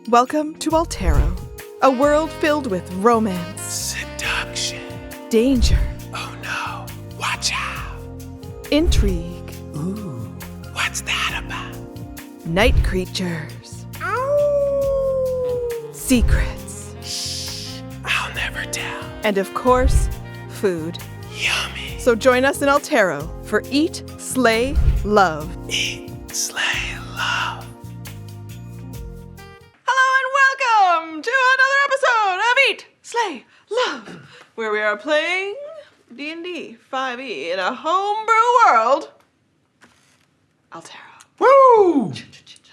Welcome to Altero, a world filled with romance, seduction, danger, oh no, watch out, intrigue, ooh, what's that about? night creatures, secrets, Shh, I'll never tell. and of course, food. Yummy. So join us in Altero for Eat, Slay, Love. Eat, slay, love. Hello and welcome to another episode of Eat, Slay, Love, where we are playing D&D 5e in a homebrew world. Altero. Woo!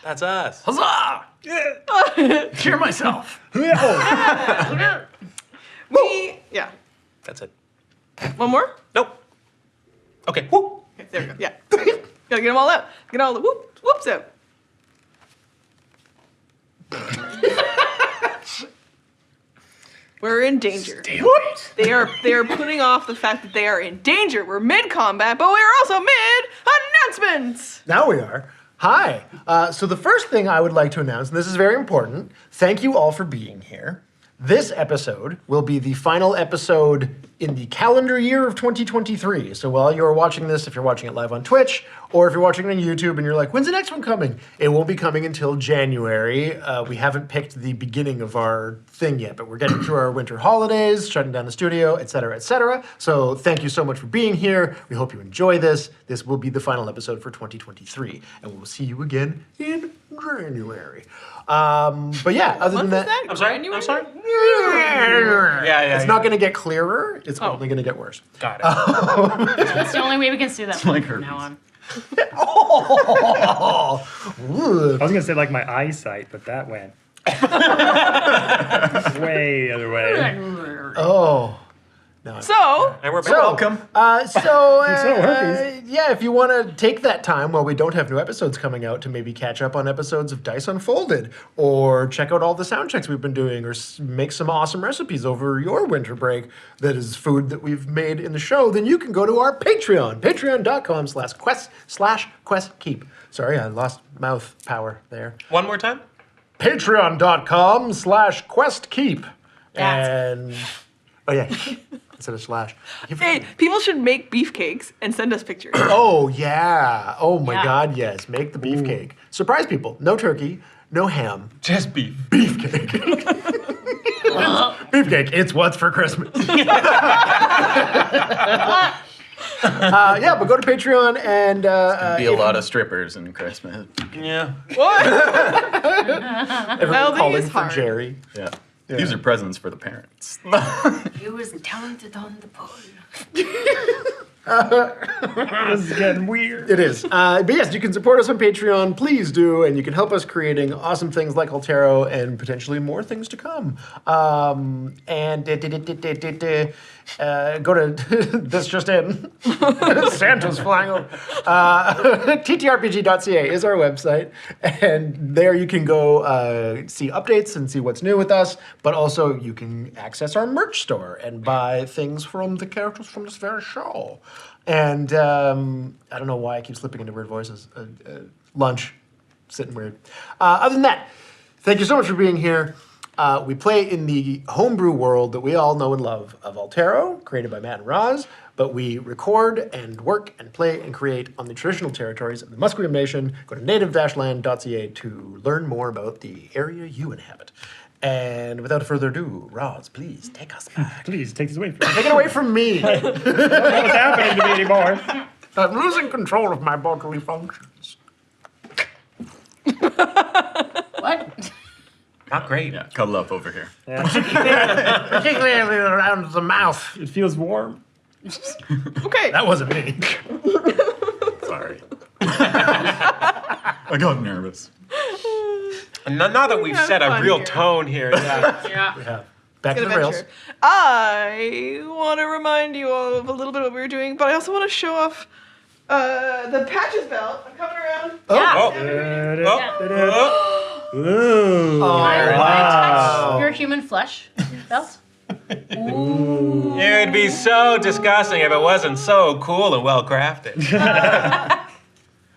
That's us. Huzzah! Yeah. Cheer myself. Yeah. That's it. One more? Nope. Okay, whoop. Okay, there we go. Yeah. Gotta get them all out. Get all the whoops out. We're in danger. They are putting off the fact that they are in danger. We're mid-combat, but we're also mid-announcements. Now we are. Hi. So the first thing I would like to announce, and this is very important, thank you all for being here. This episode will be the final episode in the calendar year of 2023. So while you're watching this, if you're watching it live on Twitch, or if you're watching it on YouTube and you're like, when's the next one coming? It won't be coming until January. We haven't picked the beginning of our thing yet, but we're getting through our winter holidays, shutting down the studio, et cetera, et cetera. So thank you so much for being here. We hope you enjoy this. This will be the final episode for 2023, and we'll see you again in January. But yeah, other than that, I'm sorry. January? I'm sorry. yeah, it's not going to get clearer. It's only going to get worse. Got it. That's the only way we can see that like from herpes. now on. Ooh. I was gonna say like my eyesight, but that went way the other way. Oh. No. So, And we're back. Welcome. herpes. Yeah, if you want to take that time while we don't have new episodes coming out to maybe catch up on episodes of Dice Unfolded, or check out all the sound checks we've been doing, or make some awesome recipes over your winter break that is food that we've made in the show, then you can go to our Patreon, patreon.com/questkeep. Sorry, I lost mouth power there. One more time. Patreon.com/questkeep. That's- And, oh yeah, instead of slash. hey, people should make beefcakes and send us pictures. Oh, yeah. Oh, my Yeah. God, yes. Make the beefcake. Surprise people. No turkey, no ham. Just beef. Beefcake. Beefcake. It's what's for Christmas. Yeah, but go to Patreon and... Be a lot of strippers in Christmas. Yeah. What? everyone Healthy calling is for hard. Jerry. Yeah. These are presents for the parents. He was talented on the pole. This is getting weird. It is. But yes, you can support us on Patreon. Please do. And you can help us creating awesome things like Altero and potentially more things to come. And go to this just in. Santa's flying over. ttrpg.ca is our website. And there you can go see updates and see what's new with us. But also you can access our merch store and buy things from the characters from this very show. And I don't know why I keep slipping into weird voices. Lunch, sitting weird. Other than that, thank you so much for being here. We play in the homebrew world that we all know and love of Altero, created by Matt and Roz, but we record and work and play and create on the traditional territories of the Musqueam Nation. Go to native-land.ca to learn more about the area you inhabit. And without further ado, Roz, please take us back. Please take this away from me. Take it away from me. What's happening to me anymore? I'm losing control of my bodily functions. What? Not great. Yeah, cuddle up over here. Particularly around the mouth. It feels warm. Okay. That wasn't me. Sorry. I got nervous. And now that we've have set a fun real here. tone here, yeah. Yeah. Yeah. Back to Good the rails. adventure. I want to remind you all of a little bit of what we were doing, but I also want to show off the patches belt. I'm coming around. Oh. Ooh. Can I Wow. touch your human flesh belt? Ooh. It would be so disgusting if it wasn't so cool and well crafted.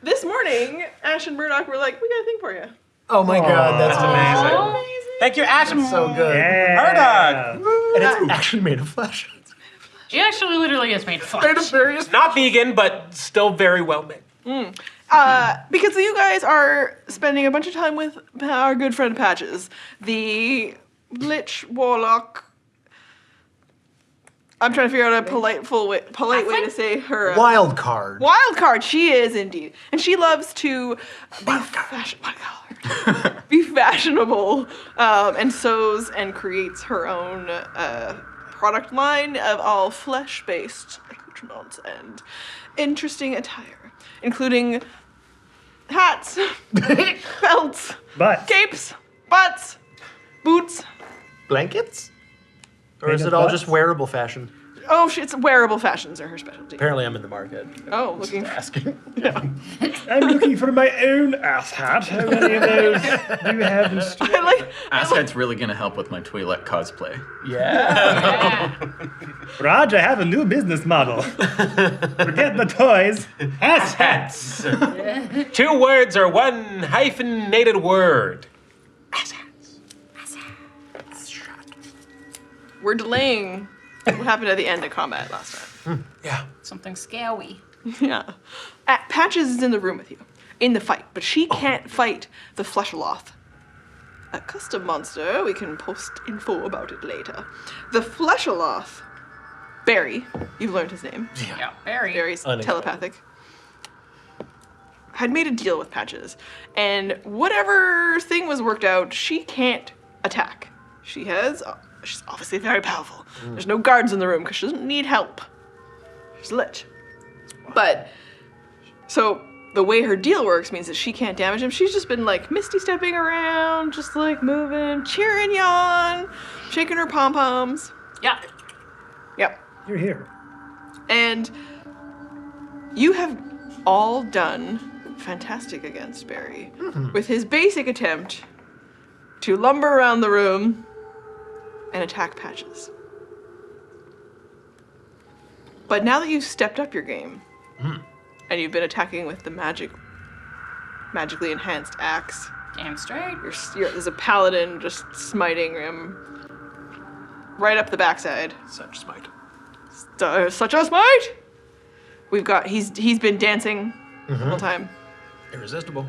This morning, Ash and Murdoch were like, we got a thing for you. Oh my God, that's amazing. Oh. Thank you, Ash. So good. Yeah. And it's actually made of flesh. She actually literally is made of Made of flesh. various. Not vegan, but still very well made. Because you guys are spending a bunch of time with our good friend Patches, the Lich Warlock. I'm trying to figure out a polite way to say her. Wild card. Wild card, she is indeed, and she loves to be be fashionable, and sews and creates her own product line of all flesh-based accoutrements and interesting attire, including hats, belts, But capes, butts, boots. Blankets? Or Made is of it all butts? just wearable fashion? Oh, it's wearable fashions are her specialty. Apparently, I'm in the market. Oh, looking for Asking. I'm looking for my own ass hat. How many of those do you have in store? I like. Asshat's really gonna help with my Twi'lek cosplay. Yeah. Raj, I have a new business model. Forget the toys. Ass hats. 2 words or 1 hyphenated word. We're delaying what happened at the end of combat last time. Yeah. Something scary. Yeah. Patches is in the room with you, in the fight, but she can't fight the Fleshaloth. A custom monster, we can post info about it later. The Fleshaloth, Barry, you've learned his name. Yeah, very. Barry's Unexpected. telepathic. Had made a deal with Patches, and whatever thing was worked out, she can't attack. She's obviously very powerful. There's no guards in the room because she doesn't need help. She's a lich. But, so the way her deal works means that she can't damage him. She's just been like misty stepping around, just like moving, cheering you on, shaking her pom-poms. Yeah. Yep. You're here. And you have all done fantastic against Barry with his basic attempt to lumber around the room and attack Patches. But now that you've stepped up your game and you've been attacking with the magically enhanced axe, Damn straight. there's a paladin just smiting him right up the backside. Such smite. Such a smite! He's been dancing the whole time. Irresistible.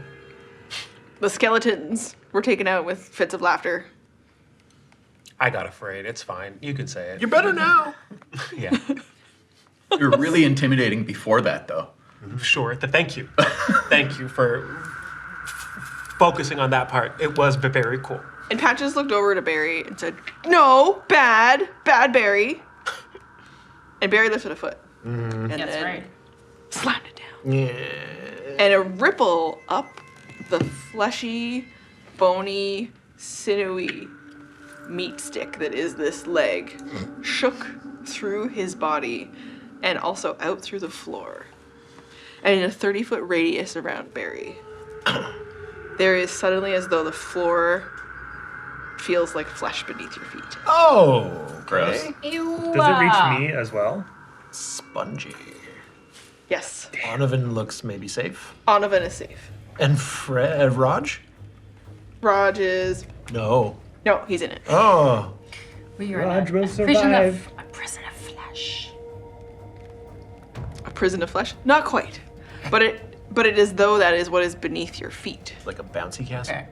The skeletons were taken out with fits of laughter. I got afraid. It's fine. You can say it. You're better now. Yeah. You're really intimidating before that, though. Sure. Thank you. Thank you for focusing on that part. It was very cool. And Patches looked over to Barry and said, "No, bad Barry." And Barry lifted a foot. And That's then right. slammed it down. Yeah. And a ripple up the fleshy, bony, sinewy meat stick that is this leg shook through his body and also out through the floor. And in a 30-foot radius around Barry, there is suddenly as though the floor feels like flesh beneath your feet. Oh. Gross. Okay. Ew. Does it reach me as well? Spongy. Yes, Donovan looks maybe safe. Onovan is safe. And Raj? Raj is... No. No, he's in it. Oh. We are Raj in will a prison of, survive. a prison of flesh. A prison of flesh? Not quite. But it is though that is what is beneath your feet. Like a bouncy castle. Okay.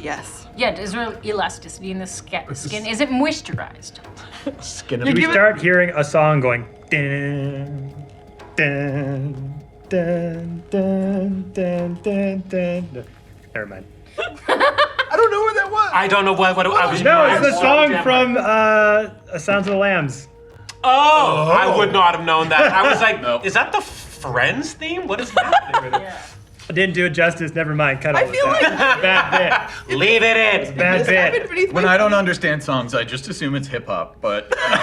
Yes. Yeah, is there elasticity in the skin? Is it moisturized? Skin You of We give it- start hearing a song going dun dun dun dun dun dun dun. Never mind. I don't know where that was. I don't know what I was. No, I it's the was- song from Sounds of the Lambs. Oh, I would not have known that. I was like, Nope. is that the Friends theme? What is happening with it? I didn't do it justice. Never mind. Cut all I this feel out. like Bad bit. Leave it in. Bad this happened bit. beneath When my I don't understand songs, I just assume it's hip hop, but Right,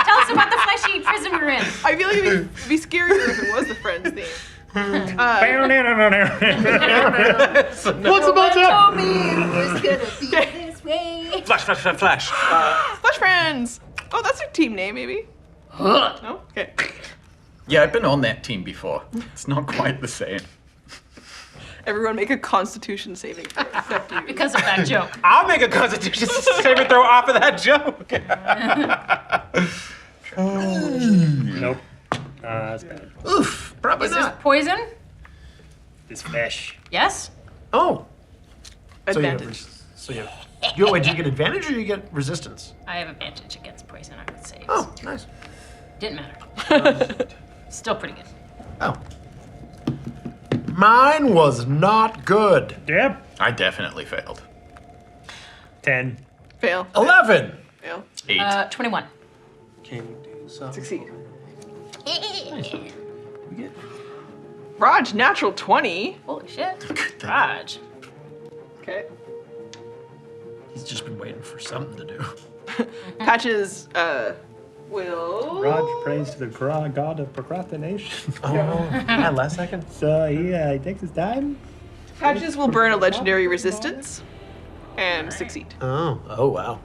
tell us about the fleshy prison we're in. I feel like it'd be scarier if it was the Friends theme. What's Nobody about that? told me it was gonna be this way. Flash, flash, flash, flash. Flesh Friends! Oh, that's a team name, maybe. No? Okay. yeah, I've been on that team before. It's not quite the same. Everyone make a Constitution saving throw except you. Because of that joke. I'll make a Constitution saving throw off of that joke. Nope. That's bad. Oof, probably Is this not. poison? This fish. Yes? Oh. Advantage. So you wait, do you get advantage or you get resistance? I have advantage against poison, I would say. Oh, nice. Didn't matter. Still pretty good. Oh. Mine was not good. Yep. I definitely failed. 10. Fail. 11. Fail. 8. 21. Can you do something? Succeed. Raj, natural 20. Holy shit. Good thing. Raj. Okay. He's just been waiting for something to do. Patches will. Raj prays to the god of procrastination. Oh, yeah, last second. So he takes his time. Patches will burn a legendary resistance and succeed. Oh, wow.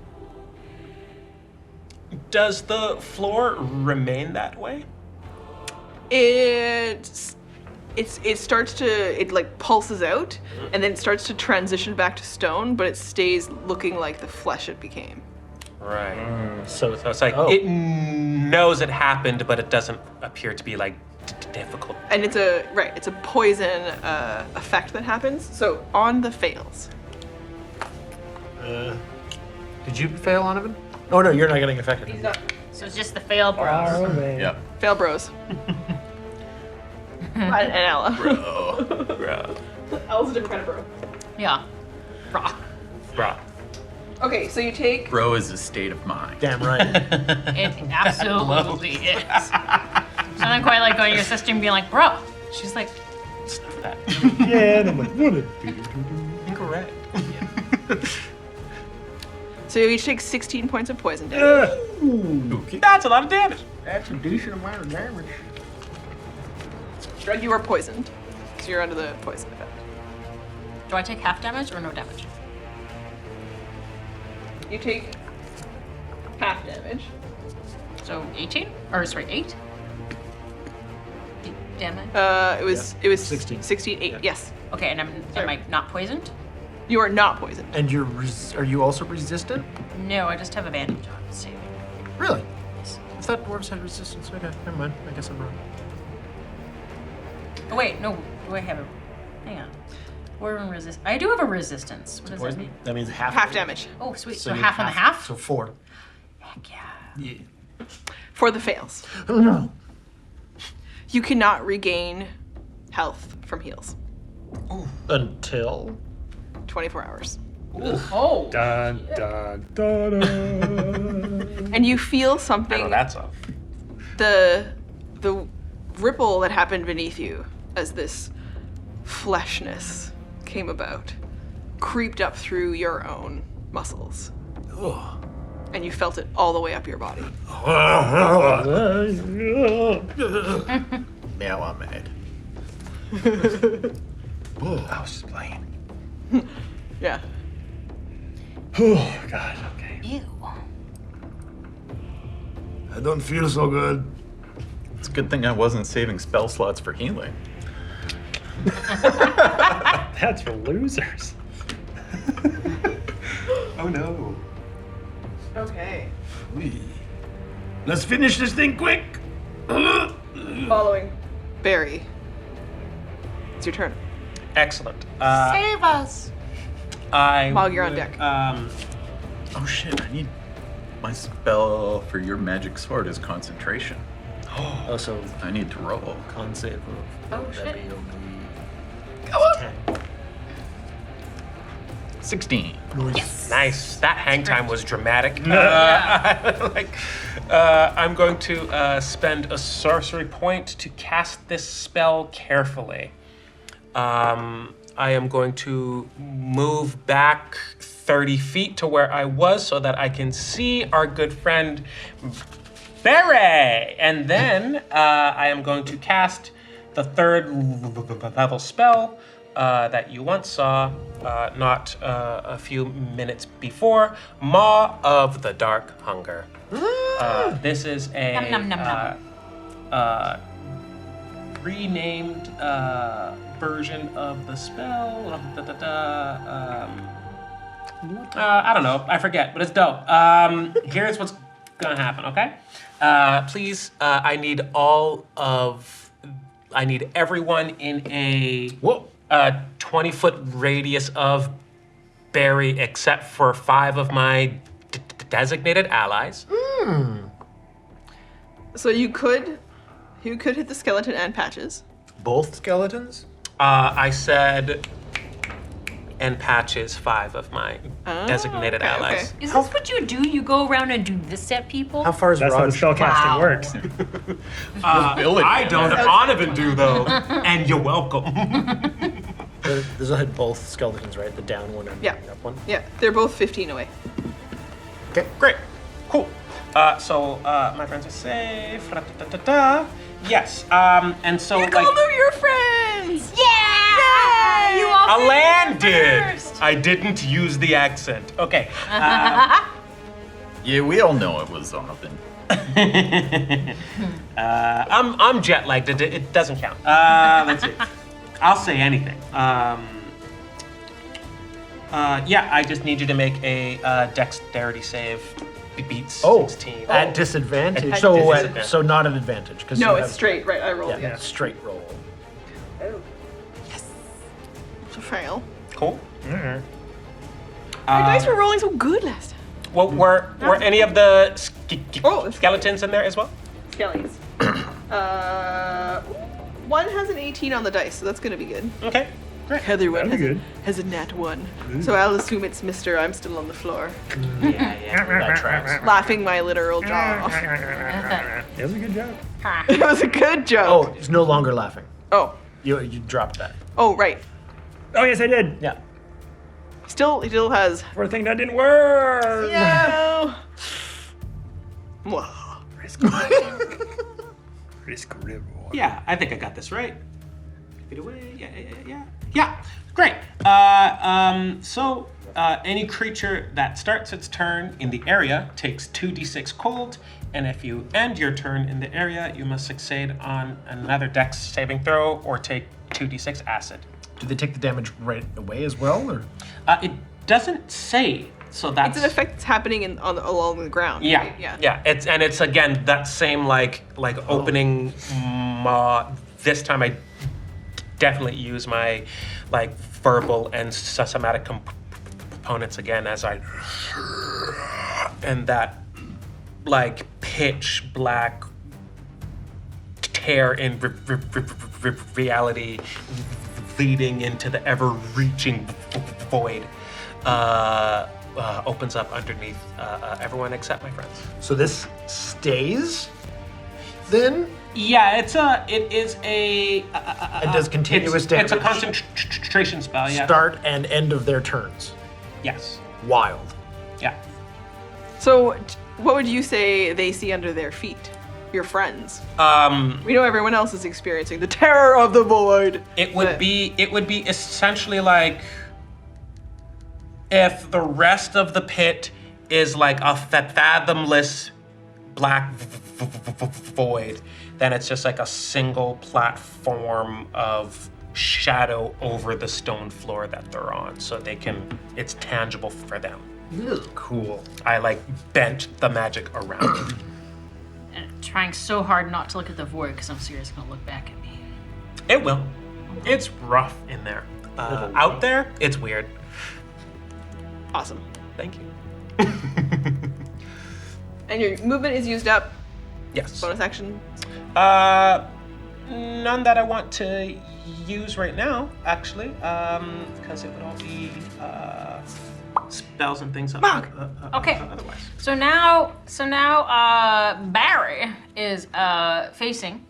Does the floor remain that way? It starts to like pulses out and then it starts to transition back to stone, but it stays looking like the flesh it became. Right. So So it's like Oh. it knows it happened, but it doesn't appear to be like difficult. And it's a poison effect that happens. So on the fails. Did you fail on it? Oh no, you're not getting affected. So it's just the fail Far bros. away. Yep. Fail bros. and Ella. Bro. Bro. Ella's a different kind of bro. Yeah. Raw. Bro. Okay, so you take Bro is a state of mind. Damn right. It absolutely is. Something quite like going to your sister and being like, bro. She's like, It's not that Yeah, and I'm like, what a incorrect. so you each take 16 points of poison damage. That's a lot of damage. That's a decent amount of damage. You are poisoned. So you're under the poison effect. do I take half damage or no damage? You take half damage. So 18? Or sorry, 8? 8 damage? It was 16. 16, 8, yes. Okay, and am I not poisoned? You are not poisoned. And are you also resistant? No, I just have advantage on saving. Really? I thought dwarves had resistance. Okay, never mind. I guess I'm wrong. Oh wait, no, do I have a, hang on. I do have a resistance. What does that mean? That means Half damage Oh, sweet, so you half on the half? So 4. Heck yeah. Yeah. for the fails. Oh no. You cannot regain health from heals. Until 24 hours. Oh. Dun, dun, dun, dun. And you feel I know something, that's off. the ripple that happened beneath you as this fleshness came about, creeped up through your own muscles. And you felt it all the way up your body. Now I'm mad. I was just playing. Yeah. Oh, God, okay. Ew. I don't feel so good. It's a good thing I wasn't saving spell slots for healing. That's for losers. Oh, no. Okay. Let's finish this thing quick. Following Barry. It's your turn. Excellent. Save us. Mog, you're on deck. Oh shit, I need my spell for your magic sword is concentration. Oh, so I need to roll. con save of. Oh, shit. Go on. 10. 16. Nice. That hang time was dramatic. I'm going to spend a sorcery point to cast this spell carefully. I am going to move back 30 feet to where I was so that I can see our good friend Barry. And then I am going to cast the third level spell that you once saw not a few minutes before, Maw of the Dark Hunger. This is a Nom, nom, nom, nom. renamed version of the spell. I don't know. I forget, but it's dope. Here's what's gonna happen. Okay. Please. I need everyone in a 20-foot radius of Barry, except for 5 of my designated allies. So you could hit the skeleton and Patches. Both skeletons? I said, and Patches, 5 of my designated okay, allies. okay. Is this what you do? You go around and do this at people? How far is That's how Raj? spellcasting Wow. works. I don't. Donovan do though, and you're welcome. Those will hit both skeletons, right? The down one and Yeah. the up one? Yeah, they're both 15 away. Okay. Great, cool. So my friends are safe. Ra-ta-ta-ta-ta. Yes. And so You like called them your friends! Yeah! You all Alan said it did. first. I didn't use the accent. Okay. Yeah, we all know it was Donovan. I'm jet lagged. It doesn't count. Let's see. I'll say anything. Yeah, I just need you to make a dexterity save. Beats 16. At disadvantage. At So disadvantage. so not an advantage. Cause No, you it's have- straight, right? I rolled, Yeah, yeah. straight roll. So fail. Cool. Our dice were rolling so good last time. Well, were any of the Oh, skeletons in there as well? Skellies. One has an 18 on the dice, so that's gonna be good. Okay. Other one That'd be good. has a nat 1. So I'll assume it's Mr. I'm still on the floor. That tracks. Laughing my literal jaw off. That was a good job. It was a good joke. Oh, he's no longer laughing. Oh. You dropped that. Oh, right. Oh, yes, I did. Yeah. He still has. For a thing that didn't work. Yeah. Risk reward. Yeah, I think I got this right. Feet away. Yeah. Great. So any creature that starts its turn in the area takes 2d6 cold, and if you end your turn in the area, you must succeed on another dex saving throw or take 2d6 acid. Do they take the damage right away as well, or? It doesn't say, so that's It's an effect that's happening along the ground. Yeah, Right? yeah. It's again that same like opening. This time I definitely use my like verbal and somatic components again as I and that like pitch black tear in reality leading into the ever-reaching void opens up underneath everyone except my friends. So this stays, then? Yeah, it is a. It does continuous It's a damage. concentration spell. Yeah. Start and end of their turns. Yes. Wild. Yeah. So, what would you say they see under their feet? Your friends. We know everyone else is experiencing the terror of the void. It would be essentially like if the rest of the pit is like a fathomless black void, then it's just like a single platform of shadow over the stone floor that they're on, so it's tangible for them. Cool. I like bent the magic around. And trying so hard not to look at the void because I'm serious gonna look back at me. It will. It's rough in there. Out there, it's weird. Awesome. Thank you. And your movement is used up. Yes. Bonus action. None that I want to use right now, actually, because it would all be spells and things. Okay. Otherwise. So now, Barry is facing.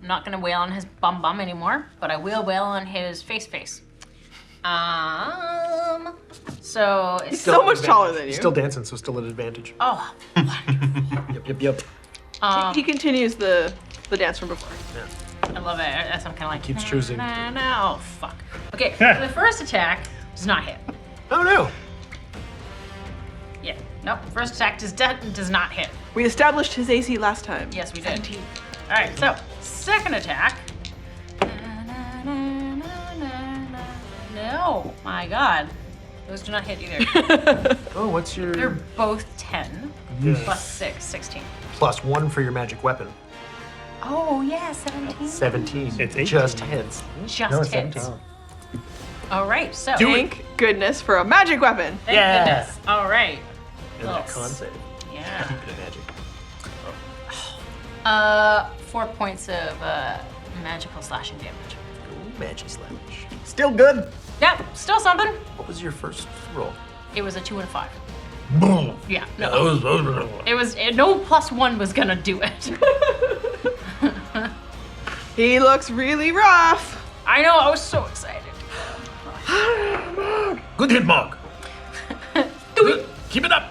I'm not gonna wail on his bum anymore, but I will wail on his face. So it's He's so much taller than you. Still dancing, so still at advantage. oh, Yep. He continues the dance from before. I love it. As I'm kind of like Keeps choosing. No, fuck. Okay, so the first attack does not hit. Oh no. Yeah, nope. First attack does not hit. We established his AC last time. Yes, we did. All right, so second attack. Oh my god. Those do not hit either. Oh, what's They're your both 10 plus 6, 16. +1 for your magic weapon? Oh yeah, 17. 17. It's 18. Just hits. Just No, it's hits. 17. All right, so Thank goodness for a magic weapon. thank goodness. All right. And that Close. con save. Yeah. Keep it magic. 4 points of magical slashing damage. Ooh, magic slash. Still good. Yep, still something. What was your first roll? It was a 2 and a 5. Boom. Yeah. Yeah, No. those were- It was no +1 was gonna do it. He looks really rough. I know. I was so excited. Good hit, Mog. Keep it up.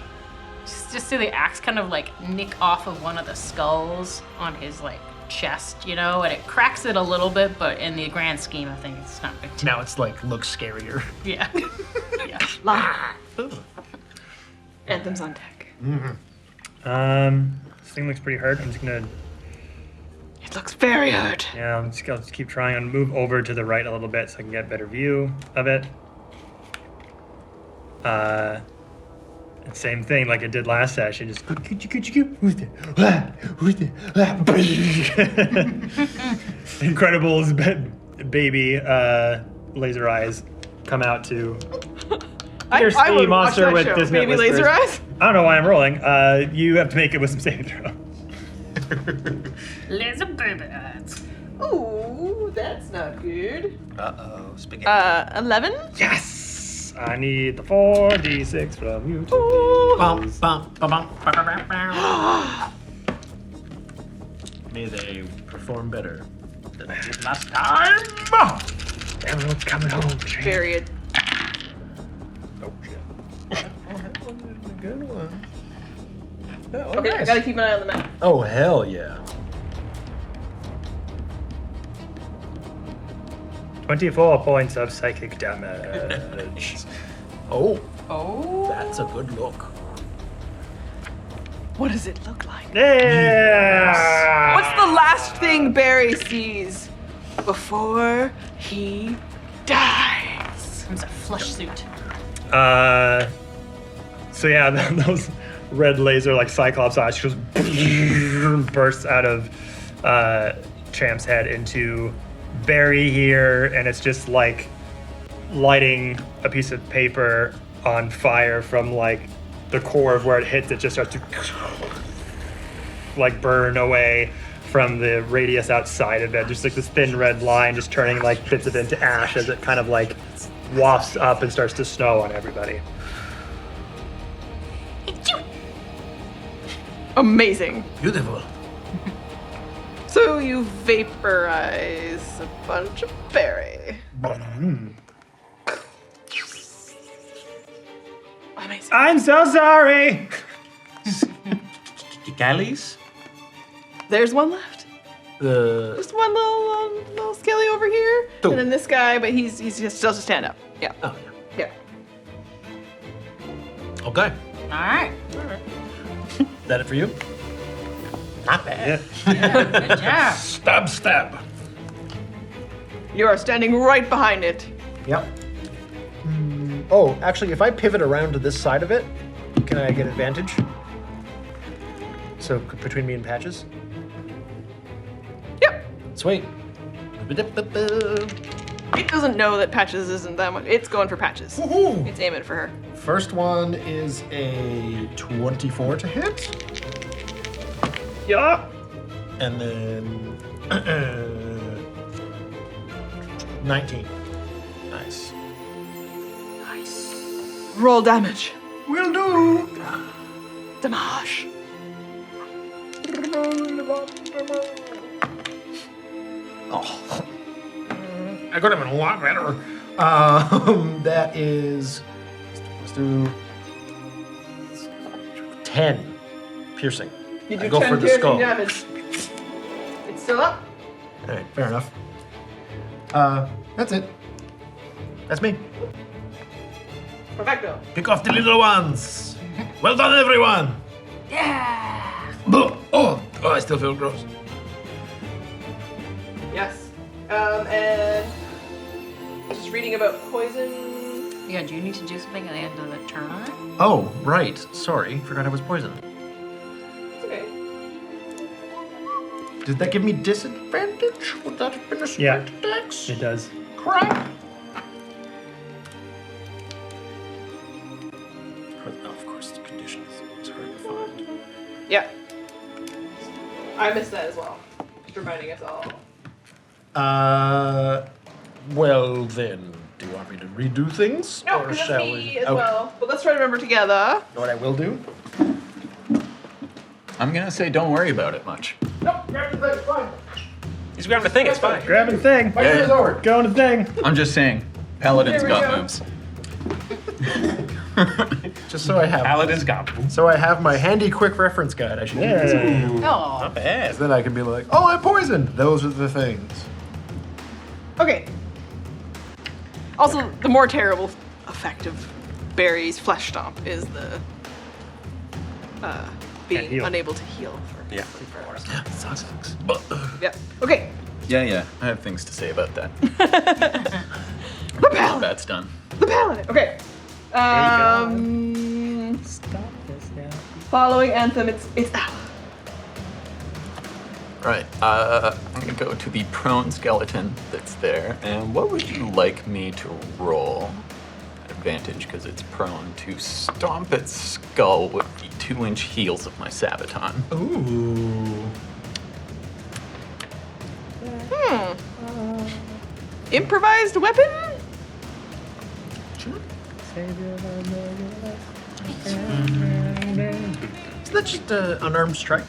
Just see the axe kind of like nick off of one of the skulls on his like chest, you know, and it cracks it a little bit, but in the grand scheme of things, it's not big. Now it's like looks scarier. Yeah. Yeah. Anthem's on deck. This thing looks pretty hard. I'm just gonna, It looks very hard. yeah, I'll just keep trying and move over to the right a little bit so I can get a better view of it. And same thing like I did last session. Just who's there? Who's there? Incredibles baby laser eyes come out to I Your ski would monster watch with that show. Disney Baby Laser Whispers. Eyes. I don't know why I'm rolling. You have to make it with some saving throw. Laser baby eyes. Ooh, that's not good. Uh-oh, spaghetti. 11? Yes! I need the 4d6 from you. Bum, bum, bum, bum, bum, bum, bum. May they perform better than I did last time. Everyone's coming home. Very Oh shit. Good one. Oh, Okay, I nice. gotta keep an eye on the map. Oh hell yeah. 24 points of psychic damage. Oh, Oh. that's a good look. What does it look like? Yeah! What's the last thing Barry sees before he dies? It's a flush suit. So yeah, those red laser like Cyclops eyes just bursts out of Champ's head into Barry here, and it's just like lighting a piece of paper on fire from like the core of where it hits. It just starts to like burn away from the radius outside of it. Just like this thin red line just turning like bits of it into ash as it kind of like wafts up and starts to snow on everybody. Amazing. Beautiful. So you vaporize a bunch of Barry. Amazing. I'm so sorry. Galleys? There's one left. The Just one little skelly over here, Two. and then this guy, but he's just still to stand up. Yeah. oh yeah. Yeah. Okay. All right. Is that it for you? Not bad. Good job. Stab, stab. You are standing right behind it. Yep. Oh, actually, if I pivot around to this side of it, can I get advantage? So between me and Patches? Yep. Sweet. It doesn't know that Patches isn't that much. It's going for Patches. Woohoo! It's aiming for her. First one is a 24 to hit, Yeah. and then 19. Nice. Roll damage. Will do. Damage. Oh. I could have been a lot better. That is, let's do 10 piercing. You I do go 10 for the piercing skull. damage. It's still up. All right, fair enough. That's it. That's me. Perfecto. Pick off the little ones. Well done, everyone. Yeah. Oh, I still feel gross. Yes. And just just reading about poison. Yeah, do you need to do something at the end of the turn? Oh, right. Sorry. Forgot I was poisoned. It's okay. Did that give me disadvantage? Would that have been a Yeah. straight dex? It does. Crap. Of course, the conditions. It's hard to find. Yeah. I missed that as well. Just reminding us all. Well then, do you want me to redo things? No, or because shall that's me we? as Okay. well. But let's try to remember together. You know what I will do? I'm gonna say don't worry about it much. Nope, grab the thing, fine. He's grabbing the thing, it's fine. Grabbing the thing. My turn is over. Going to the thing. I'm just saying, Paladin's Here we got go. moves. Just so I have. Paladin's goblin. So I have my handy quick reference guide. I should use it. Yeah. Oh. Not bad. Then I can be like, oh, I'm poisoned. Those are the things. Okay. Also, the more terrible effect of Barry's flesh stomp is the being heal. unable to heal for Yeah. 24 hours. Sucks. Yeah. Okay. Yeah, I have things to say about that. The paladin. That's done. The paladin. Okay. Stop this now. Following anthem. It's Al. Right, I'm gonna go to the prone skeleton that's there. And what would you like me to roll? Advantage, because it's prone, to stomp its skull with the 2-inch heels of my Sabaton. Ooh. Improvised weapon. Isn't that just an unarmed strike?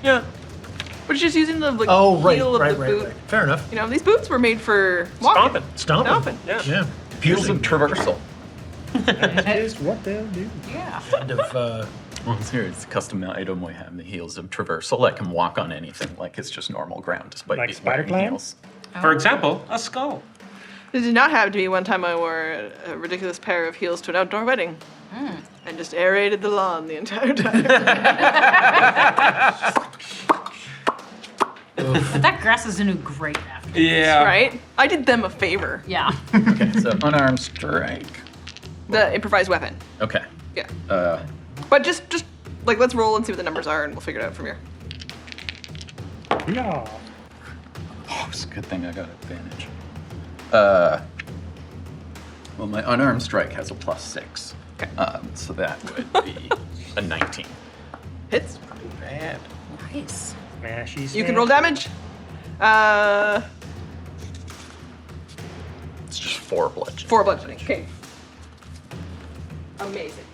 Yeah. But it's just using the like, Oh, right, heel of right, the right, boot. right. Fair enough. You know, these boots were made for walking. Stomping. Stomping. Yeah. Yeah. Heels of traversal. That is what they'll do. Yeah. Kind of, Well, here it's a custom item. We have the heels of traversal. I can walk on anything like it's just normal ground despite Like these spider wearing climb? heels. For example, a skull. It did not happen to me one time I wore a ridiculous pair of heels to an outdoor wedding. And just aerated the lawn the entire time. But that grass is gonna do great after. Yeah. Right? I did them a favor. Yeah. Okay, so unarmed strike. The improvised weapon. Okay. Yeah. Uh, But just like let's roll and see what the numbers are and we'll figure it out from here. Yeah. oh, it's a good thing I got advantage. Well, my unarmed strike has a +6. Okay. So that would be a 19. Hits. Bad. Nice. Smashy You can roll damage. It's just 4 bludgeoning. 4 bludgeoning. Okay. Amazing.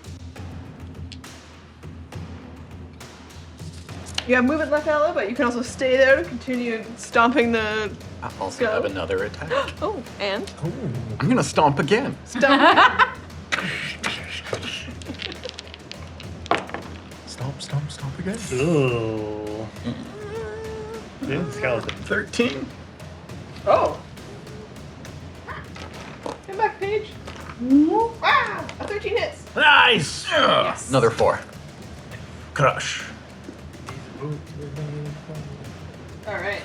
You have movement left, Ella, but you can also stay there to continue stomping the. I also Go. have another attack. Oh, and I'm gonna stomp again. stomp. Stomp again. Ooh. Yeah, skeleton. 13. Oh. Come back, Paige. Wow, a 13 hits. Nice! Yes. Another 4. Crush. All right.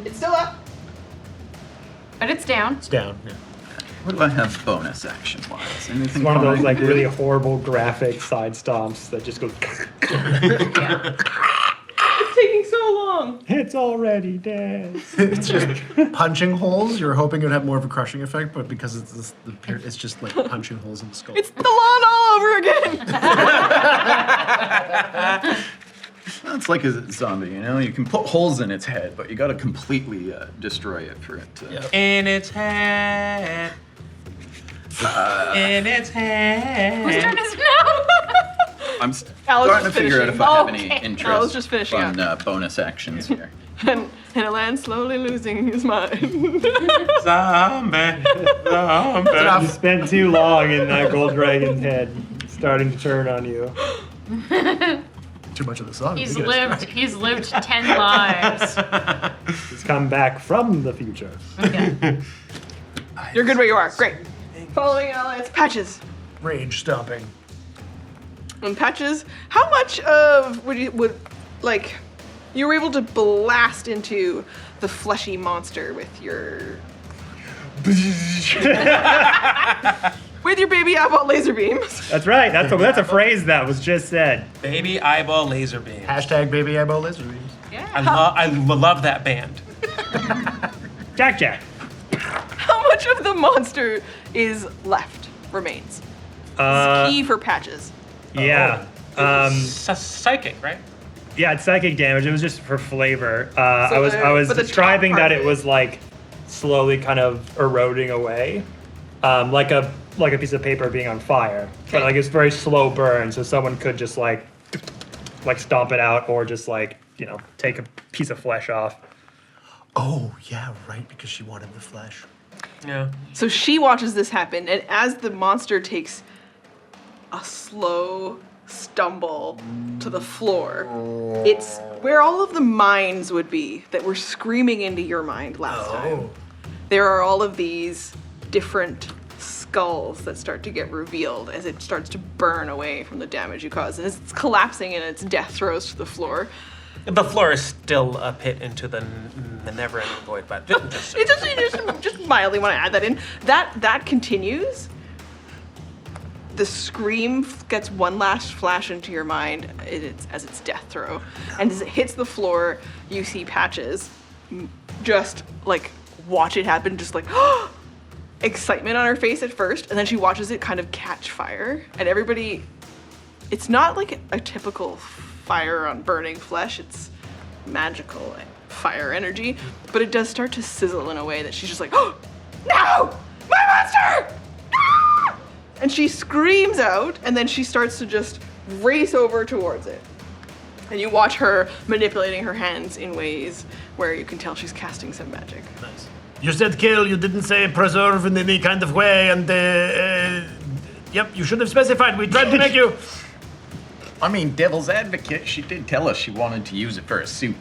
It's still up. But it's down. It's down. Yeah. What do I have bonus action wise? Anything It's one of fun I those like can do? really horrible graphic side stomps that just goes. Yeah. It's taking so long. It's already dead. It's just punching holes. You're hoping it would have more of a crushing effect, but because it's just like punching holes in the skull. It's the lawn all over again. It's like a zombie, you know? You can put holes in its head, but you gotta completely destroy it for it to. Yep. In its head. In its head. Whose turn is it now? I'm Alice starting to is figure out if finishing. I have Okay. any Alice interest just finishing on bonus actions here. and Alan slowly losing his mind. Zombie. Zombie. You spent too long in that gold dragon's head, starting to turn on you. Too much of the song. He's We gotta lived. He's lived 10 lives. He's come back from the future. Okay. You're good where you are. Great. Following Ella, it's Patches. Rage stomping. And Patches, how much of you were able to blast into the fleshy monster with your With your baby eyeball laser beams. That's right. That's a phrase that was just said. Baby eyeball laser beam. Hashtag baby eyeball laser beams. Yeah. I love that band. Jack. How much of the monster is left, remains? This is key for patches. Yeah. Psychic, right? Yeah, it's psychic damage. It was just for flavor. I was but the describing top part that of it was like slowly kind of eroding away, like a piece of paper being on fire. But like it's very slow burn, so someone could just like stomp it out, or just like take a piece of flesh off. Oh, yeah, right, because she wanted the flesh. Yeah. So she watches this happen, and as the monster takes a slow stumble to the floor, it's where all of the minds would be that were screaming into your mind last time. There are all of these different skulls that start to get revealed as it starts to burn away from the damage you caused. And it's collapsing in its death throes to the floor. The floor is still a pit into the never-ending void, but just Just mildly want to add that in. That continues. The scream gets one last flash into your mind as its death throw. And as it hits the floor, you see Patches just like watch it happen, just like excitement on her face at first, and then she watches it kind of catch fire. And everybody, it's not like a typical fire on burning flesh, it's magical fire energy, but it does start to sizzle in a way that she's just like, oh, no! My monster! Ah! And she screams out, and then she starts to just race over towards it. And you watch her manipulating her hands in ways where you can tell she's casting some magic. Nice. You said kill, you didn't say preserve in any kind of way, and yep, you should have specified. We tried to make you. I mean, devil's advocate, she did tell us she wanted to use it for a suit.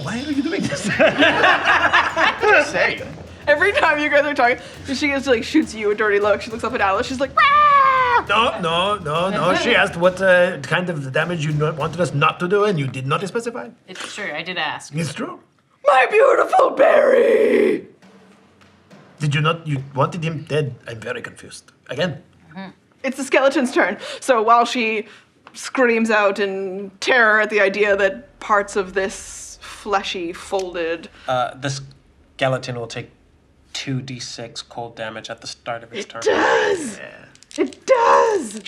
Why are you doing this? Just saying. Every time you guys are talking, she just like shoots you a dirty look. She looks up at Alice. She's like, "Rah!" No. She asked what kind of damage you wanted us not to do, and you did not specify. It's true. I did ask. It's true. My beautiful Barry! Did you not? You wanted him dead. I'm very confused. Again. It's the skeleton's turn. So while she screams out in terror at the idea that parts of this fleshy, folded... the skeleton will take 2d6 cold damage at the start of its turn. does! It does!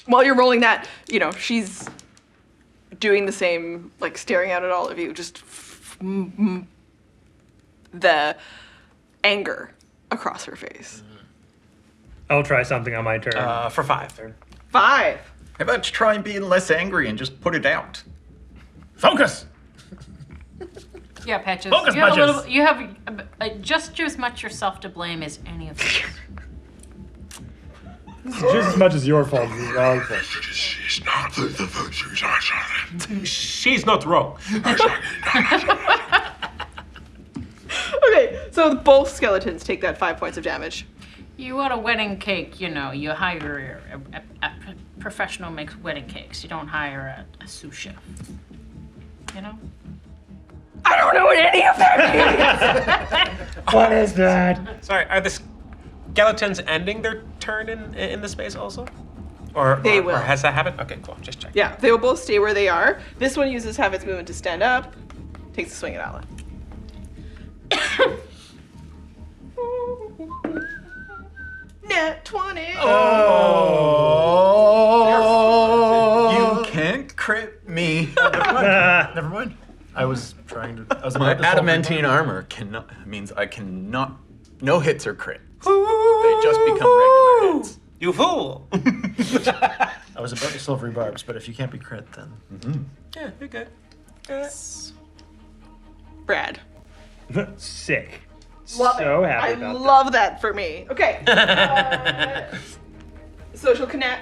While you're rolling that, she's doing the same, like staring out at all of you, just the anger across her face. I'll try something on my turn. For 5. 5. How about you try being less angry and just put it out? Focus. Yeah, Patches. Focus, you have Patches. you have just as much yourself to blame as any of us. It's just as much as your fault as our fault. She's not wrong. Okay, so both skeletons take that 5 points of damage. You want a wedding cake, you hire a professional makes wedding cakes. You don't hire a sous chef. I don't know what any of that means! What is that? Sorry, are the skeletons ending their turn in the space also? Or They will. Or has that happened? Okay, cool. Just check. Yeah, they will both stay where they are. This one uses half its movement to stand up, takes a swing at Alan. Net 20! You can't crit me. Never mind. I was trying to. I was My about to solve your adamantine problem. armor means I cannot. No hits or crit. They just become regular hits. You fool! I was about to solve rebarbs, but if you can't be crit, then. Yeah, you're good. Brad. Sick. Love So it. happy I about love that for me. Okay. Social connect.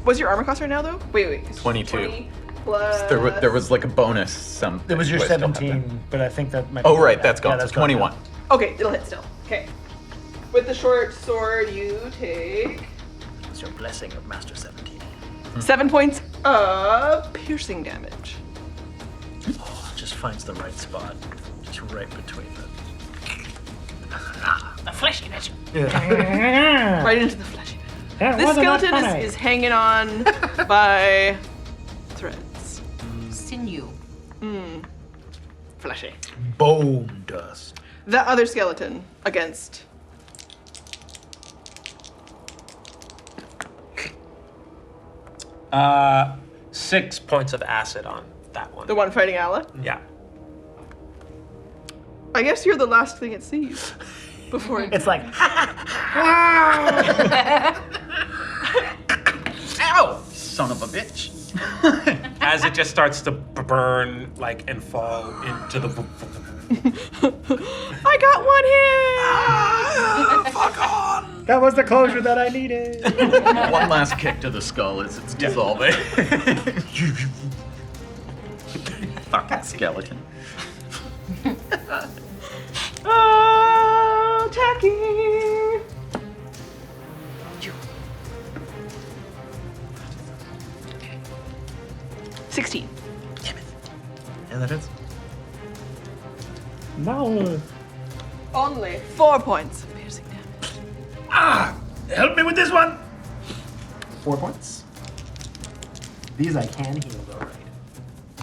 What's your armor cost right now, though? Wait. It's 22. 20 plus... There was like a bonus. Something. It was your Do I still have that? 17, but I think that might. Oh be right, that. that's gone. Yeah, So 21. Okay, it'll hit still. Okay. With the short sword, you take It's your blessing of Master 17. 7 points of piercing damage. just finds the right spot. Just right between The fleshy bit. Yeah. Right into the fleshy. This skeleton is hanging on by threads. Sinew. Fleshy. Bone dust. The other skeleton against. Uh, 6 points of acid on that one. The one fighting Allah. Yeah. I guess you're the last thing it sees before it. It's like, Ow! Son of a bitch. As it just starts to burn, like, and fall into the. I got one hit. fuck on. That was the closure that I needed. One last kick to the skull as it's dissolving. Fucking skeleton. Attacking. 16. And that is. No. Only 4 points of piercing damage. Help me with this one. 4 points. These I can heal though, right?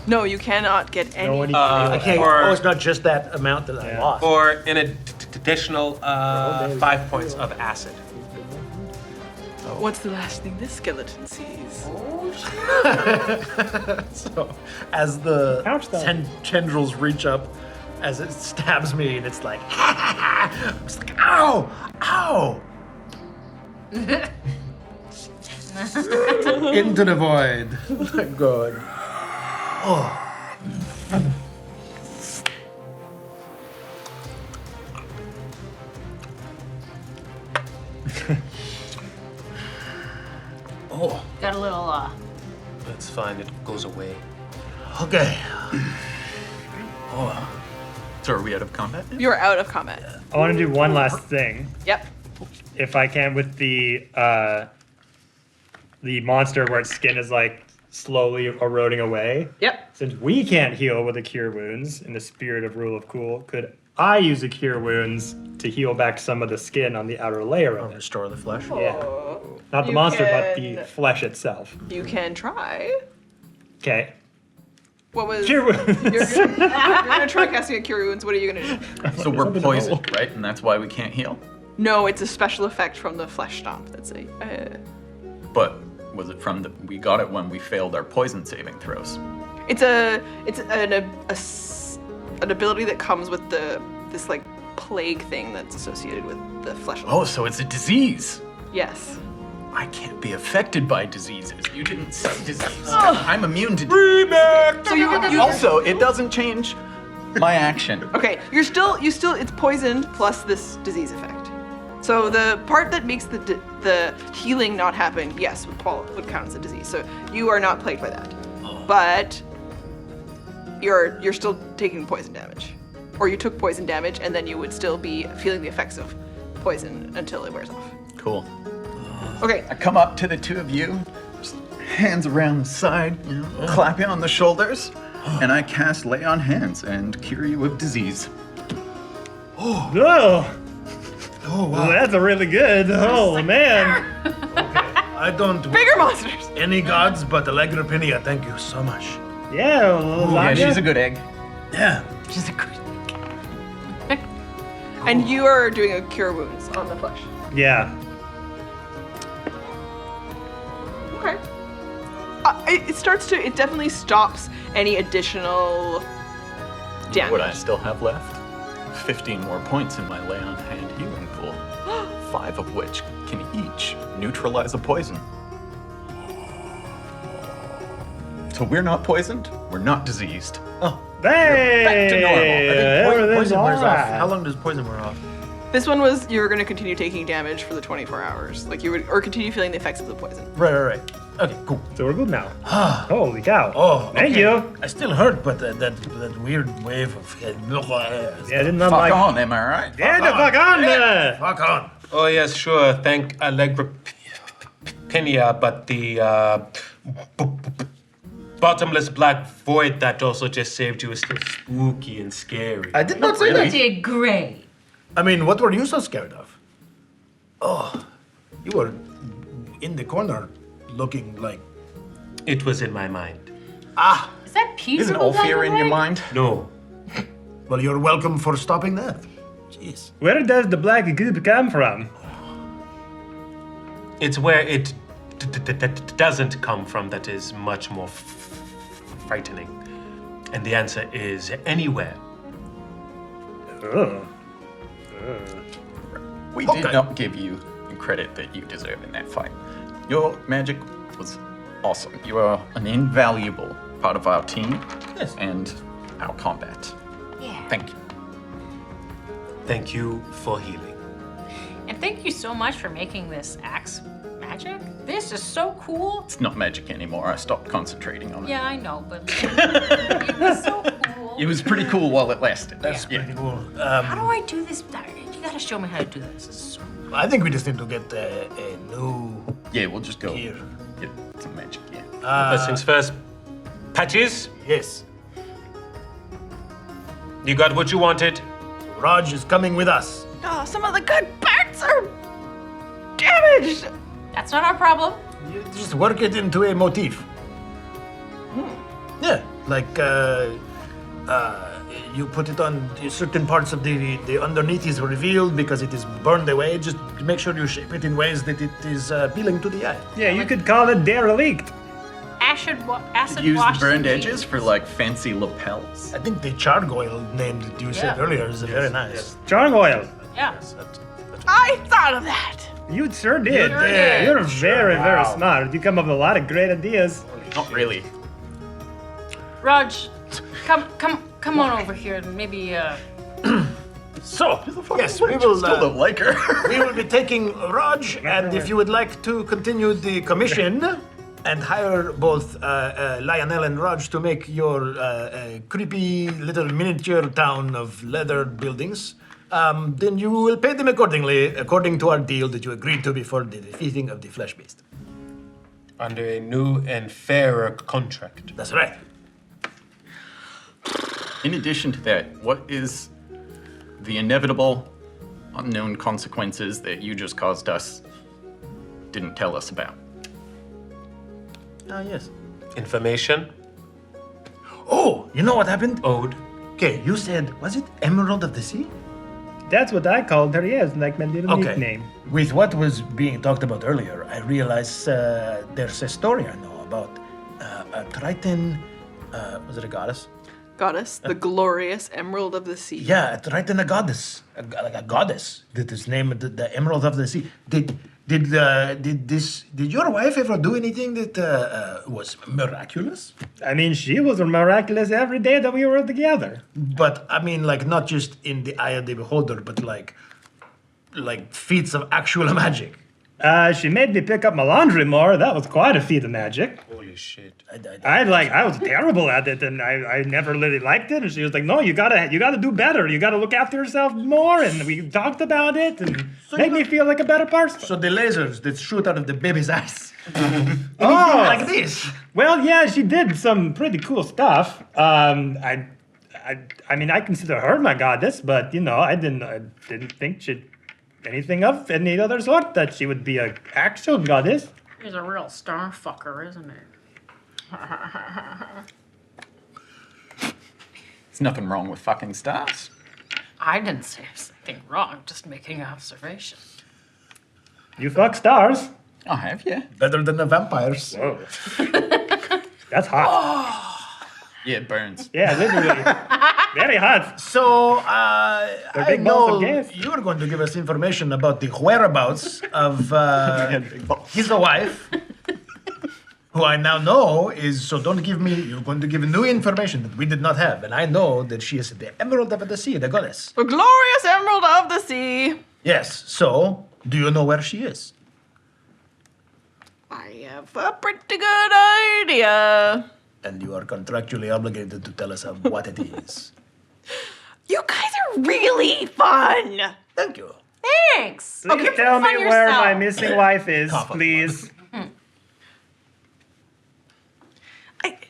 No, you cannot get any. No one I can't. Or- Oh, it's not just that amount that I Yeah. lost. Or an additional 5 points of acid. What's the last thing this skeleton sees? So, as the Ouch, though. tendrils reach up, as it stabs me, and it's like, it's like, ow, ow. Into the void. Good. Oh. Oh, Got a little, That's fine, it goes away. okay. So are we out of combat? You're out of combat. I want to do one last thing, Yep. if I can, with the monster where its skin is like slowly eroding away. Yep. Since we can't heal with a cure wounds in the spirit of rule of cool, could I use a cure wounds to heal back some of the skin on the outer layer of it? Restore the flesh. Yeah. Not the You monster, but the can- flesh itself. You can try. Okay. What was Cure wounds. You're gonna try casting a cure wounds. What are you gonna do? So we're poisoned, right? And that's why we can't heal? No, it's a special effect from the flesh stomp. That's a. But was it from the... We got it when we failed our poison saving throws. It's an ability that comes with this like plague thing that's associated with the flesh. Oh, so it's a disease. Yes. I can't be affected by diseases. You didn't say disease. I'm immune to disease. So you Also, it doesn't change my action. okay. You still it's poisoned plus this disease effect. So the part that makes the healing not happen, yes, would count as a disease. So you are not plagued by that, but you're still taking poison damage, or you took poison damage, and then you would still be feeling the effects of poison until it wears off. Cool. Okay. I come up to the two of you, just hands around the side, you know, clap you on the shoulders, and I cast Lay on Hands and cure you of disease. Oh, Oh well, wow. that's a really good. Oh man. I don't Bigger monsters. any gods but Allegra Pinia. Thank you so much. Yeah. Well, Yeah, Lasha. she's a good egg. Yeah. She's a good. And you are doing a cure wounds on the flesh. Yeah. Okay. It definitely stops any additional damage. What I still have left? 15 more points in my Lay on Hand healing pool. 5 of which can each neutralize a poison. So we're not poisoned, we're not diseased. Oh. Hey. back to normal. Everything's Poison wears all off. right. How long does poison wear off? This one was you were going to continue taking damage for the 24 hours, like you would, or continue feeling the effects of the poison. Right. Okay, cool. So we're good now. Holy cow. Oh, Thank okay. you. I still hurt, but that weird wave of Yeah, I did not Fuck like. on, am I right? Yeah, the fuck on there. Fuck on. Oh yes, sure. Thank Allegra Pinia, but the bottomless black void that also just saved you is still spooky and scary. I did not say You that. did great. I mean, what were you so scared of? Oh, you were in the corner looking like. It was in my mind. Ah, Is that pizza? Isn't all with fear in your leg? mind? No. well, you're welcome for stopping that. Jeez. Where does the black goop come from? It's where it doesn't come from that is much more frightening. And the answer is anywhere. Oh. We Okay. did not give you the credit that you deserve in that fight. Your magic was awesome. You are an invaluable part of our team and our combat. Yeah. Thank you. Thank you for healing. And thank you so much for making this axe magic. This is so cool. It's not magic anymore. I stopped concentrating on it. Yeah, I know, but it was so cool. It was pretty cool while it lasted. That's yeah. pretty cool. How do I do this? You gotta show me how to do this. This is so I think we just need to get a new Yeah, we'll just go gear. get some magic, yeah. First things first. Patches, Yes, you got what you wanted. Raj is coming with us. Oh, some of the good parts are damaged. That's not our problem. You just work it into a motif. Yeah, like you put it on certain parts of the underneath is revealed because it is burned away. Just make sure you shape it in ways that it is appealing to the eye. Yeah, you could call it derelict. Acid Use the wash burned some edges for like fancy lapels. I think the chargoil name that you said Yeah. earlier is very nice. Charm oil. Yeah. I thought of that. You sure did. Sure did. You're very, very Wow. smart. You come up with a lot of great ideas. Not really. Raj, come on over here and maybe So, yes, we will. Still don't like her. We will be taking Raj, and if you would like to continue the commission and hire both Lionel and Raj to make your creepy little miniature town of leather buildings, then you will pay them accordingly, according to our deal that you agreed to before the defeating of the flesh beast. Under a new and fairer contract. That's right. In addition to that, what is the inevitable unknown consequences that you just caused us didn't tell us about? Ah, yes. Information, Oh, you know what happened? ode. Okay, you said, was it Emerald of the Sea? That's what I called her, yes, like my little nickname. With what was being talked about earlier, I realized there's a story I know about a Triton. Was it a goddess? Goddess, the glorious Emerald of the Sea. Yeah, a Triton, a goddess, like a goddess that is named the Emerald of the Sea. Did your wife ever do anything that was miraculous? I mean, she was miraculous every day that we were together. But I mean, like not just in the eye of the beholder, but like feats of actual magic. She made me pick up my laundry more. That was quite a feat of magic. Holy shit. I was terrible at it, and I never really liked it. And she was like, "No, you gotta do better. You gotta look after yourself more." And we talked about it, and made me feel like a better person. So the lasers that shoot out of the baby's eyes. Oh, Like this. well, yeah, she did some pretty cool stuff. I mean, I consider her my goddess, but you know, I didn't think she'd anything of any other sort that she would be an actual goddess. he's a real star fucker, isn't he? There's nothing wrong with fucking stars. I didn't say anything wrong, just making an observation. You fuck stars. Oh, have you? Better than the vampires. Whoa. That's hot. Yeah, it burns. Yeah, literally. Very hot. So, They're I big balls know of gas. you're going to give us information about the whereabouts of his wife, who I now know is, so don't give me, you're going to give new information that we did not have. And I know that she is the Emerald of the Sea, the goddess. The glorious Emerald of the Sea. Yes, so, do you know where she is? I have a pretty good idea. And you are contractually obligated to tell us what it is. You guys are really fun. Thank you. Thanks. Please tell me where my missing wife is, please.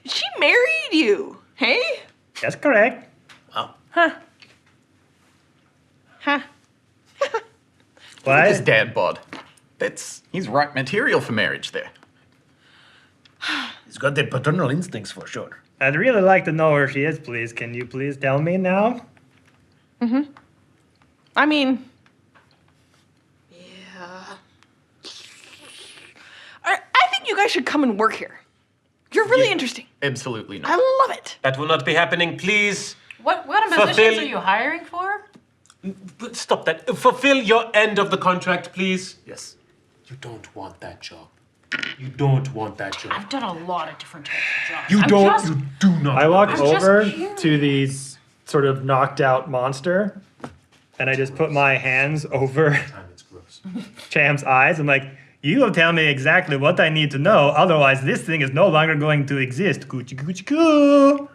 She married you, hey? That's correct. Wow. Huh. Look at What? this dad bod. He's right material for marriage there. He's got the paternal instincts for sure. I'd really like to know where she is, please. Can you please tell me now? I mean, yeah. I think you guys should come and work here. You're really interesting. Absolutely not. I love it. That will not be happening, please. What positions are you hiring for? Stop that. Fulfill your end of the contract, please. Yes. You don't want that job. You don't want that job. I've done a lot of different types of jobs. You I'm don't. just- You do not. I walk I'm just over curious. to these sort of knocked out monster, and I just put my hands over It's gross. Cham's eyes. I'm like, you will tell me exactly what I need to know, otherwise this thing is no longer going to exist. Coochie coochie coo.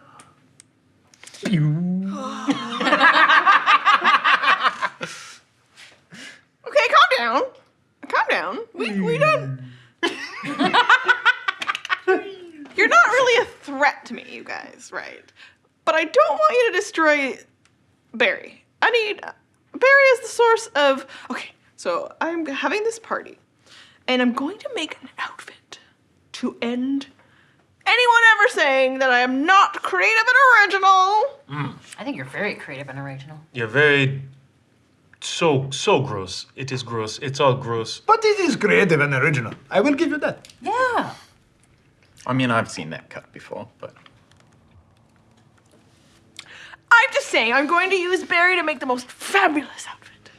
Okay, calm down. Calm down. We don't. You're not really a threat to me, you guys, right? But I don't want you to destroy Barry. Barry is the source of. Okay, so I'm having this party, and I'm going to make an outfit to end anyone ever saying that I am not creative and original. I think you're very creative and original. You're very. So gross. It is gross. It's all gross. But it is creative and original. I will give you that. Yeah. I mean, I've seen that cut before, but I'm just saying, I'm going to use Barry to make the most fabulous outfit.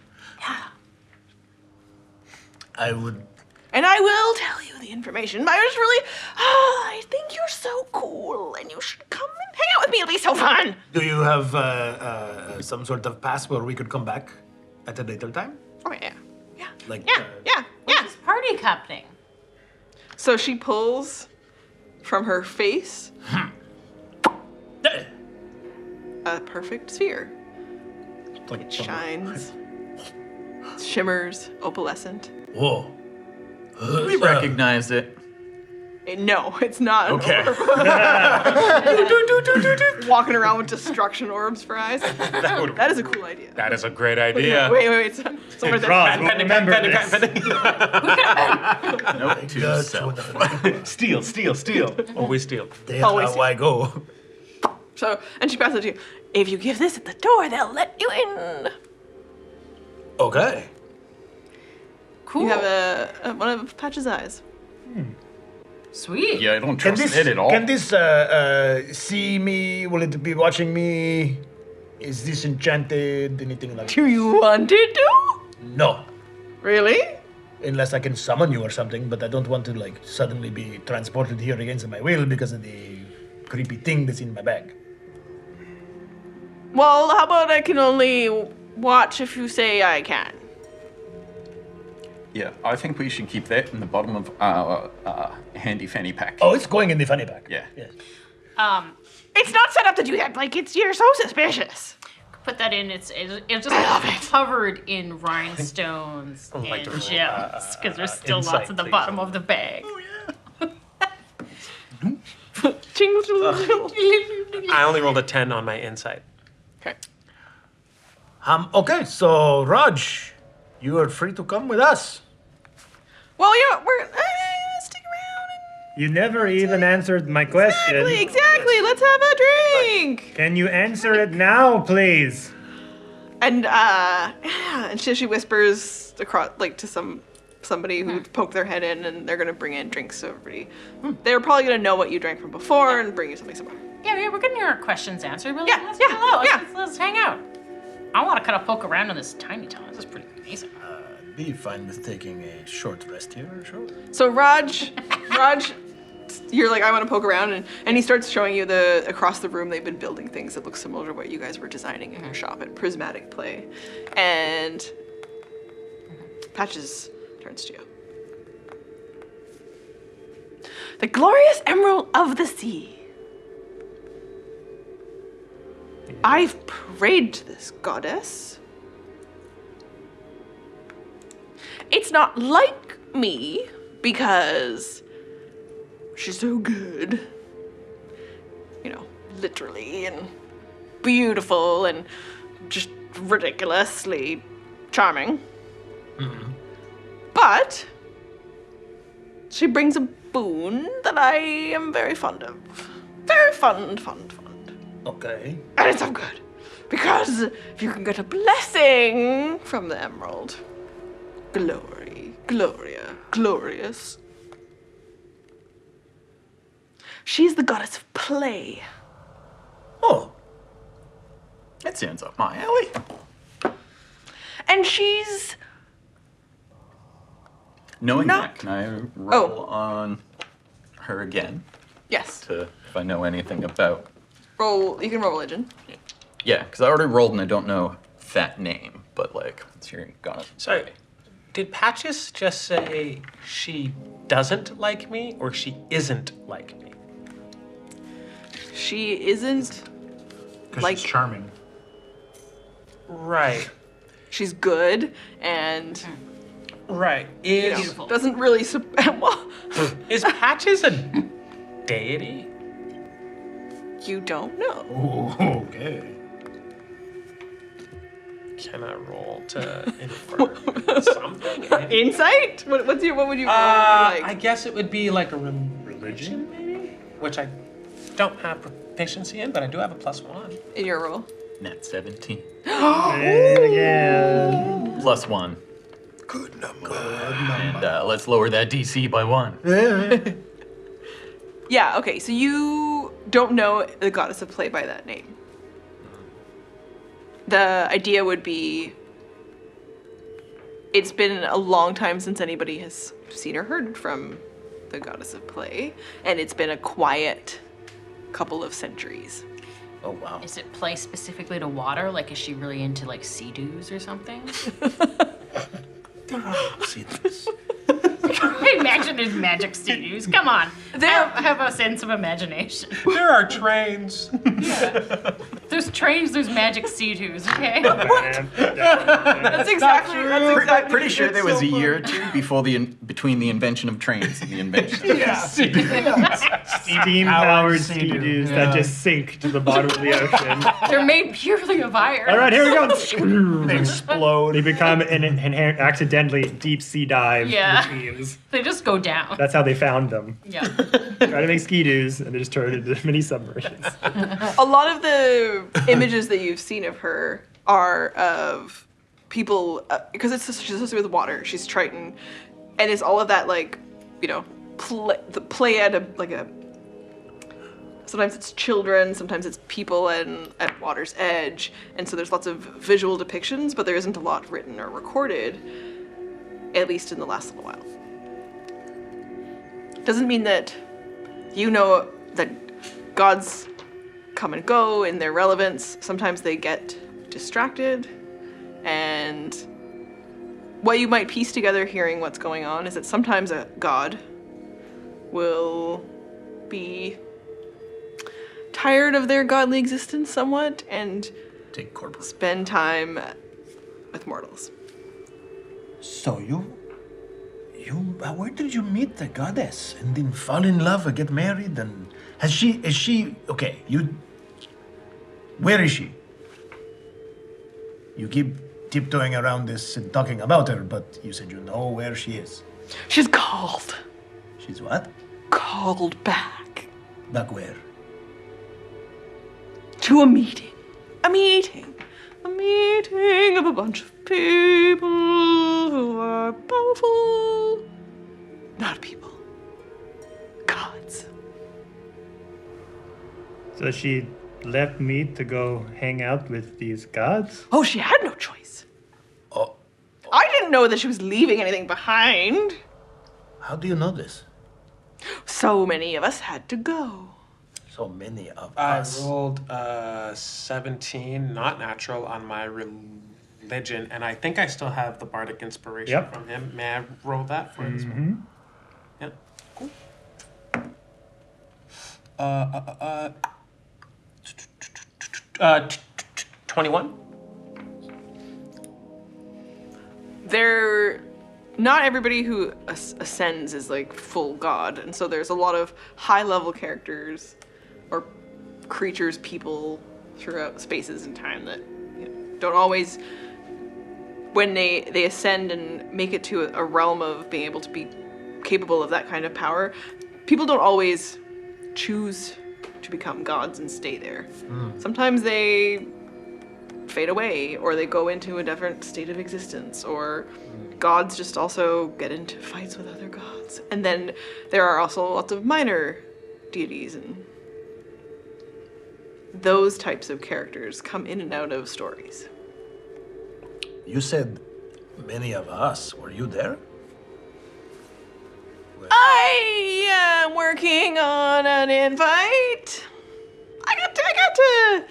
I would. And I will tell you the information, but I just really, I think you're so cool, and you should come and hang out with me. It'll be so fun. Do you have some sort of pass where we could come back at a later time? Oh yeah, yeah, Like, yeah, yeah, yeah. This party happening. So she pulls from her face a perfect sphere. like It shines, shimmers, opalescent. Whoa. we recognize it. No, it's not. An Okay. orb. Walking around with destruction orbs for eyes. That is a cool idea. That is a great idea. Wait. So where the- Roz will remember this. Note to That's self. what Steal. Oh, we steal. That's Always how I go. So, and she passes it to you. If you give this at the door, they'll let you in. Okay. Cool. You have one of Patch's eyes. Sweet. Yeah, I don't Can trust this, it at all. can this see me? Will it be watching me? Is this enchanted? Anything like Do you want it to? No. Really? Unless I can summon you or something, but I don't want to like suddenly be transported here against my will because of the creepy thing that's in my bag. Well, how about I can only watch if you say I can? Yeah, I think we should keep that in the bottom of our handy fanny pack. Oh, it's going in the funny bag. Yeah. Yes. It's not set up to do that. Like, you're so suspicious. Put that in. It's just covered in rhinestones like and to roll, gems because there's still insight, lots at the please. bottom of the bag. I only rolled a 10 on my insight. Okay. Okay, so Raj, you are free to come with us. Well, we're stick around. You never even answered my question. Exactly. Let's have a drink. Can you answer it now, please? And she whispers across, like, to somebody who poked their head in, and they're gonna bring in drinks so everybody. They're probably gonna know what you drank from before and bring you something similar. Yeah, we're getting our questions answered. Let's Yeah, chill out. yeah. Let's hang out. I want to kind of poke around in this tiny town. This is pretty amazing. Be fine with taking a short rest here, sure. So Raj, you're like, I want to poke around, and he starts showing you across the room they've been building things that look similar to what you guys were designing in your shop at Prismatic Play. And Patches turns to you. The glorious emerald of the sea. I've prayed to this goddess. It's not like me because she's so good. literally, and beautiful, and just ridiculously charming. But she brings a boon that I am very fond of. Very fond. Okay. And it's so good. Because if you can get a blessing from the emerald, glory, Gloria, glorious. She's the goddess of play. Oh, That sounds up my alley. And she's Knowing Not- that, can I roll on her again yes. to if I know anything about? Roll. You can roll religion. Yeah, because I already rolled and I don't know that name, but like, let's hear it. Got it. So, did Patches just say she doesn't like me or she isn't like me? She isn't. because Like- she's charming. Right. She's good and Right. you know, Beautiful. doesn't really. Well, Is Patches a deity? you don't know. Oh, okay. Can I roll to infer something? Insight? What would you roll? I Like? guess it would be like a religion, maybe? Which I don't have proficiency in, but I do have a +1. In your roll. Net 17. Yeah. Plus 1. Good number. And let's lower that DC by 1. Yeah. Okay. So you don't know the goddess of play by that name. The idea would be. It's been a long time since anybody has seen or heard from the goddess of play, and it's been a quiet couple of centuries. Oh, wow. Is it play specifically to water? Like, is she really into like sea-doos or something? See this. Imagine there's magic sea-doos. Come on. Have a sense of imagination. There are trains. There's trains, there's magic sea-doos, okay? That's exactly. I'm pretty sure there was a year or two before between the invention of trains and the invention of Steam-powered sea-doos Yeah. that just sink to the bottom of the ocean. They're made purely of iron. All right, here we go. They explode. They become an inherent, accidentally deep sea dive Yeah. machines. They just go down. That's how they found them. Yeah. Try to make ski-doos, and they just turned into mini submarines. A lot of the images that you've seen of her are of people because she's associated with water. She's Triton, and it's all of that like, you know, the play at a. Sometimes it's children, sometimes it's people at water's edge, and so there's lots of visual depictions, but there isn't a lot written or recorded, at least in the last little while. Doesn't mean that you know that gods come and go in their relevance. Sometimes they get distracted, and what you might piece together hearing what's going on is that sometimes a god will be tired of their godly existence somewhat and Take corporate. spend time with mortals. So where did you meet the goddess and then fall in love or get married? And is she, okay, where is she? You keep tiptoeing around this and talking about her, but you said you know where she is. She's called. She's what? Called back Back where? to a meeting. A meeting of a bunch of people who are powerful. Not people. Gods. So she left me to go hang out with these gods? Oh, she had no choice. Oh, I didn't know that she was leaving anything behind. how do you know this? So many of us had to go. So many of I us. rolled 17, not natural, on my religion, and I think I still have the bardic inspiration Yep. from him. May I roll that for this one? Yeah, cool. 21. Not everybody who ascends is like full god, and so there's a lot of high level characters or creatures, people throughout spaces and time that don't always, when they ascend and make it to a realm of being able to be capable of that kind of power, people don't always choose to become gods and stay there. Sometimes they fade away, or they go into a different state of existence, or gods just also get into fights with other gods. And then there are also lots of minor deities, and those types of characters come in and out of stories. You said many of us. Were you there? I am working on an invite. I got to,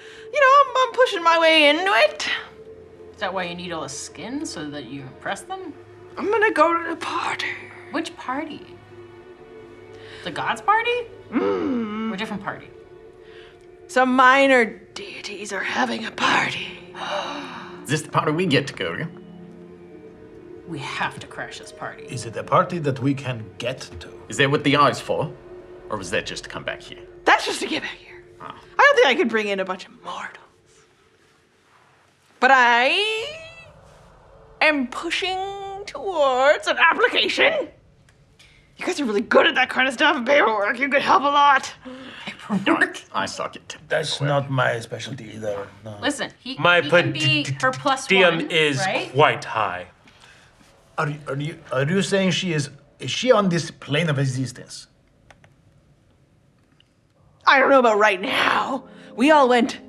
I'm pushing my way into it. Is that why you need all the skin so that you impress them? I'm gonna go to the party. Which party? The gods party? Or a different party? Some minor deities are having a party. Is this the party we get to go to? We have to crash this party. Is it a party that we can get to? Is that what the eye's for? Or was that just to come back here? That's just to get back here. I don't think I could bring in a bunch of mortals. But I am pushing towards an application. You guys are really good at that kind of stuff. Paperwork, you could help a lot. I suck at That's not my specialty either. No. Listen, he My can be her plus DM one, is right? quite high. Are you saying is she on this plane of existence? I don't know about right now. We all went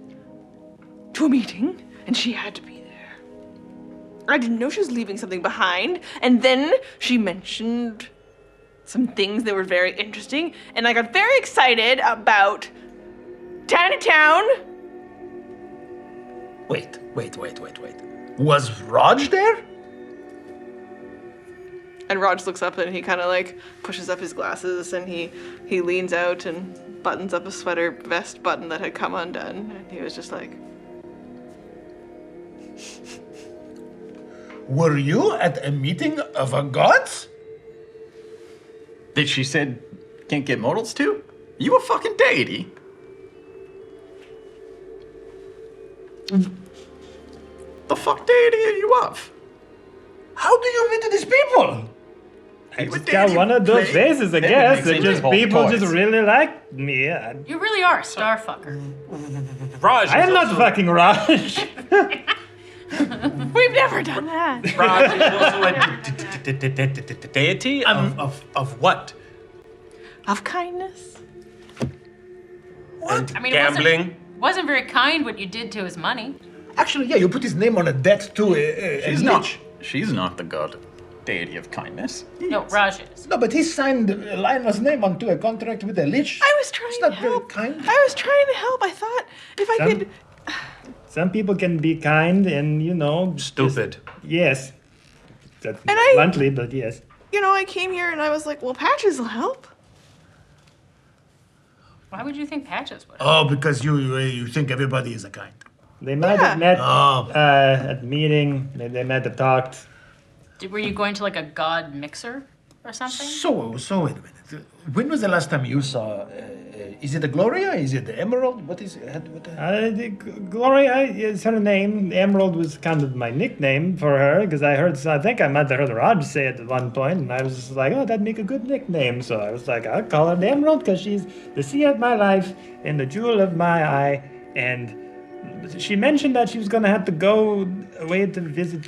to a meeting, and she had to be there. I didn't know she was leaving something behind, and then she mentioned some things that were very interesting, and I got very excited about town to town. Wait. Was Raj there? And Raj looks up and he kind of like pushes up his glasses and he leans out and buttons up a sweater vest button that had come undone, and he was just like, Were you at a meeting of a gods? That she said can't get mortals to? You a fucking deity? The fuck deity are you of? How do you meet these people? I just got one of those faces, I guess. That just people just really like me. You really are a star fucker. Raj I is am not also- fucking Raj. we've never done that. Raj is also a deity of what? Of kindness. And I mean, gambling. wasn't very kind what you did to his money. Actually, yeah, you put his name on a debt to She's not the god deity of kindness. No, Raj is. No, but he signed Lionel's name onto a contract with a lich. I was trying It's to not very help. kind. I was trying to help. I thought if I could. Some people can be kind and, Stupid. yes. That's And I- bluntly, but yes. I came here and I was like, well, Patches will help. Why would you think Patches would? Oh, because you think everybody is a kind. They might Yeah. have met Oh. at the meeting. They might have talked. Were you going to like a god mixer or something? So wait a minute. When was the last time you saw? Is it the Gloria? Is it the Emerald? What is it? Gloria is her name. Emerald was kind of my nickname for her because I think I might have heard Raj say it at one point, and I was just like, oh, that'd make a good nickname. So I was like, I'll call her the Emerald because she's the sea of my life and the jewel of my eye. And she mentioned that she was going to have to go away to visit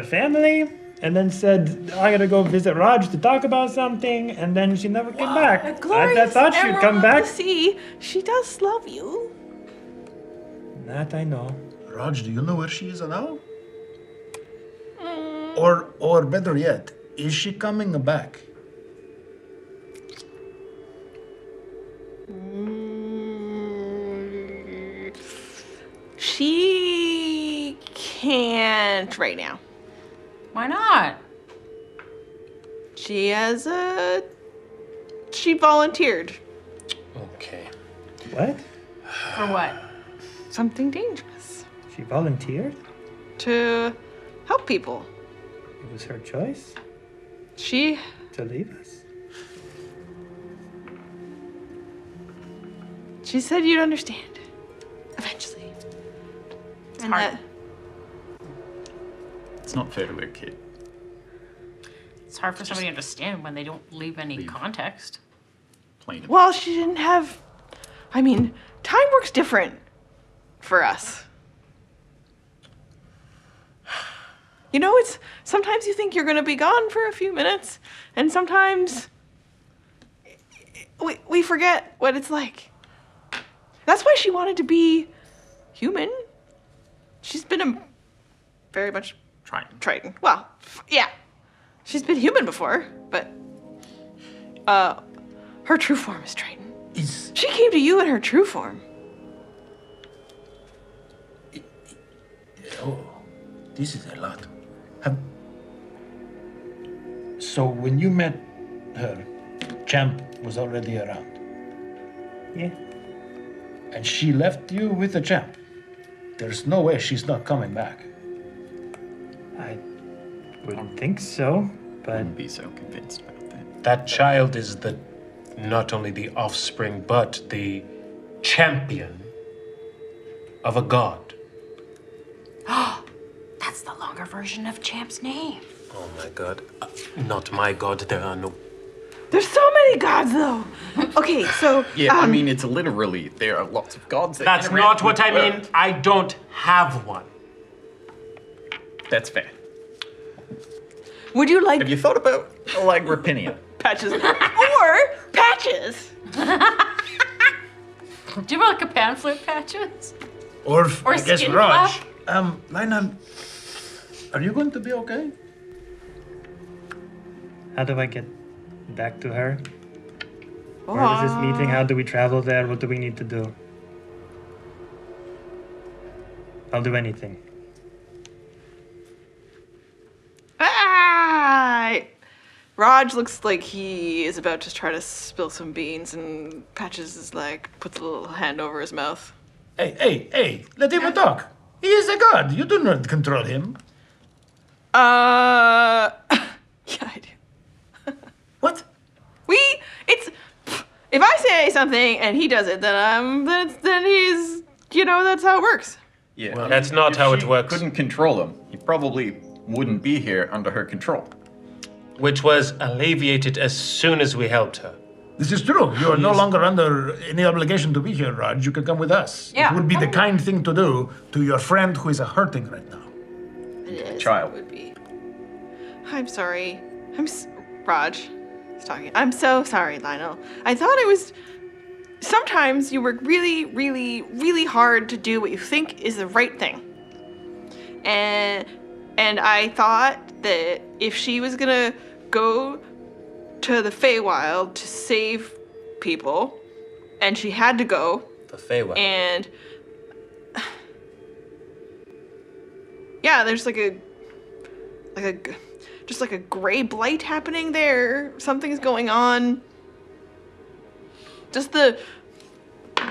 family. And then said, I gotta go visit Raj to talk about something, and then she never came back. I thought she'd Emerald come of back. the sea. She does love you. That I know. Raj, do you know where she is now? Or better yet, is she coming back? She can't right now. Why not? She volunteered Okay. What? For what? something dangerous She volunteered? to help people. It was her choice She to leave us. She said you'd understand. Eventually. And hard. that It's not fair to a kid. It's hard for somebody to understand when they don't leave any context. Plain. well, she didn't have I mean, time works different for us. You know, it's sometimes you think you're gonna be gone for a few minutes, and sometimes we forget what it's like. That's why she wanted to be human. She's been a very much Triton. Well, yeah. She's been human before, but her true form is Triton. She came to you in her true form. Oh, this is a lot. So when you met her, Champ was already around. Yeah. And she left you with the Champ. There's no way she's not coming back. I wouldn't think so, but Wouldn't be so convinced about that. That child is not only the offspring, but the champion of a god. That's the longer version of Champ's name. Oh my god. Not my god, there are no... There's so many gods, though. Okay, so Yeah, I mean, it's literally, there are lots of gods that That's interact not what with I the mean. world. I don't have one. That's fair. would you like Have you thought about Alagripinia? patches or patches? Do you have like a pamphlet, Patches? Or, Or I guess skin Raj. flap? Lionel, are you going to be okay? how do I get back to her? Where was this meeting? How do we travel there? What do we need to do? I'll do anything. Ah! Raj looks like he is about to try to spill some beans, and Patches is like puts a little hand over his mouth. Hey, let him talk. He is a god. You do not control him. Yeah, I do. What? It's if I say something and he does it, then he's that's how it works. Yeah. Well, that's not if how it she works. Couldn't control him. He probably wouldn't be here under her control. Which was alleviated as soon as we helped her. This is true. You are no longer under any obligation to be here, Raj. You can come with us. Yeah. It would be the kind thing to do to your friend who is hurting right now. It is. Child. It would be. I'm sorry. Raj is talking. I'm so sorry, Lionel. I thought it was. Sometimes you work really, really, really hard to do what you think is the right thing. And I thought that if she was gonna go to the Feywild to save people, and she had to go, The Feywild. and yeah, there's like a just like a gray blight happening there. Something's going on. Just the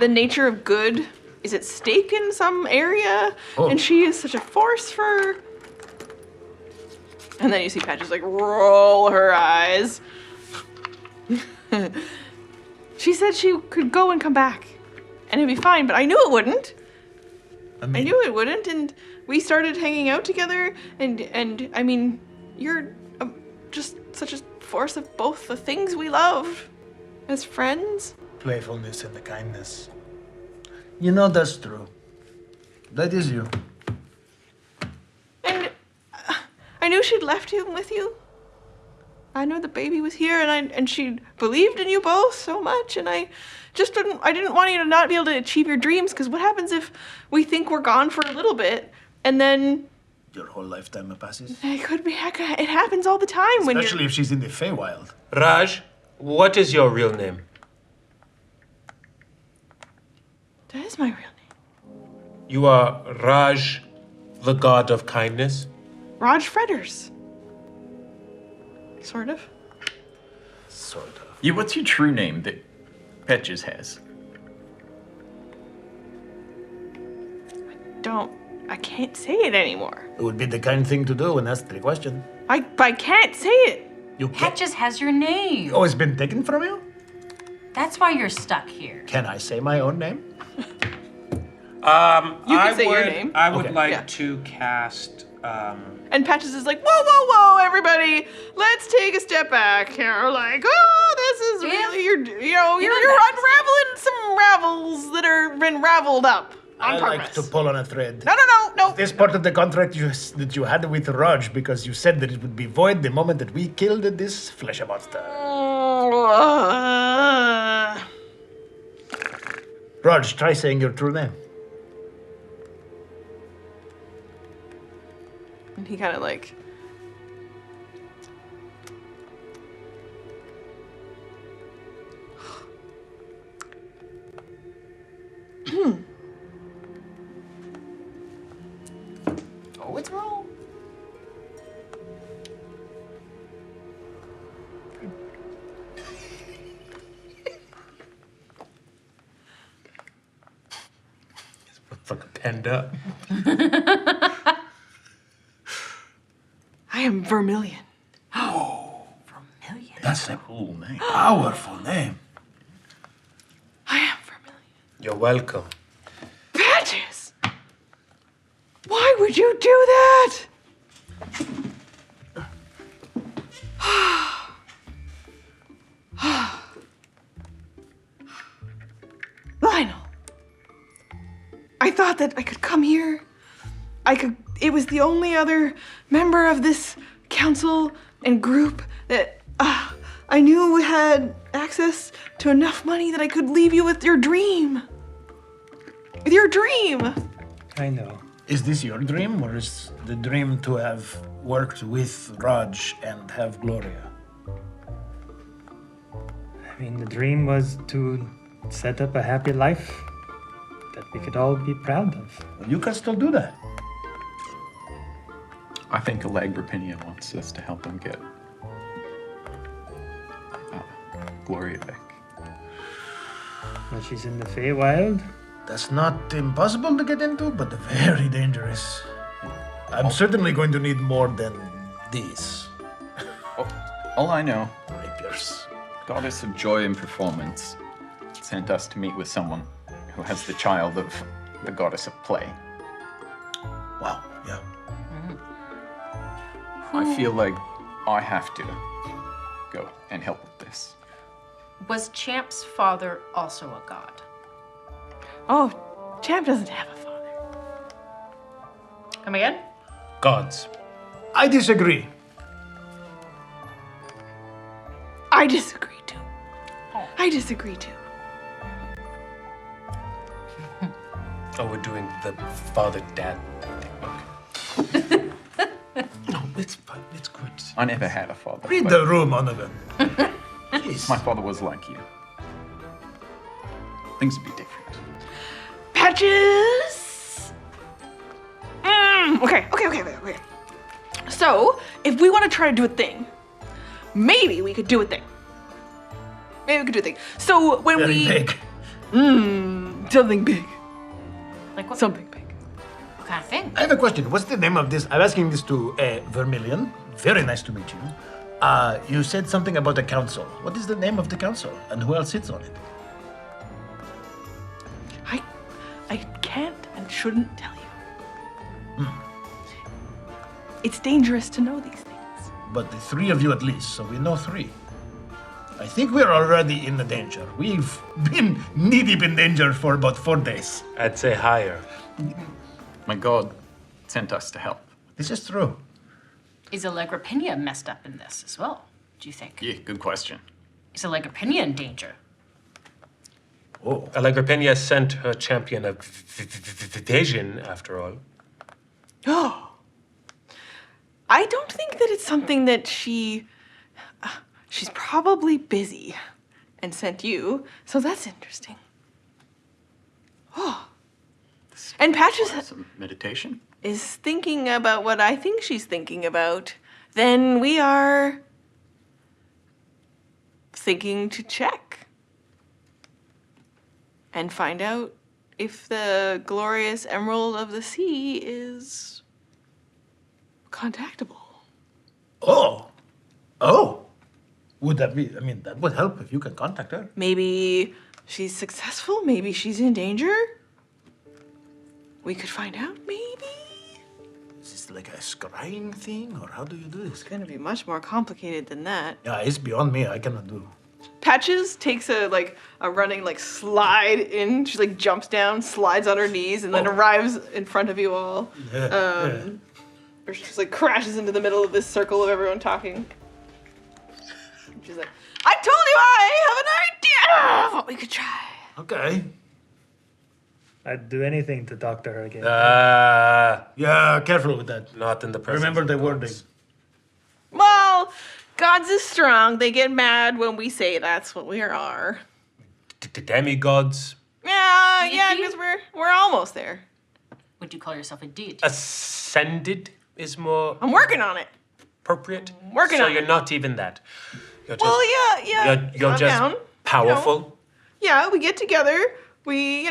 nature of good is at stake in some area, and she is such a force for. And then you see Patches like roll her eyes. She said she could go and come back, and it'd be fine. But I knew it wouldn't. I knew it wouldn't, and we started hanging out together. And I mean, you're just such a force of both the things we love as friends. Playfulness and the kindness. You know that's true. That is you. And I knew she'd left him with you. I know the baby was here, and she believed in you both so much, and I didn't want you to not be able to achieve your dreams, because what happens if we think we're gone for a little bit, and then Your whole lifetime passes. it could be, it happens all the time when Especially you're, if she's in the Feywild. Raj, what is your real name? that is my real name. You are Raj, the god of kindness? Raj Fredders. Sort of. Sort of. Yeah, what's your true name that Patches has? I can't say it anymore. It would be the kind thing to do when asked the question. I can't say it. You can't. Patches has your name. Oh, it's been taken from you? That's why you're stuck here. Can I say my own name? You can say your name. I would Okay. like Yeah. to cast. And Patches is like, whoa, whoa, whoa, everybody, let's take a step back here. Like, oh, this is really, you're unraveling some ravels that are been raveled up on I purpose. like to pull on a thread. No. This part of the contract that you had with Raj because you said that it would be void the moment that we killed this flesh monster. Raj, try saying your true name. And he kind of like. Oh, it's wrong. Fucking penned up. I am Vermilion. Vermilion. That's a Cool name. powerful name. I am Vermilion. You're welcome. Patches! Why would you do that? Lionel. I thought that I could come here. It was the only other member of this council and group that I knew had access to enough money that I could leave you with your dream. With your dream. I know. Is this your dream, or is the dream to have worked with Raj and have Gloria? I mean, the dream was to set up a happy life that we could all be proud of. Well, you can still do that. I think Alagripinia wants us to help him get Gloria back. But she's in the Feywild. That's not impossible to get into, but very dangerous. I'm certainly going to need more than these All I know, rapiers. Goddess of Joy and Performance sent us to meet with someone who has the child of the Goddess of Play. Wow, yeah. I feel like I have to go and help with this. Was Champ's father also a god? Oh, Champ doesn't have a father. Come again? Gods. I disagree. I disagree too. I disagree too. Oh, we're doing the father-dad thing. Okay. No, it's fine. It's good. I never had a father. Read but the room, Onagan. Jeez. My father was like you. Things would be different. Patches! Okay. So, if we want to try to do a thing, maybe we could do a thing. So, when Very we. big. Something big. Like what, Something big. what kind of thing? I have a question. What's the name of this? I'm asking this to Vermilion. Very nice to meet you. You said something about a council. What is the name of the council, and who else sits on it? I can't and shouldn't tell you. It's dangerous to know these things. But the three of you at least, so we know three. I think we're already in the danger. We've been knee-deep in danger for about 4 days. I'd say higher. My god sent us to help. This is true. Is Allegripinia messed up in this as well, do you think? Yeah, good question. Is Allegripinia in danger? Oh, Allegripinia sent her champion a vision, after all. Oh. I don't think that it's something that she's probably busy and sent you, so that's interesting. Oh. And Patches Some meditation? is thinking about what I think she's thinking about. Then we are thinking to check and find out if the glorious Emerald of the Sea is contactable. Oh. Would that be? I mean, that would help if you can contact her. Maybe she's successful. Maybe she's in danger. We could find out, maybe. Is this like a scrying thing, or how do you do this? It's gonna be much more complicated than that. Yeah, it's beyond me. I cannot do. Patches takes a running slide in. She jumps down, slides on her knees, and then arrives in front of you all. Or she just crashes into the middle of this circle of everyone talking. And she's like, I told you I have an idea of what we could try. Okay. I'd do anything to talk to her again. Yeah, careful with that. Not in the presence. Remember of the gods. wording. Well, gods is strong. They get mad when we say that's what we are. Demigods. Yeah, Deity? because we're almost there. Would you call yourself a deity? Ascended is more I'm working on it. appropriate. Working so on you're it. not even that. You're just, Well, yeah. You're calm just down. powerful. Yeah, we get together. We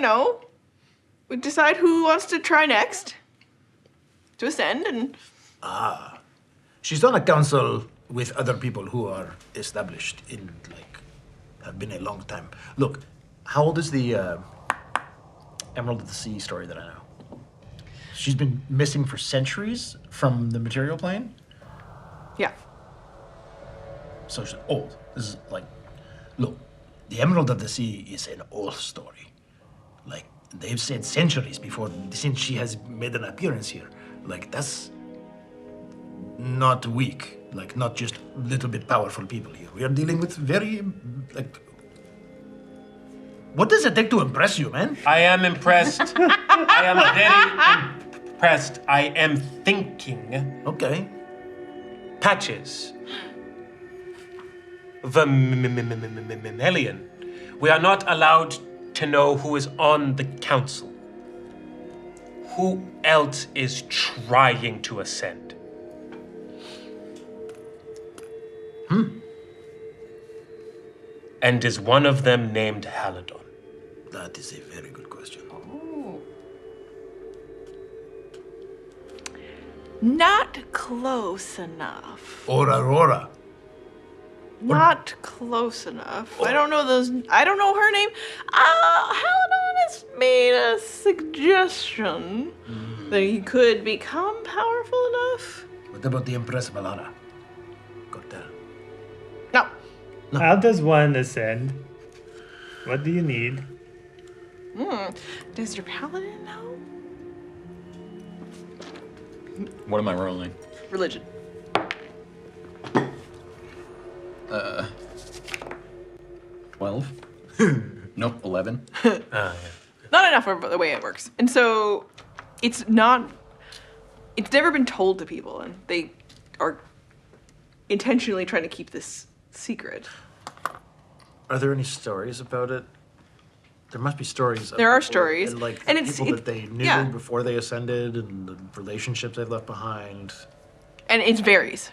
decide who wants to try next to ascend, and She's on a council with other people who are established in, have been a long time. Look, how old is the Emerald of the Sea story that I know? She's been missing for centuries from the material plane, yeah. so she's old. This is look, the Emerald of the Sea is an old story. They've said centuries since she has made an appearance here. That's not weak. Not just a little bit powerful people here. We are dealing with very, what does it take to impress you, man? I am impressed. I am very impressed. I am thinking. Okay. Patches. Vermilion. We are not allowed to know who is on the council. Who else is trying to ascend? And is one of them named Haladon? That is a very good question. Not close enough. Or Aurora. Not close enough. I don't know her name. Haladon has made a suggestion that he could become powerful enough. What about the Empress Valara? Cortel. No. How does one ascend? What do you need? Does your paladin know? What am I rolling? Religion. 12? Nope, 11. Not enough for the way it works. And so it's never been told to people, and they are intentionally trying to keep this secret. Are there any stories about it? There must be stories. There are people, stories. and And it's- people it- that they knew yeah. before they ascended, and the relationships they've left behind. And it varies.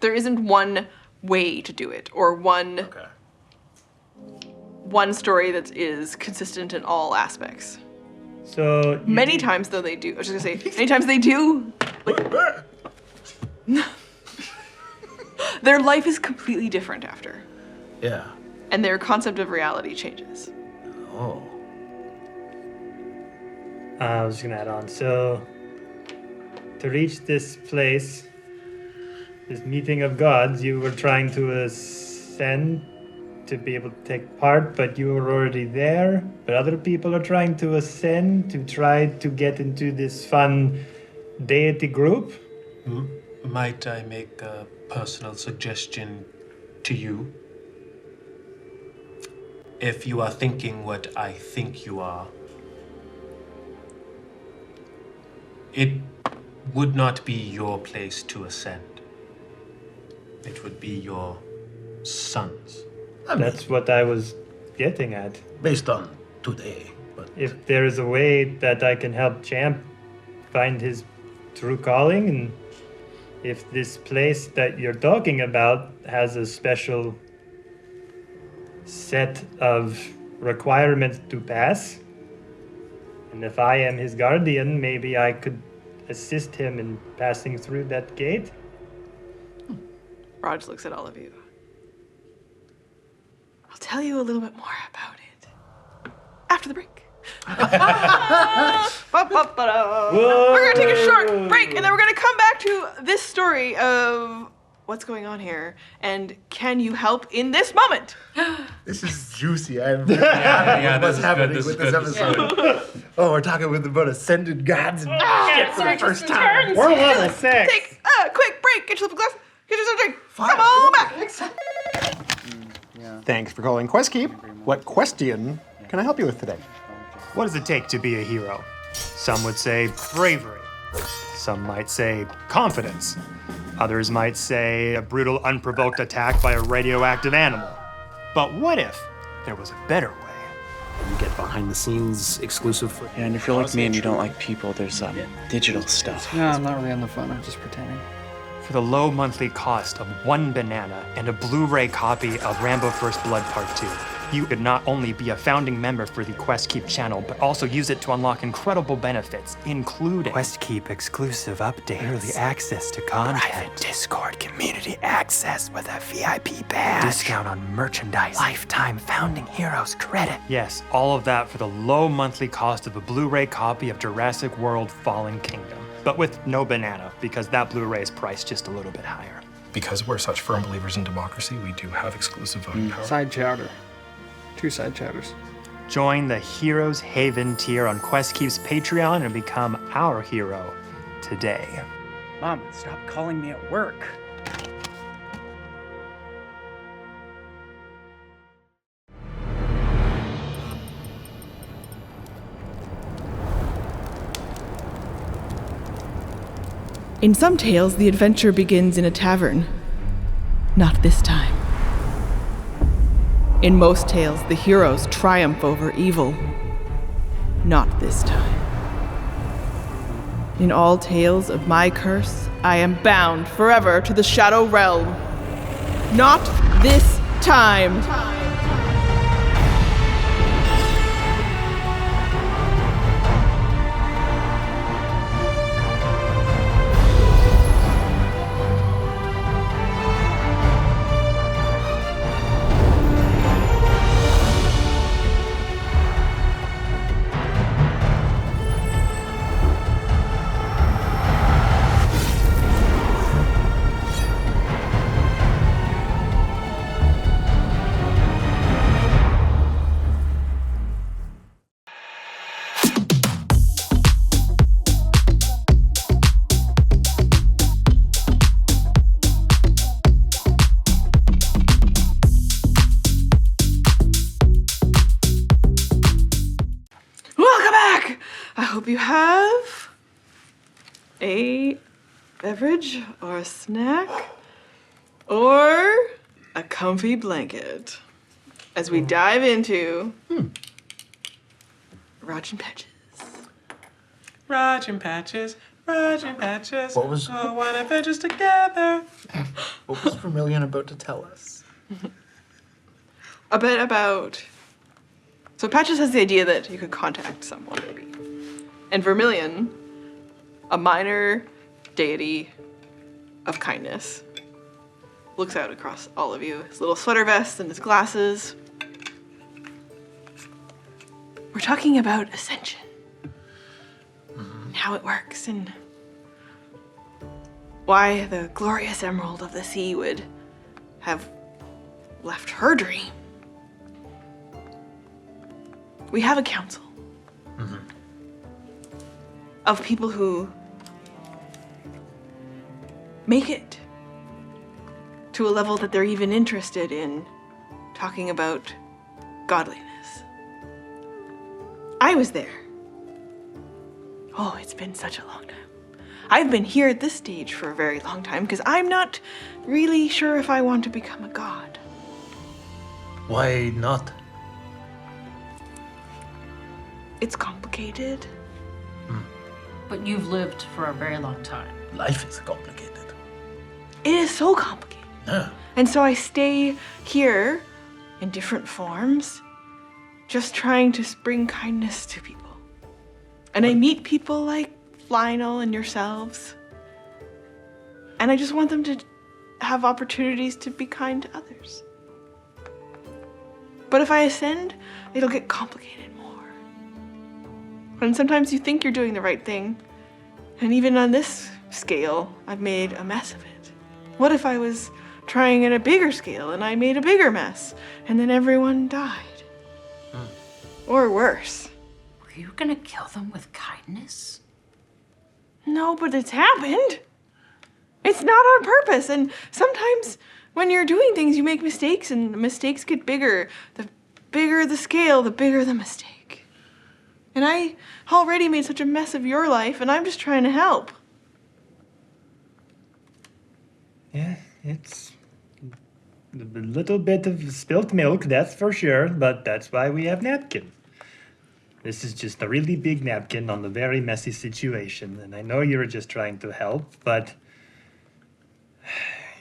There isn't one way to do it, or one story that is consistent in all aspects. So you Many need- times, though, they do. I was just gonna say, many times they do. Their life is completely different after, Yeah. and their concept of reality changes. Oh. I was gonna add on. So to reach this place, this meeting of gods, you were trying to ascend to be able to take part, but you were already there. But other people are trying to ascend to try to get into this fun deity group. Might I make a personal suggestion to you? If you are thinking what I think you are, it would not be your place to ascend. It would be your son's. That's what I was getting at. Based on today, but If there is a way that I can help Champ find his true calling, and if this place that you're talking about has a special set of requirements to pass, and if I am his guardian, maybe I could assist him in passing through that gate. Raj looks at all of you. I'll tell you a little bit more about it after the break. We're gonna take a short break, and then we're gonna come back to this story of what's going on here, and can you help in this moment? This is juicy. I'm Yeah, what's this is happening good. This with is this good. episode. Oh, we're talking about ascended gods and shit for the first time. We're level 6. Take a quick break. Get yourself a glass. Get yourself a drink. Come on back. Thanks for calling QuestKeep. What question can I help you with today? What does it take to be a hero? Some would say bravery. Some might say confidence. Others might say a brutal, unprovoked attack by a radioactive animal. But what if there was a better way? You get behind the scenes exclusive for. Yeah, and if you're like me and you don't like people, there's digital stuff. No, I'm not really on the phone. I'm just pretending. For the low monthly cost of 1 banana and a Blu-ray copy of Rambo First Blood Part 2, you could not only be a founding member for the QuestKeep channel, but also use it to unlock incredible benefits, including QuestKeep exclusive updates, early access to content, private Discord community access with a VIP badge, discount on merchandise, lifetime Founding Heroes credit. Yes, all of that for the low monthly cost of a Blu-ray copy of Jurassic World Fallen Kingdom. But with no banana, because that Blu-ray is priced just a little bit higher. Because we're such firm believers in democracy, we do have exclusive voting power. Side chowder. 2 side chowders. Join the Heroes Haven tier on QuestKeep's Patreon and become our hero today. Mom, stop calling me at work. In some tales, the adventure begins in a tavern. Not this time. In most tales, the heroes triumph over evil. Not this time. In all tales of my curse, I am bound forever to the Shadow Realm. Not this time. Hope you have a beverage or a snack or a comfy blanket as we dive into Raj and Patches. Raj and Patches, Raj and Patches. What was- Oh, one adventures together. What was Vermilion about to tell us? A bit about... So Patches has the idea that you could contact someone, maybe. And Vermilion, a minor deity of kindness, looks out across all of you, his little sweater vest and his glasses. We're talking about ascension. And how it works and why the glorious emerald of the sea would have left her dream. We have a council of people who make it to a level that they're even interested in talking about godliness. I was there. Oh, it's been such a long time. I've been here at this stage for a very long time because I'm not really sure if I want to become a god. Why not? It's complicated. But you've lived for a very long time. Life is complicated. It is so complicated. Yeah. And so I stay here in different forms, just trying to bring kindness to people. And I meet people like Lionel and yourselves. And I just want them to have opportunities to be kind to others. But if I ascend, it'll get complicated more. And sometimes you think you're doing the right thing, and even on this scale, I've made a mess of it. What if I was trying at a bigger scale and I made a bigger mess, and then everyone died? Or worse. Were you gonna kill them with kindness? No, but it's happened. It's not on purpose, and sometimes when you're doing things, you make mistakes, and the mistakes get bigger. The bigger the scale, the bigger the mistake. And I already made such a mess of your life, and I'm just trying to help. Yeah, it's a little bit of spilt milk, that's for sure, but that's why we have napkins. This is just a really big napkin on a very messy situation, and I know you were just trying to help, but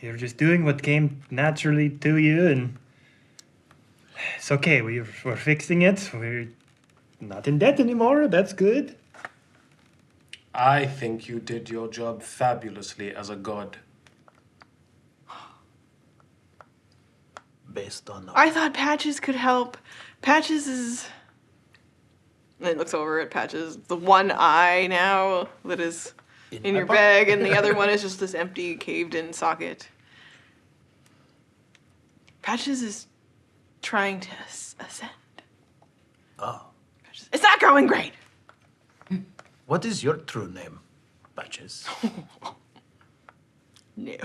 you're just doing what came naturally to you, and it's okay. We're fixing it. We're not in debt anymore. That's good. I think you did your job fabulously as a god. Based on... I thought Patches could help. Patches is... And it looks over at Patches. The one eye now that is in your bag, and the other one is just this empty, caved-in socket. Patches is trying to ascend. Oh. Patches, it's not going great. What is your true name, Patches? No.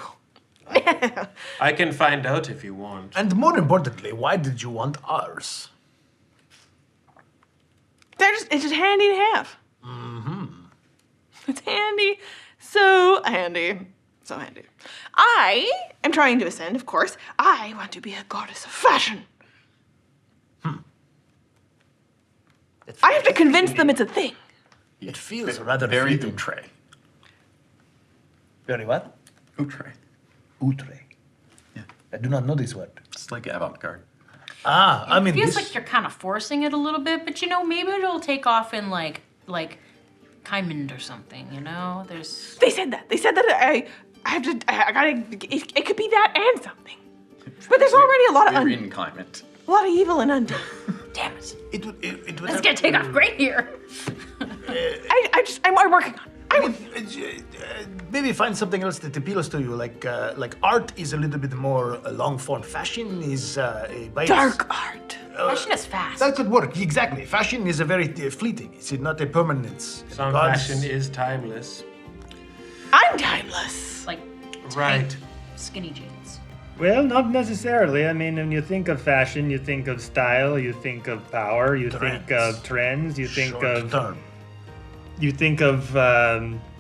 I can find out if you want. And more importantly, why did you want ours? It's just handy to have. Mm-hmm. It's handy. So handy. So handy. I am trying to ascend, of course. I want to be a goddess of fashion. I have to convince them it's a thing. It feels rather very fleeting. outre. Very what? Outre. Outre. Yeah. I do not know this word. It's like avant-garde. Ah, I mean, It feels this... like you're kind of forcing it a little bit, but you know, maybe it'll take off in like Kymond or something, you know? There's... They said that. They said that I gotta, it could be that and something. But there's already a lot of We're in climate. a lot of evil and undead. Damn it. It would It's have gonna take off great here. I'm working on it. maybe find something else that appeals to you, like art is a little bit more long form. Fashion is Dark art. Fashion is fast. That could work exactly. Fashion is a very fleeting. It's not a permanence. Some Gods- fashion is timeless. I'm timeless. Like Right. tight, skinny jeans. Well, not necessarily. I mean, when you think of fashion, you think of style, you think of power, you think of trends, you think Short of term. you think of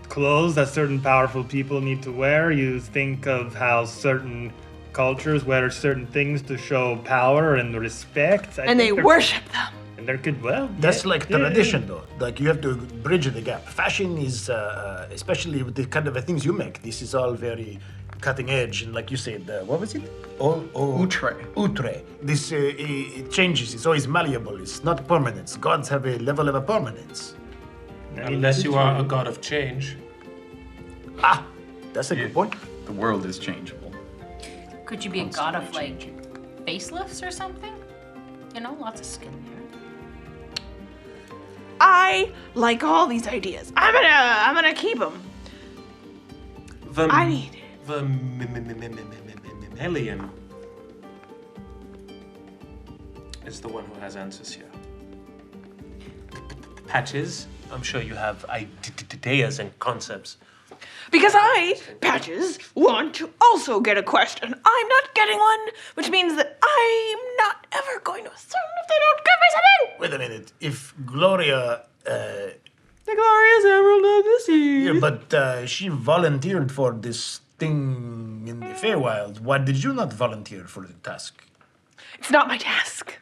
clothes that certain powerful people need to wear. You think of how certain cultures wear certain things to show power and respect. And they worship them. And there could, well, That's yeah, like yeah, tradition, though. Like you have to bridge the gap. Fashion is, especially with the kind of things you make. This is all very cutting edge, and like you said, what was it? Outre. Outre. This it changes. It's always malleable. It's not permanence. Gods have a level of a permanence. Unless you are a god of change. Ah, that's a good point. The world is changeable. Could you be a god of like facelifts or something? You know, lots of skin there. I like all these ideas. I'm gonna keep them. I need it. The Melian is the one who has answers here. Patches, I'm sure you have ideas and concepts. Because I, Patches, want to also get a quest, and I'm not getting one, which means that I'm not ever going to assume if they don't give me something. Wait a minute. If Gloria, The glorious emerald of the sea. yeah, but she volunteered for this thing in the Feywild, why did you not volunteer for the task? It's not my task.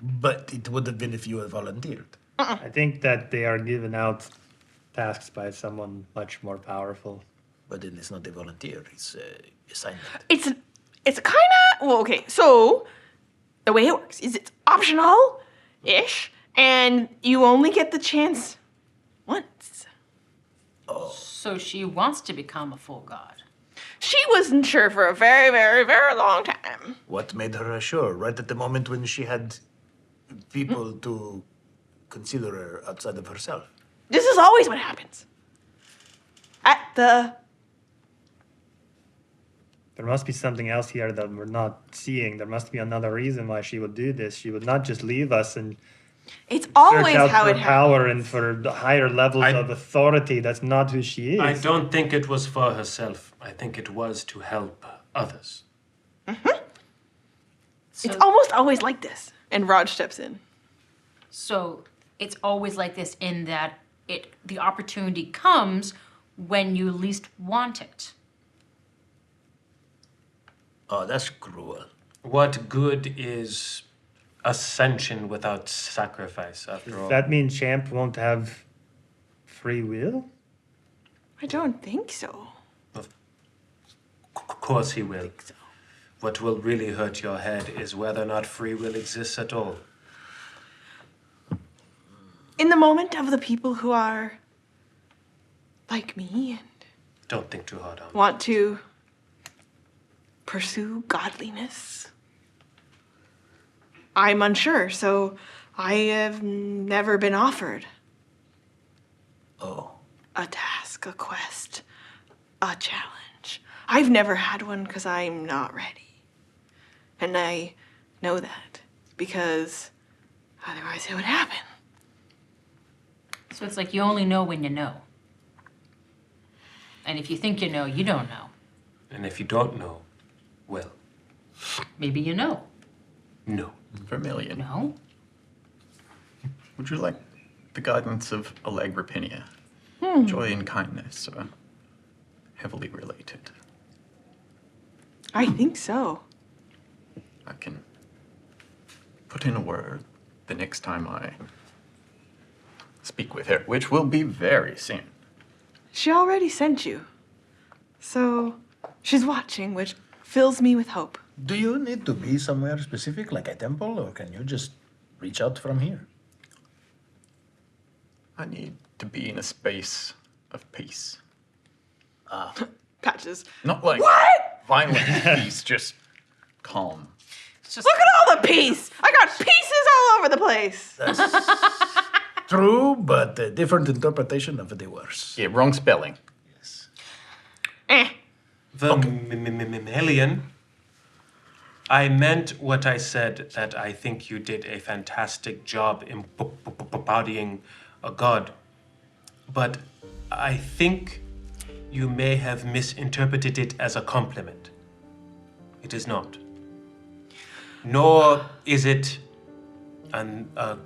But it would have been if you had volunteered. I think that they are given out tasks by someone much more powerful. But then it's not a volunteer, it's a assignment. It's kind of, well, okay, so the way it works is it's optional-ish, and you only get the chance once. So she wants to become a full god. She wasn't sure for a very, very, very long time. What made her sure? Right at the moment when she had people to consider her outside of herself. This is always what happens. At the... There must be something else here that we're not seeing. There must be another reason why she would do this. She would not just leave us and It's always search out how for it power happens. and for the higher levels of authority. That's not who she is. I don't think it was for herself. I think it was to help others. It's almost always like this. And Raj steps in. So it's always like this in that the opportunity comes when you least want it. Oh, that's cruel. What good is ascension without sacrifice, after all? Does that mean Champ won't have free will? I don't think so. Of course he will. What will really hurt your head is whether or not free will exists at all. In the moment of the people who are like me and Don't think too hard on it. want to pursue godliness, I'm unsure, so I have never been offered Oh. a task, a quest, a challenge. I've never had one because I'm not ready. And I know that because otherwise it would happen. So it's like you only know when you know. And if you think you know, you don't know. And if you don't know, well, Maybe you know. no. Vermilion. No? Would you like the guidance of Allegra Pinia? Joy and kindness are heavily related. I think so. I can put in a word the next time I speak with her, which will be very soon. She already sent you. So she's watching, which fills me with hope. Do you need to be somewhere specific, like a temple, or can you just reach out from here? I need to be in a space of peace. Patches. Not like violent peace, just calm. It's just Look at all the peace! I got pieces all over the place! True, but a different interpretation of the words. Yeah, wrong spelling. Vermilion. I meant what I said, that I think you did a fantastic job embodying a god. But I think you may have misinterpreted it as a compliment. It is not. Nor is it a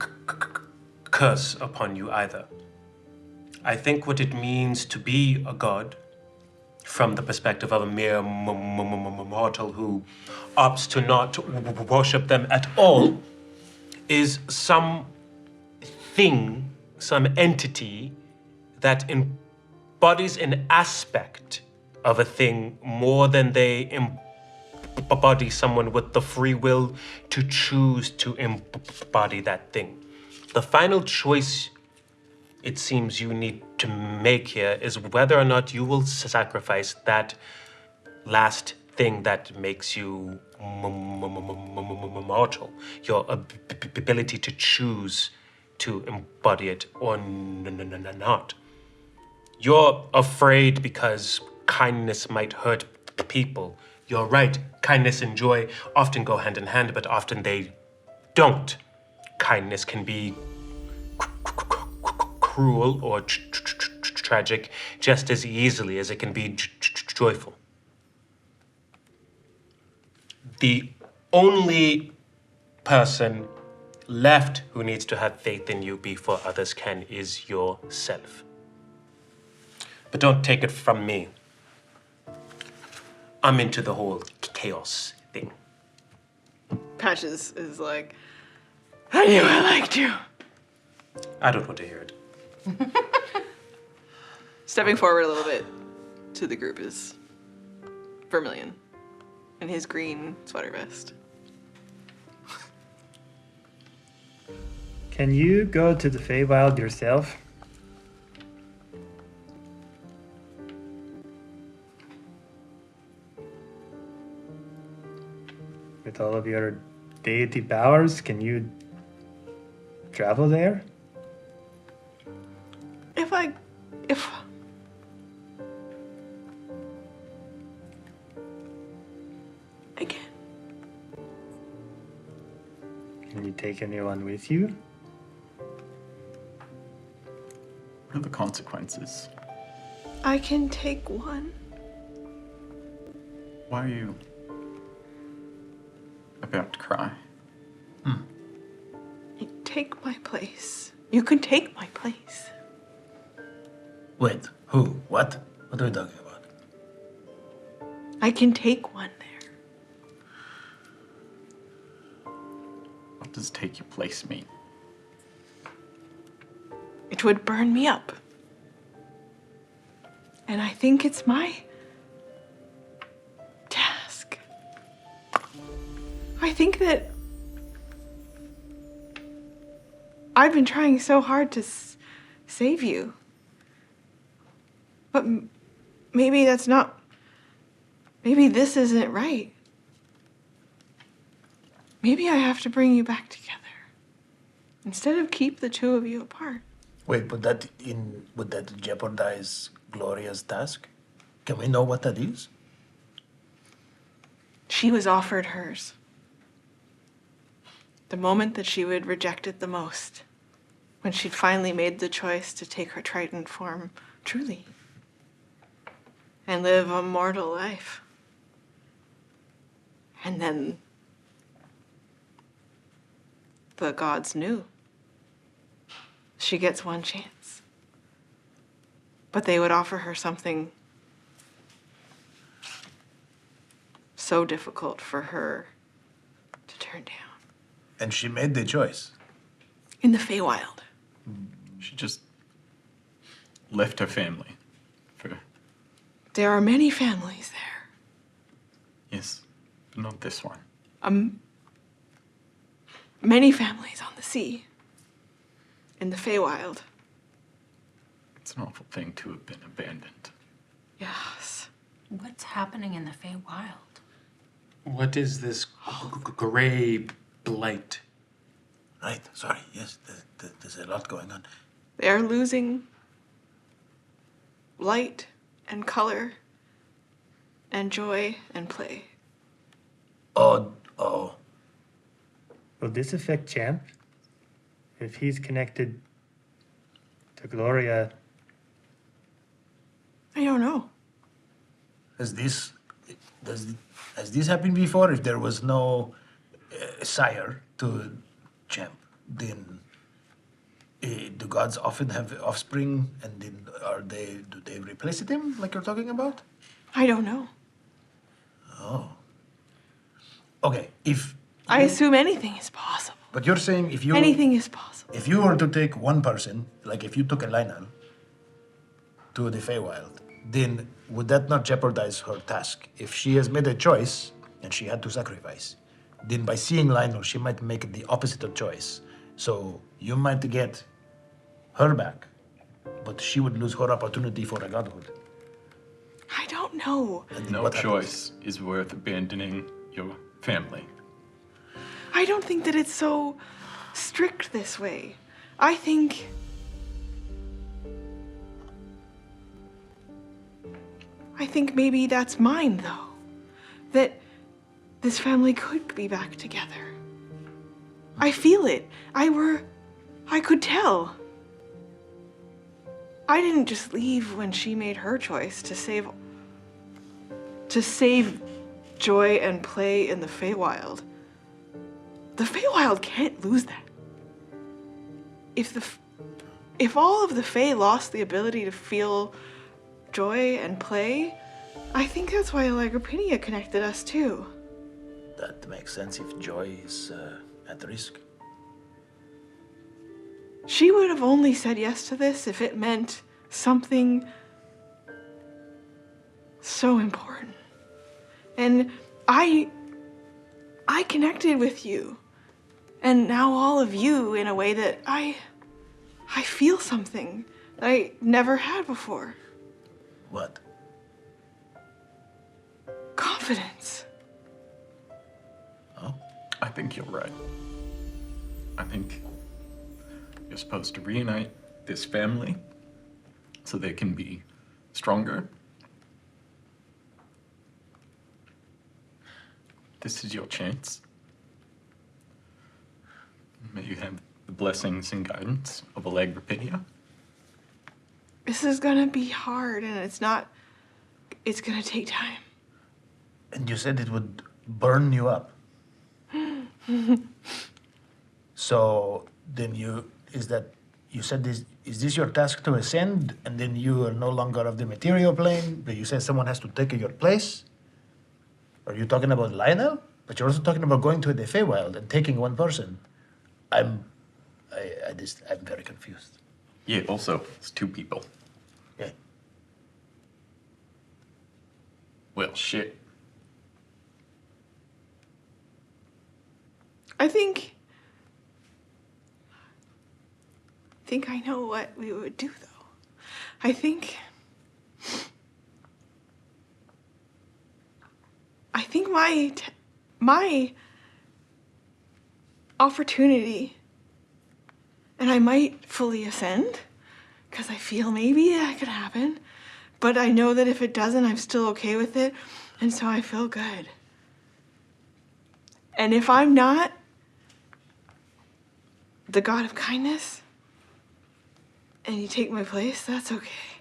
curse upon you either. I think what it means to be a god, from the perspective of a mere mortal who opts to not worship them at all, is some thing, some entity that embodies an aspect of a thing more than they embody someone with the free will to choose to embody that thing. The final choice it seems you need to make here is whether or not you will sacrifice that last thing that makes you mortal, your ability to choose to embody it or not. You're afraid because kindness might hurt people. You're right, kindness and joy often go hand in hand, but often they don't. Kindness can be cruel or tragic just as easily as it can be joyful. The only person left who needs to have faith in you before others can is yourself. But don't take it from me. I'm into the whole chaos thing. Patches is like, I knew I liked you. I don't want to hear it. Stepping forward a little bit to the group is Vermilion in his green sweater vest. Can you go to the Feywild yourself? With all of your deity powers, can you travel there? If I can. Can you take anyone with you? What are the consequences? I can take one. Why are you about to cry? Take my place. You can take my place. Wait, who? What? What are we talking about? I can take one there. What does take your place mean? It would burn me up. And I think it's my task. I think that I've been trying so hard to save you. But maybe that's not. Maybe this isn't right. Maybe I have to bring you back together. Instead of keep the two of you apart. Wait, would that jeopardize Gloria's task? Can we know what that is? She was offered hers. The moment that she would reject it the most. When she'd finally made the choice to take her Triton form truly. And live a mortal life. And then the gods knew. She gets one chance. But they would offer her something so difficult for her to turn down. And she made the choice. In the Feywild. She just left her family for... There are many families there. Yes, but not this one. Many families on the sea. In the Feywild. It's an awful thing to have been abandoned. Yes. What's happening in the Feywild? What is this gray blight? Right, sorry, yes, there's a lot going on. They are losing light and color and joy and play. Oh. Will this affect Champ? If he's connected to Gloria, I don't know. Has this happened before? If there was no sire to Champ, then do gods often have offspring, and then do they replace him like you're talking about? I don't know. Oh. Okay, I assume anything is possible. But you're saying anything is possible. If you were to take one person, like if you took a Lionel to the Feywild, then would that not jeopardize her task? If she has made a choice and she had to sacrifice, then by seeing Lionel, she might make the opposite of choice. So you might get her back, but she would lose her opportunity for a godhood. I don't know. No choice is worth abandoning your family. I don't think that it's so strict this way. I think maybe that's mine, though. That this family could be back together. I feel it. I could tell. I didn't just leave when she made her choice to save joy and play in the Feywild. The Feywild can't lose that. If all of the Fey lost the ability to feel joy and play, I think that's why Lycopenia connected us too. That makes sense if joy is at risk. She would have only said yes to this if it meant something so important. And I connected with you. And now all of you in a way that I feel something that I never had before. What? Confidence. I think you're right. I think You're supposed to reunite this family so they can be stronger. This is your chance. May you have the blessings and guidance of Allegra Pidia. This is gonna be hard, and it's gonna take time. And you said it would burn you up. So then you said this, is this your task to ascend, and then you are no longer of the material plane, but you said someone has to take your place? Are you talking about Lionel? But you're also talking about going to the Feywild and taking one person. I'm very confused. Yeah, also, it's 2 people. Yeah. Well, shit. I think I know what we would do, though. I think my opportunity, and I might fully ascend, because I feel maybe that could happen, but I know that if it doesn't, I'm still okay with it, and so I feel good. And if I'm not the god of kindness, and you take my place, that's okay.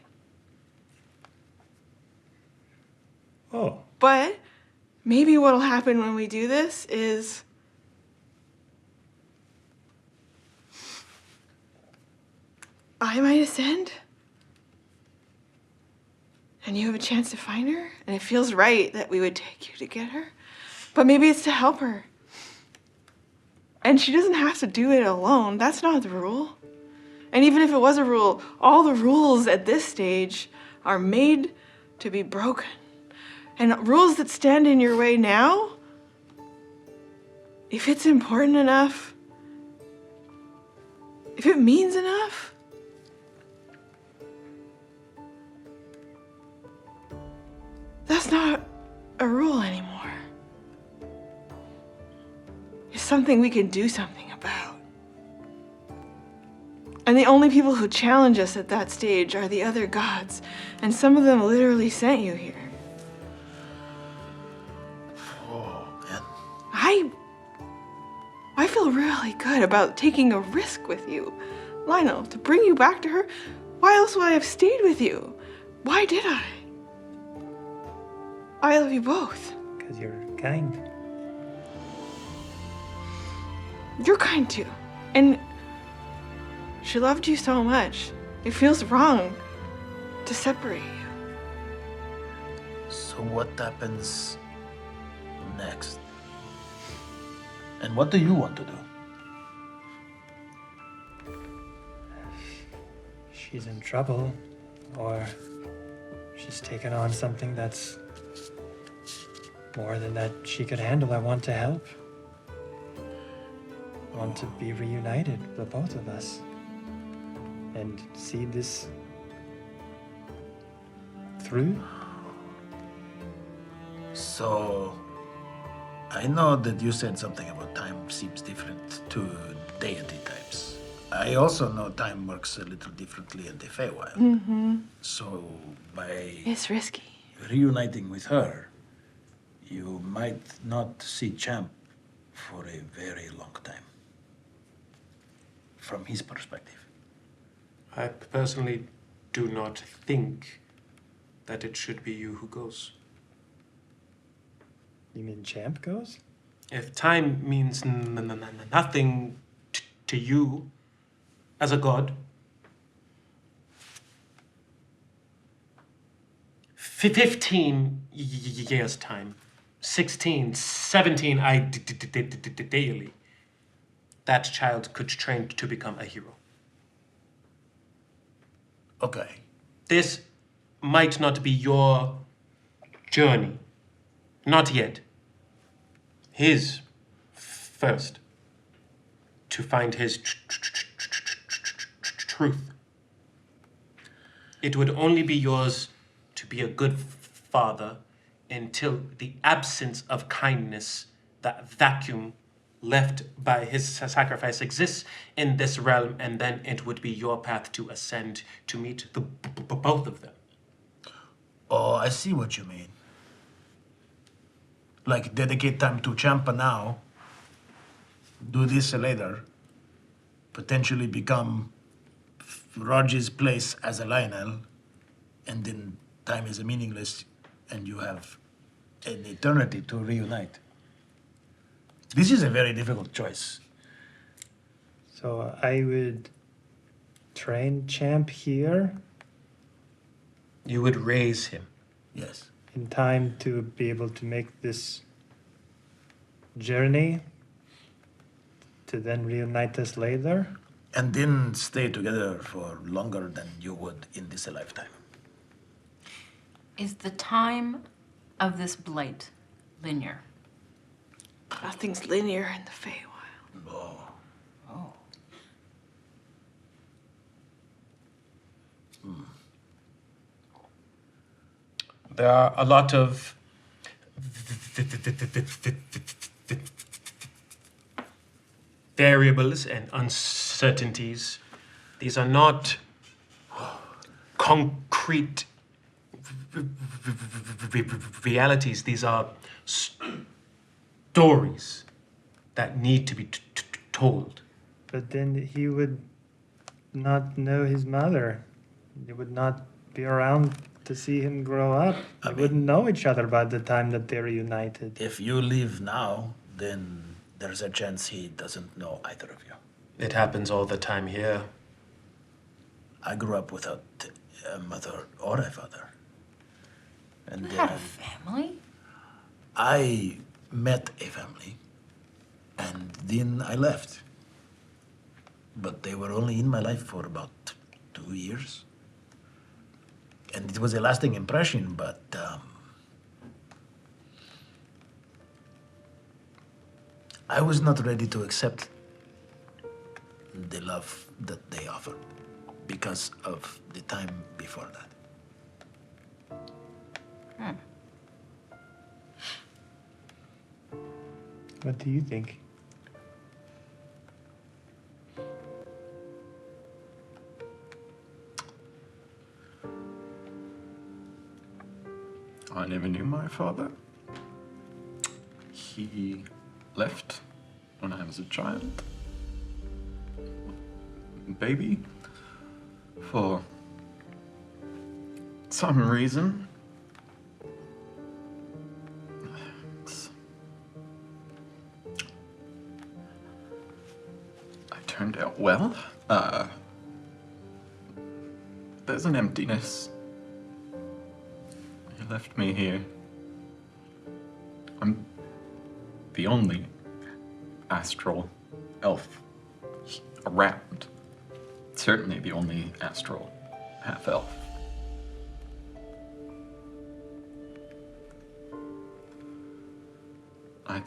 Oh. But maybe what'll happen when we do this is I might ascend, and you have a chance to find her, and it feels right that we would take you to get her, but maybe it's to help her. And she doesn't have to do it alone. That's not the rule. And even if it was a rule, all the rules at this stage are made to be broken. And rules that stand in your way now, if it's important enough, if it means enough, that's not a rule anymore. It's something we can do something about. And the only people who challenge us at that stage are the other gods, and some of them literally sent you here. Oh, man. I feel really good about taking a risk with you, Lionel, to bring you back to her. Why else would I have stayed with you? Why did I? I love you both. Because you're kind. You're kind too. And she loved you so much. It feels wrong to separate you. So what happens next? And what do you want to do? She's in trouble, or she's taken on something that's more than that she could handle. I want to help. I want to be reunited, the both of us, and see this through. So, I know that you said something about time seems different to deity types. I also know time works a little differently in the Feywild. Mm-hmm. So, by It's risky. reuniting with her, you might not see Champ for a very long time. From his perspective. I personally do not think that it should be you who goes. You mean Champ goes? If time means nothing to you as a god, 15 years time, 16, 17, ideally, that child could train to become a hero. Okay. This might not be your journey. Not yet. His first. To find his truth. It would only be yours to be a good father until the absence of kindness, that vacuum, left by his sacrifice exists in this realm, and then it would be your path to ascend to meet the both of them. Oh, I see what you mean. Like, dedicate time to Champa now, do this later, potentially become Roger's place as a Lionel, and then time is meaningless, and you have an eternity to reunite. This is a very difficult choice. So I would train Champ here You would raise him. Yes. in time to be able to make this journey to then reunite us later. And then stay together for longer than you would in this lifetime. Is the time of this blight linear? Nothing's linear in the Feywild. Oh. There are a lot of variables and uncertainties. These are not concrete realities. These are stories that need to be told. But then he would not know his mother. He would not be around to see him grow up. They wouldn't know each other by the time that they're reunited. If you leave now, then there's a chance he doesn't know either of you. It happens all the time here. I grew up without a mother or a father. And You had a family? I met a family, and then I left. But they were only in my life for about 2 years. And it was a lasting impression, but I was not ready to accept the love that they offered because of the time before that. What do you think? I never knew my father. He left when I was a child. Baby. For some reason. I turned out well. There's an emptiness. He left me here. I'm the only astral elf around. Certainly the only astral half-elf. I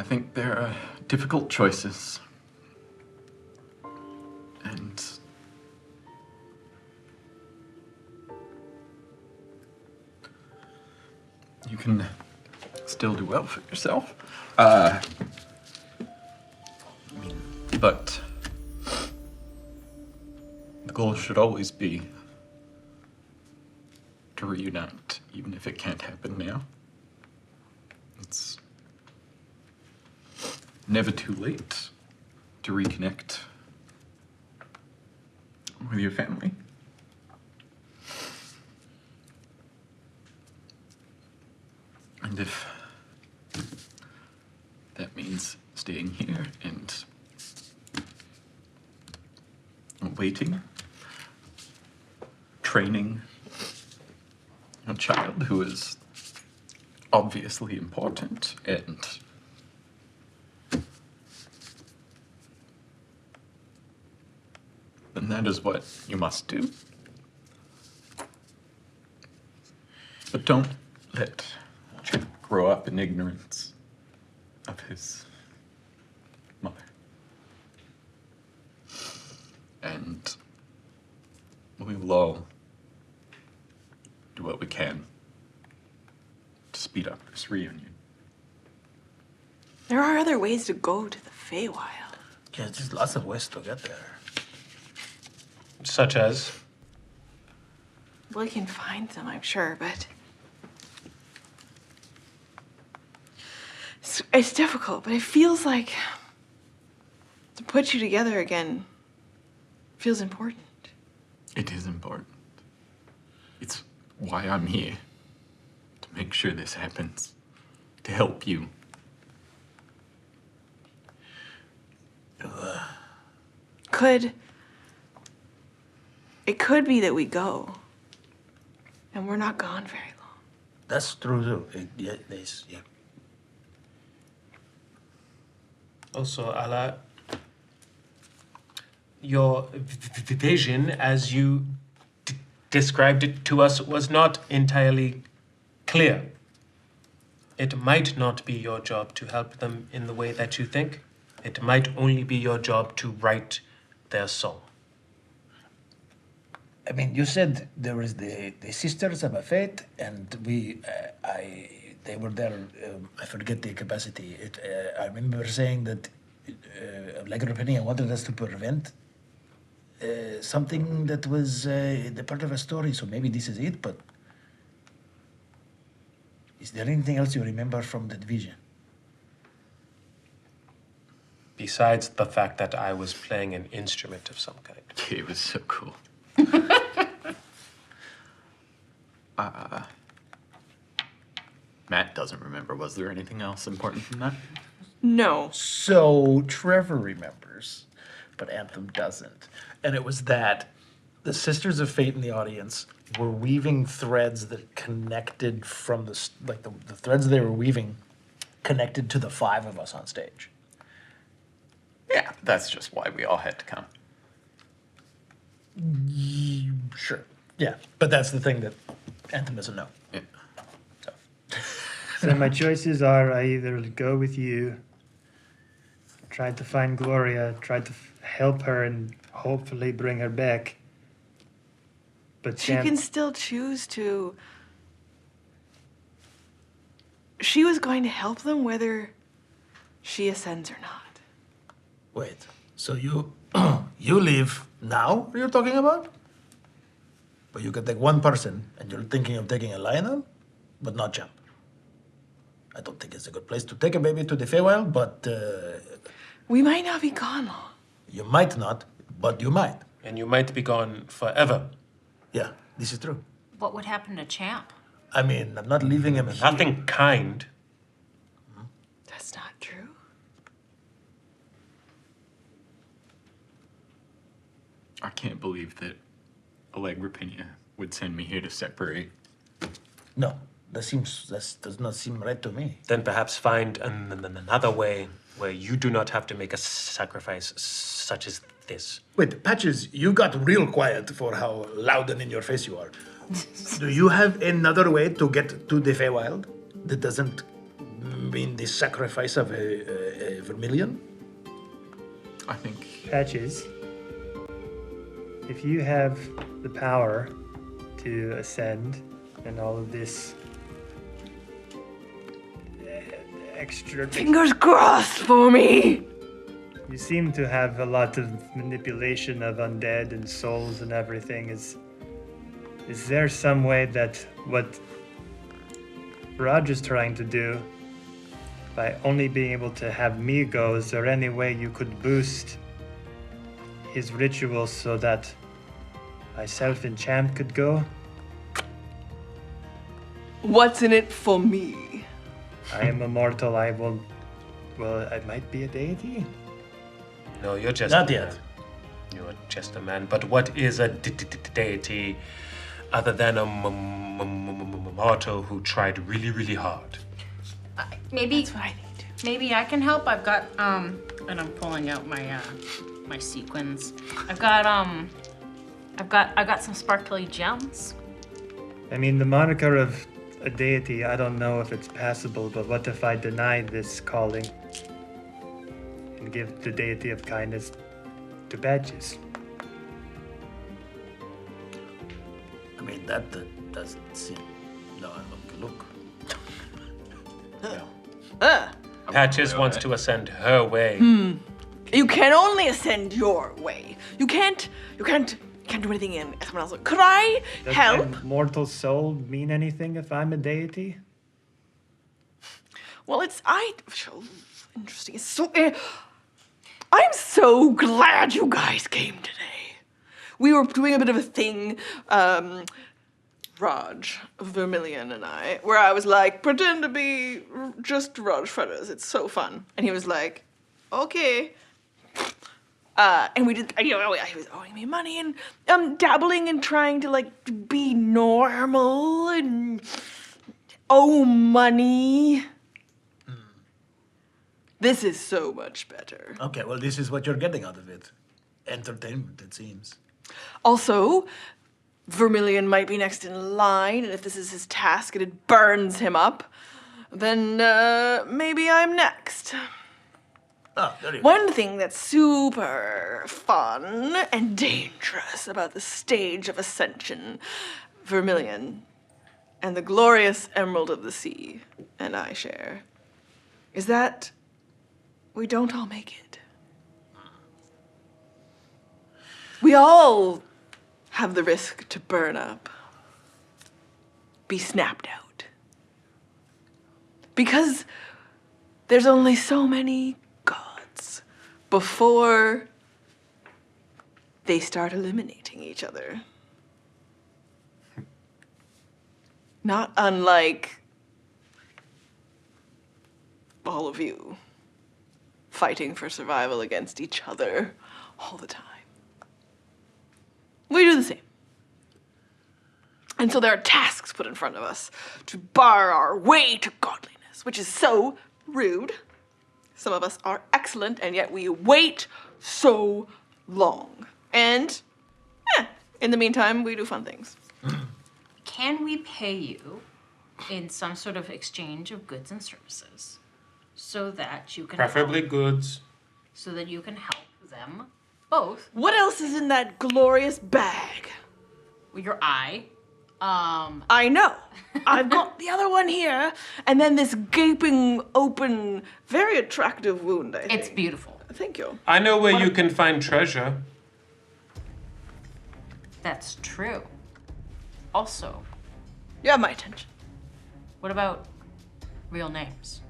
think there are difficult choices. And you can still do well for yourself. But the goal should always be to reunite, even if it can't happen now. It's never too late to reconnect with your family. And if that means staying here and waiting, training a child who is obviously important, and then that is what you must do. But don't let Chip grow up in ignorance of his mother. And will all do what we can to speed up this reunion. There are other ways to go to the Feywild. Yeah, there's lots of ways to get there. Such as? We can find them, I'm sure, but it's difficult. But it feels like to put you together again feels important. It is important. It's why I'm here. To make sure this happens. To help you. It could be that we go, and we're not gone very long. That's true too. Yeah. Also, Ala, your vision, as you described it to us, was not entirely clear. It might not be your job to help them in the way that you think. It might only be your job to write their song. I mean, you said there was the Sisters of a Fate, and they were there. I forget the capacity. I remember saying that, like your opinion, wanted us to prevent something that was the part of a story. So maybe this is it. But is there anything else you remember from that vision? Besides the fact that I was playing an instrument of some kind. It was so cool. Matt doesn't remember. Was there anything else important from that? No. So Trevor remembers, but Anthem doesn't. And it was that the Sisters of Fate in the audience were weaving threads that connected from the threads they were weaving connected to the five of us on stage. Yeah, that's just why we all had to come. Sure. Yeah, but that's the thing that Anthem doesn't know. Yeah. So my choices are I either go with you, try to find Gloria, try to help her and hopefully bring her back. But She can still choose to. She was going to help them whether she ascends or not. Wait. So you you leave now? You're talking about? But you can take one person, and you're thinking of taking a Lionel, but not Jump. I don't think it's a good place to take a baby to the Feywild, but We might not be gone long. you might not, but you might. And you might be gone forever. Yeah, this is true. What would happen to Champ? I mean, I'm not leaving him here. Nothing kind. That's not true. I can't believe that Allegra Pena would send me here to separate. No, that does not seem right to me. Then perhaps find another way where you do not have to make a sacrifice such as this. Wait, Patches, you got real quiet for how loud and in your face you are. Do you have another way to get to the Feywild that doesn't mean the sacrifice of a vermilion? I think Patches, if you have the power to ascend and all of this extra... Fingers crossed for me! You seem to have a lot of manipulation of undead and souls and everything. Is there some way that what Roger's trying to do, by only being able to have me go, is there any way you could boost his rituals so that myself and Champ could go? What's in it for me? I am immortal. I might be a deity? No, you're just Not a yet. man. You're just a man. But what is a deity other than a mortal who tried really, really hard? Maybe That's what I need to. maybe I can help. I've got and I'm pulling out my my sequins. I've got some sparkly gems. I mean, the moniker of a deity, I don't know if it's passable, but what if I deny this calling and give the deity of kindness to Badges? That doesn't seem. No, look. Patches wants to ascend her way. You can only ascend your way. You can't do anything in someone else. Could I Does help? my mortal soul mean anything if I'm a deity? Well, interesting. It's so. I'm so glad you guys came today. We were doing a bit of a thing, Raj, Vermilion, and I, where I was like, pretend to be just Raj Feathers. It's so fun. And he was like, okay. And we did, he was owing me money and dabbling and trying to like be normal and owe money. This is so much better. Okay, well, this is what you're getting out of it. Entertainment, it seems. Also, Vermilion might be next in line, and if this is his task and it burns him up, then maybe I'm next. Ah, there you go. One thing that's super fun and dangerous about the stage of ascension, Vermilion, and the glorious Emerald of the Sea, and I share, is that we don't all make it. We all have the risk to burn up, be snapped out. Because there's only so many gods before they start eliminating each other. Not unlike all of you fighting for survival against each other all the time. We do the same. And so there are tasks put in front of us to bar our way to godliness, which is so rude. Some of us are excellent, and yet we wait so long. And, in the meantime, we do fun things. Can we pay you in some sort of exchange of goods and services so that you can Preferably goods. so that you can help them both? What else is in that glorious bag? Well, your eye. I know. I've got the other one here, and then this gaping, open, very attractive wound, I think. It's beautiful. Thank you. I know where you can find treasure. That's true. Also, You have my attention. what about real names?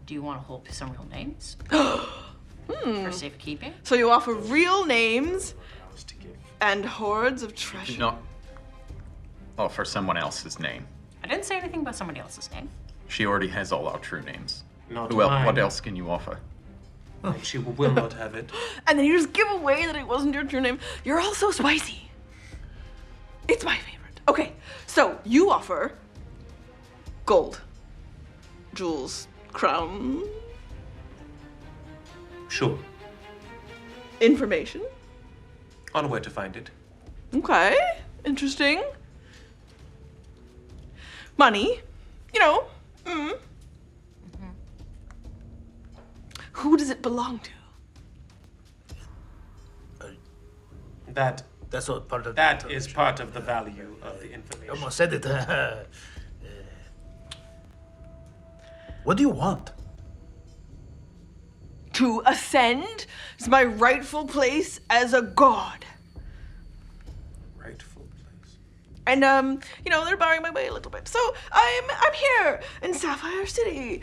Do you want to hold some real names? For safekeeping? So you offer real names and hordes of Do treasure. not offer someone else's name. I didn't say anything about somebody else's name. She already has all our true names. Not Well, mine. what else can you offer? She will not have it. And then you just give away that it wasn't your true name. You're all so spicy. It's my favorite. Okay, so you offer gold, jewels, crown, Sure. information. On where to find it. Okay, interesting. Money, you know. Who does it belong to? That's all part of That is part of the value of the information. Almost said it. What do you want? To ascend is my rightful place as a god. Rightful place. And you know, they're barring my way a little bit. So I'm here in Sapphire City,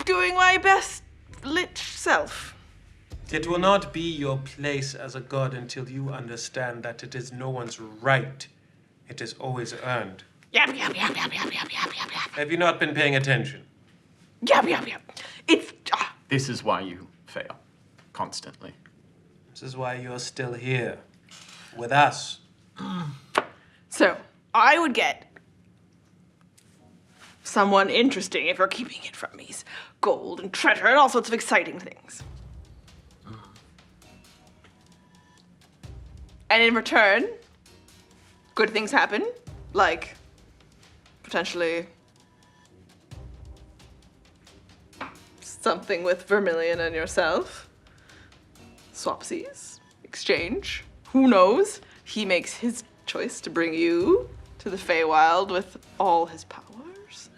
doing my best lich self. It will not be your place as a god until you understand that it is no one's right. It is always earned. Yap. Have you not been paying attention? Yap. It's This is why you fail. Constantly. This is why you're still here. With us. so I would get someone interesting if you're keeping it from me. Gold and treasure and all sorts of exciting things. And in return, good things happen, like potentially something with Vermilion and yourself. Swapsies, exchange, who knows? He makes his choice to bring you to the Feywild with all his powers.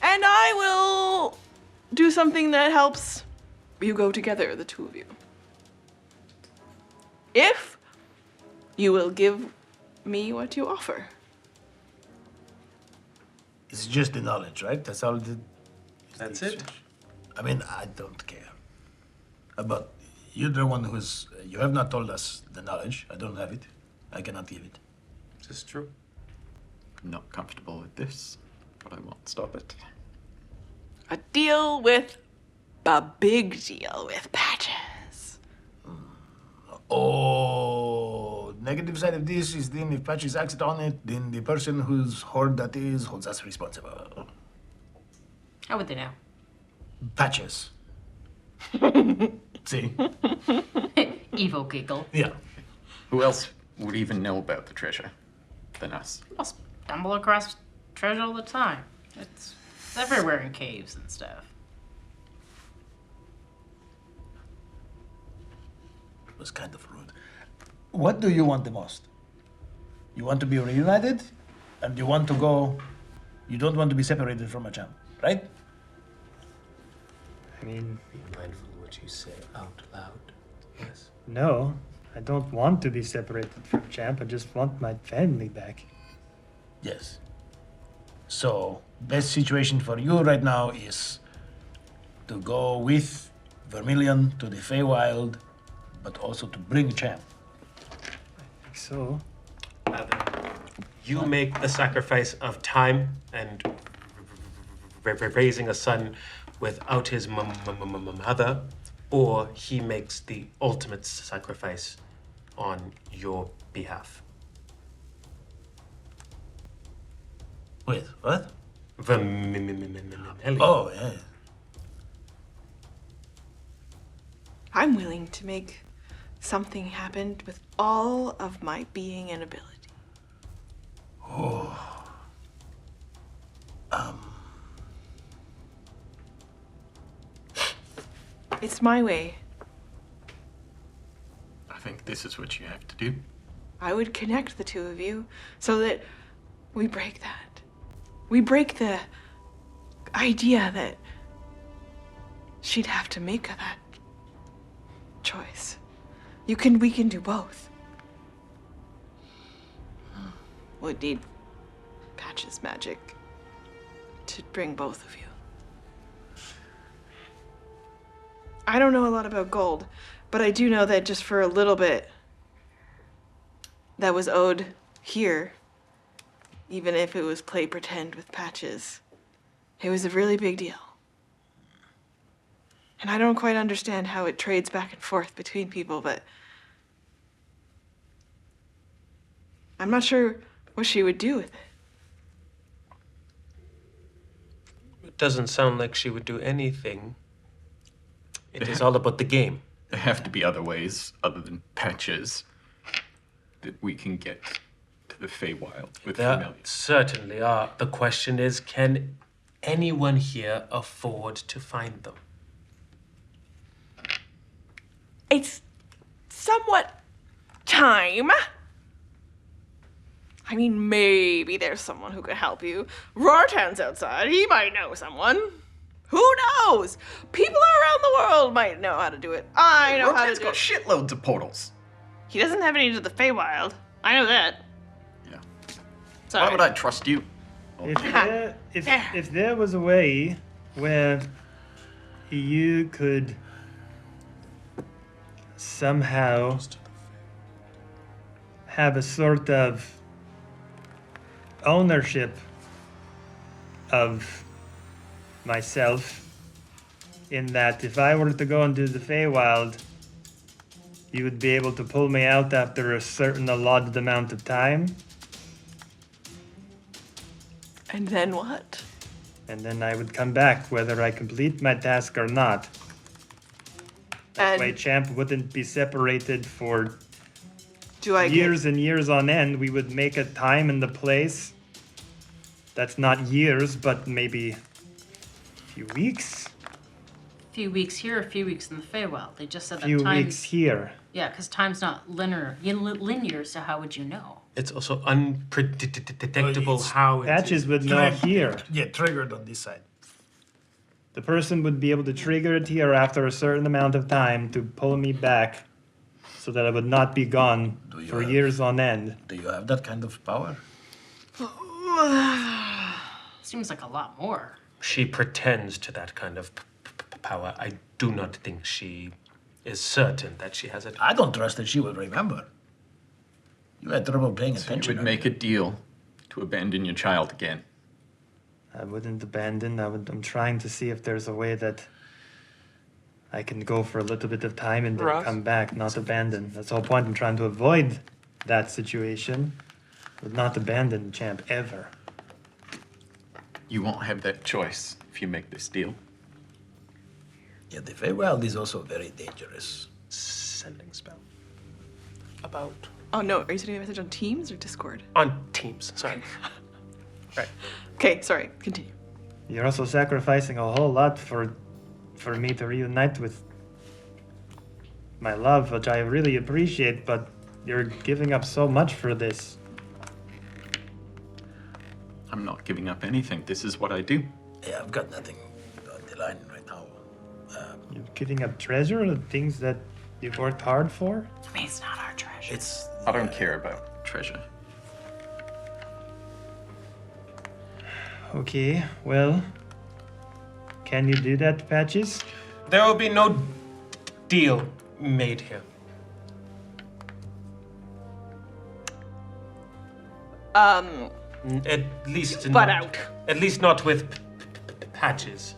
And I will do something that helps you go together, the two of you. If you will give me what you offer. It's just the knowledge, right? That's all. That's it. I mean, I don't care. But you're the one who's. You have not told us the knowledge. I don't have it. I cannot give it. This is true. I'm not comfortable with this, but I won't stop it. A deal with a big deal with Patches. Oh, negative side of this is then if Patches acts on it, then the person whose hoard that is holds us responsible. How would they know? Patches. See? Evil giggle. Yeah. Who else would even know about the treasure than us? People stumble across treasure all the time. It's everywhere in caves and stuff. It was kind of rude. What do you want the most? You want to be reunited? And you want to go... You don't want to be separated from a champ, right? I mean, Be mindful of what you say out loud. Yes. no, I don't want to be separated from Champ. I just want my family back. Yes. So, best situation for you right now is to go with Vermilion to the Feywild, but also to bring Champ. So, You make the sacrifice of time and raising a son without his mother, or he makes the ultimate sacrifice on your behalf. Wait, what? Vermilion. Oh, yeah. I'm willing to make something happen with all of my being and ability. It's my way. I think this is what you have to do. I would connect the two of you so that we break that. We break the idea that she'd have to make that choice. We can do both. Would need Patches magic to bring both of you. I don't know a lot about gold, but I do know that just for a little bit that was owed here, even if it was play pretend with Patches, it was a really big deal. And I don't quite understand how it trades back and forth between people, but I'm not sure what she would do with it. It doesn't sound like she would do anything. It is all about the game. There have to be other ways other than Patches that we can get to the Feywild with There Vermilion. certainly are. The question is, can anyone here afford to find them? It's somewhat time. I mean, maybe there's someone who could help you. Rortan's outside. He might know someone. Who knows? People around the world might know how to do it. I know how to Rotan's do got it. shitloads of portals. He doesn't have any to the Feywild. I know that. Yeah. Sorry. Why would I trust you? if there was a way where you could somehow have a sort of ownership of myself, in that if I were to go into the Feywild, you would be able to pull me out after a certain allotted amount of time, And then what? and then I would come back whether I complete my task or not. That way And Champ wouldn't be separated for do I years and years on end. We would make a time and the place that's not years, but maybe a few weeks. A few weeks here, a few weeks in the Feywild. They just said A few that time. weeks here. Yeah, because time's not linear, so how would you know? It's also unpredictable it's how it Patches is. would know here. Yeah, triggered on this side. The person would be able to trigger it here after a certain amount of time to pull me back so that I would not be gone Do you for have- years on end. Do you have that kind of power? Seems like a lot more. She pretends to that kind of power. I do not think she is certain that she has it. I don't trust that she will remember. You had trouble paying So you attention. would make a deal to abandon your child again. I wouldn't abandon. I'm trying to see if there's a way that I can go for a little bit of time and then Ross? come back, not abandon. That's the whole point. I'm trying to avoid that situation, but not abandon champ ever. You won't have that choice if you make this deal. Yeah, the Feywild is also very dangerous. Sending spell. About. Oh no, are you sending a message on Teams or Discord? On Teams, sorry. Right. Okay, sorry, continue. You're also sacrificing a whole lot for me to reunite with my love, which I really appreciate, but you're giving up so much for this. I'm not giving up anything. This is what I do. Yeah, I've got nothing on the line right now. You're giving up treasure, the things that you've worked hard for? I mean, it's not our treasure. It's. I don't care about treasure. Okay, well, can you do that, Patches? There will be no deal made here. At least Butt not, out. At least not with Patches.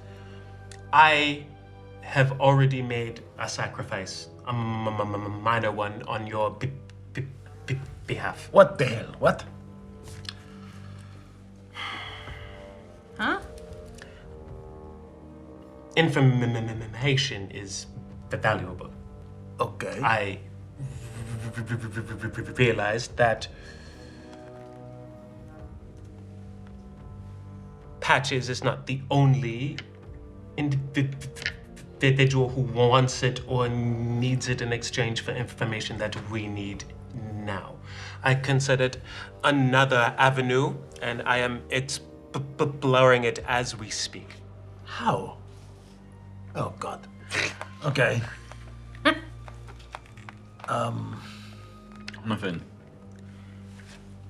I have already made a sacrifice, a minor one, on your behalf. What the hell? What? Huh? Information is valuable. Okay. I realized that Patches is not the only individual who wants it or needs it in exchange for information that we need now. I considered another avenue, and I am exploring it as we speak. How? Oh God. Okay. Donovan,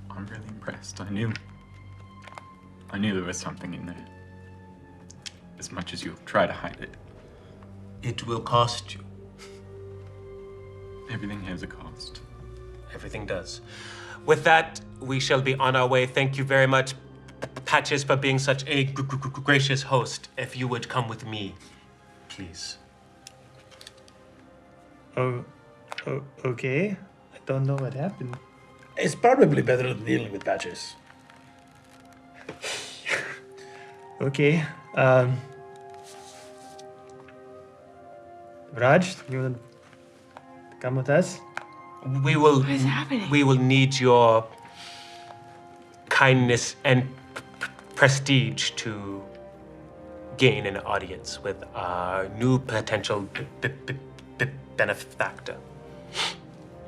I'm really impressed. I knew there was something in there. As much as you try to hide it. It will cost you. Everything has a cost. Everything does. With that, we shall be on our way. Thank you very much, Patches, for being such a gracious host. If you would come with me, please. Okay. I don't know what happened. It's probably better than dealing with Patches. Okay. Raj, you want to come with us? We will. What is happening? We will need your kindness and prestige to gain an audience with our new potential benefactor.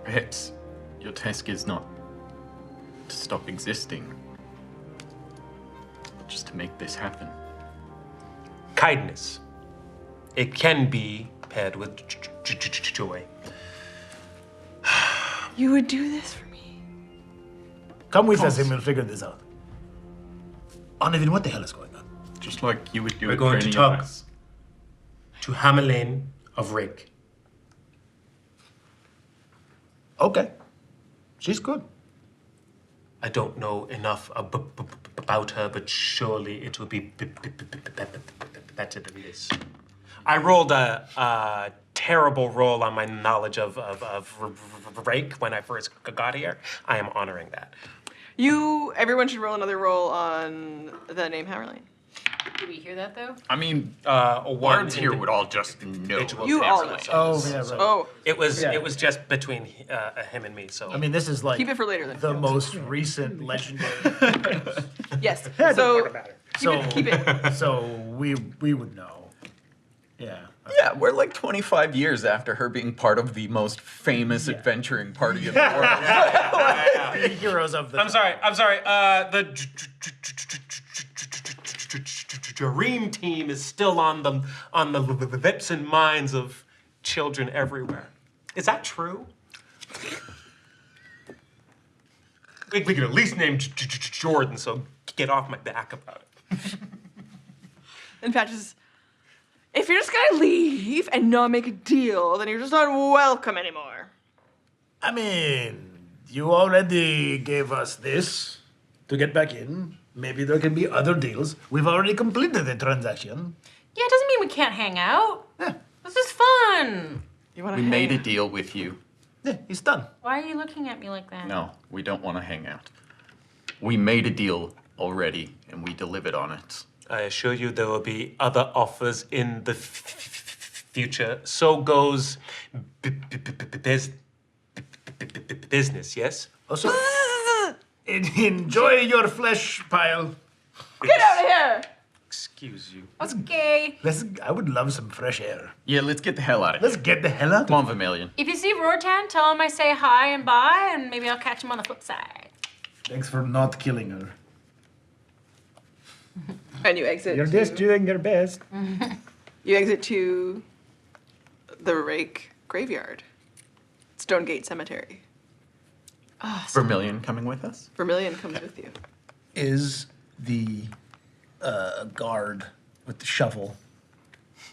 Perhaps your task is not to stop existing, but just to make this happen. Kindness. It can be paired with joy. You would do this for me? Come with us and we'll figure this out. Onivin, what the hell is going on? Just like you would do We're it going for to any talk of us. to Hamelin of Rake. Okay. She's good. I don't know enough about her, but surely it will be better than this. I rolled a terrible roll on my knowledge of Rake when I first got here. I am honoring that. Everyone should roll another roll on the name Hammerlane. Did we hear that though? I mean, One words here would all just know. individual all know. Oh, yeah, right. Oh, It was Yeah. it was just between him and me. So I mean, this is like keep it for later then. the most recent legendary. Yes. Don't So talk about it. so keep it. So we would know. Yeah. Yeah, we're like 25 years after her being part of the most famous adventuring party in the world. The heroes of the. I'm sorry. The dream team is still on the lips and minds of children everywhere. Is that true? We could at least name Jordan, so get off my back about it. And Patches, if you're just gonna leave and not make a deal, then you're just not welcome anymore. I mean, you already gave us this to get back in. Maybe there can be other deals. We've already completed the transaction. Yeah, it doesn't mean we can't hang out. Yeah, This is fun. You wanna We hang made a out? deal with you. yeah, he's done. Why are you looking at me like that? No, we don't want to hang out. We made a deal already, and we delivered on it. I assure you there will be other offers in the future. So goes business, yes? Also, enjoy your flesh pile. Get out of here! Excuse you. Okay. I would love some fresh air. Yeah, let's get the hell out of here. Let's get the hell out Come of on, Vermilion. If you see Rortan, tell him I say hi and bye, and maybe I'll catch him on the flip side. Thanks for not killing her. And you exit. You're just doing your best. You exit to the Rake graveyard, Stonegate Cemetery. Vermilion coming with us? Vermilion comes with you. Is the guard with the shovel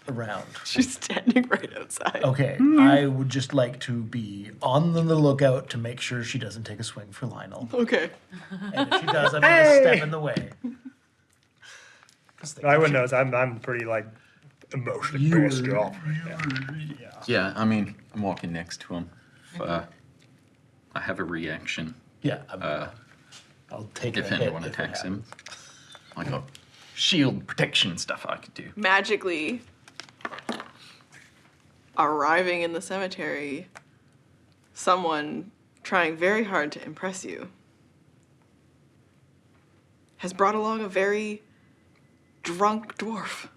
around? She's standing right outside. Okay, I would just like to be on the lookout to make sure she doesn't take a swing for Lionel. Okay. And if she does, I'm gonna step in the way. I wouldn't know. I'm pretty like emotionally pissed off. Yeah, I mean, I'm walking next to him. I have a reaction. Yeah, I'll take If a hit anyone if it attacks him. happens. Like a shield protection stuff I could do. Magically arriving in the cemetery, someone trying very hard to impress you has brought along a very drunk dwarf.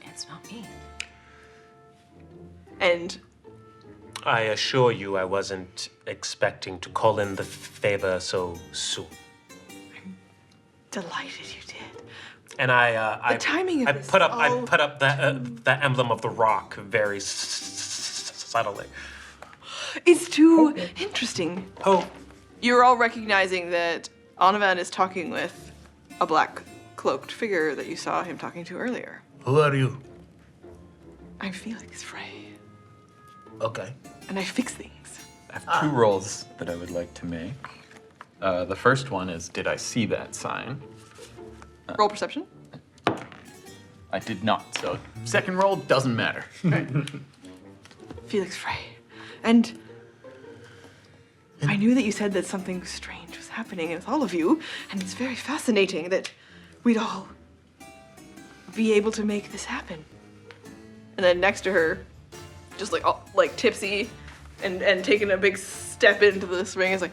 It's not me. And I assure you I wasn't expecting to call in the favor so soon. delighted you did. And I timing of this put up all- the emblem of the rock very subtly. It's too interesting. Oh, You're all recognizing that Anavan is talking with a black cloaked figure that you saw him talking to earlier. Who are you? I'm Felix Frey, Okay. and I fix things. I have two rolls that I would like to make. The first one is, did I see that sign? Roll perception. I did not, so second roll doesn't matter. Felix Frey. And I knew that you said that something strange was happening with all of you, and it's very fascinating that we'd all be able to make this happen. And then next to her, just like all, like tipsy and taking a big step into this ring, is like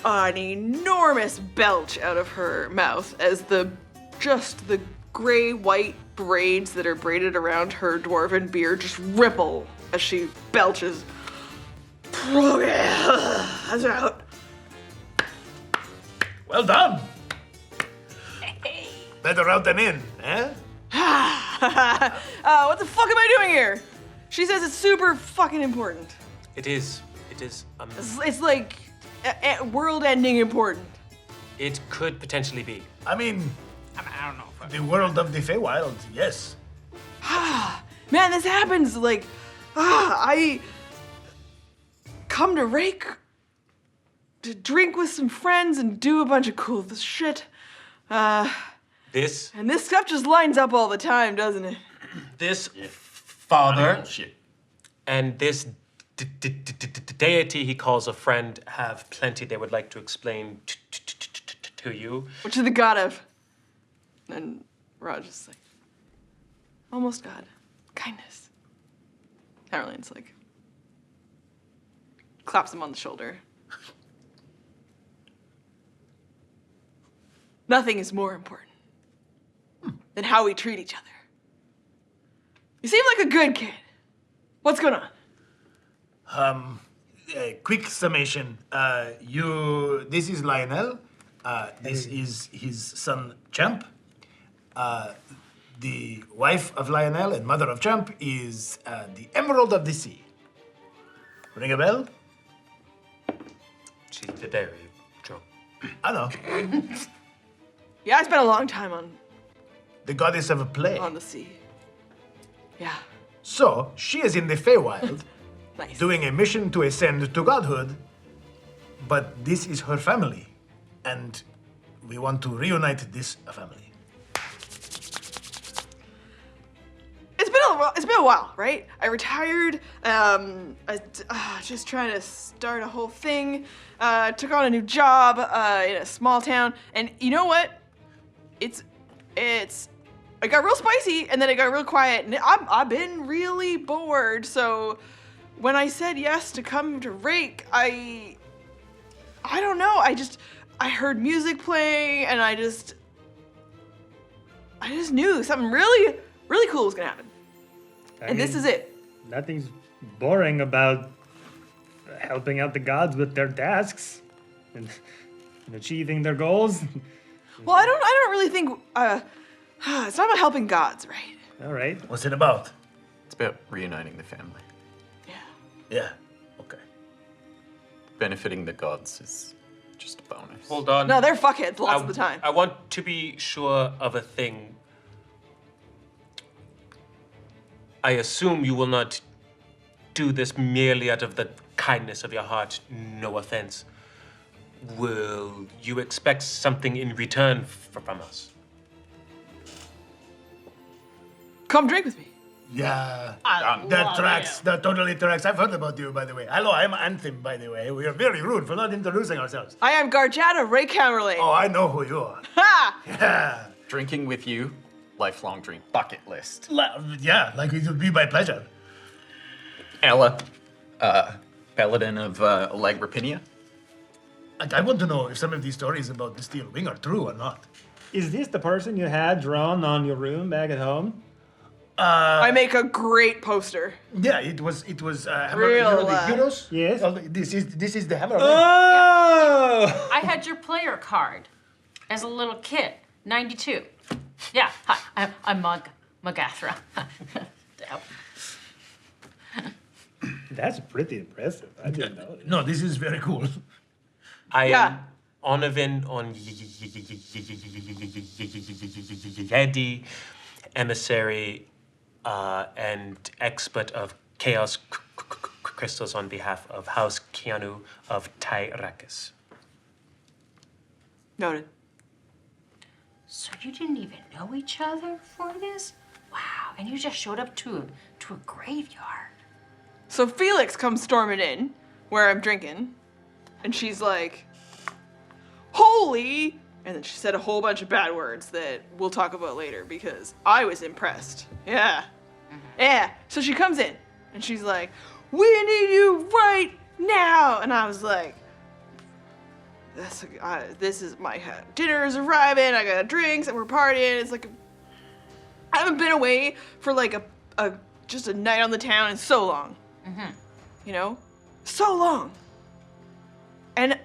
an enormous belch out of her mouth as the gray-white braids that are braided around her dwarven beard just ripple as she belches. That's out. Well done. Better out than in, eh? What the fuck am I doing here? She says it's super fucking important. it is. It's like world-ending important. It could potentially be. I mean, I don't know. the world of the Feywild, yes. Man, this happens. Like, I come to Rake to drink with some friends and do a bunch of cool shit. This And this stuff just lines up all the time, doesn't it? father Shit. and this deity he calls a friend have plenty they would like to explain to you. Which is the god of. And Raj is like, almost God. Kindness. Caroline's like, claps him on the shoulder. Nothing is more important. than how we treat each other. You seem like a good kid. What's going on? Quick summation. This is Lionel. This is his son, Champ. The wife of Lionel and mother of Champ is the Emerald of the Sea. Ring a bell? She's the dairy, Joe. I know. Yeah, I spent a long time The goddess of play. on the sea. Yeah, So, she is in the Feywild, nice. doing a mission to ascend to godhood, but this is her family, and we want to reunite this family. It's been a while, right? I retired. Just trying to start a whole thing. Took on a new job in a small town, and you know what? I got real spicy, and then it got real quiet, and I've been really bored. So when I said yes to come to Rake, I don't know. I heard music playing, and I just knew something really, really cool was gonna happen. And this is it. Nothing's boring about helping out the gods with their tasks and achieving their goals. Well, I don't really think it's not about helping gods, right? All right. What's it about? It's about reuniting the family. Yeah, okay. Benefiting the gods is just a bonus. Hold on. No, they're fuckheads lots of the time. I want to be sure of a thing. I assume you will not do this merely out of the kindness of your heart, no offense. Will you expect something in return from us? Come drink with me. Yeah, I that love tracks. you. That totally tracks. I've heard about you, by the way. Hello, I'm Anthem, by the way. We are very rude for not introducing ourselves. I am Garjata Ray Camerlane. Oh, I know who you are. Ha! Yeah, Drinking with you, lifelong dream bucket list. yeah, like it would be my pleasure. Ella, paladin of Lagrapinia. I want to know if some of these stories about the steel wing are true or not. Is this the person you had drawn on your room back at home? I make a great poster. Yeah, it was hammer, Real, you know, the heroes. Yes. Oh, this is the hammer. Oh! I had your player card as a little kid, 92. Yeah, hi, I'm Magathra. Yep. That's pretty impressive. I didn't know that. No, this is very cool. I Yeah. am Onavin on Yedi, emissary and expert of chaos crystals on behalf of House Keanu of Tyrakis. Noted. So you didn't even know each other for this? Wow, and you just showed up to a graveyard. So Felix comes storming in where I'm drinking, and she's like, "Holy!" And then she said a whole bunch of bad words that we'll talk about later because I was impressed. Yeah. Yeah. So she comes in and she's like, "We need you right now." And I was like, this is my dinner is arriving. I got drinks and we're partying. It's like, I haven't been away for like just a night on the town in so long. You know? So long. And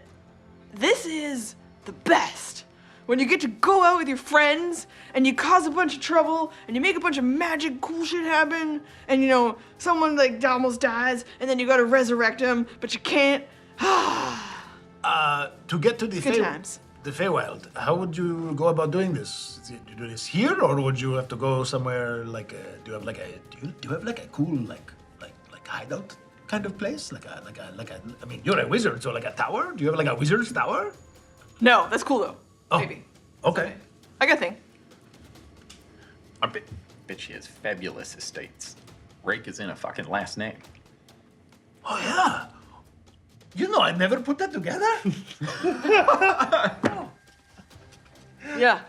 this is the best. When you get to go out with your friends and you cause a bunch of trouble and you make a bunch of magic cool shit happen and you know, someone like almost dies and then you gotta resurrect them, but you can't. To get to the Good times. the Feywild, how would you go about doing this? Do you do this here, or would you have to go somewhere like? Do you have like a cool like hideout kind of place? Like a. I mean, you're a wizard, so like a tower. Do you have like a wizard's tower? No, that's cool though. Oh, Maybe. okay. I got a thing. I bet she has fabulous estates. Rake is in a fucking last name. Oh yeah. You know, I never put that together. Yeah.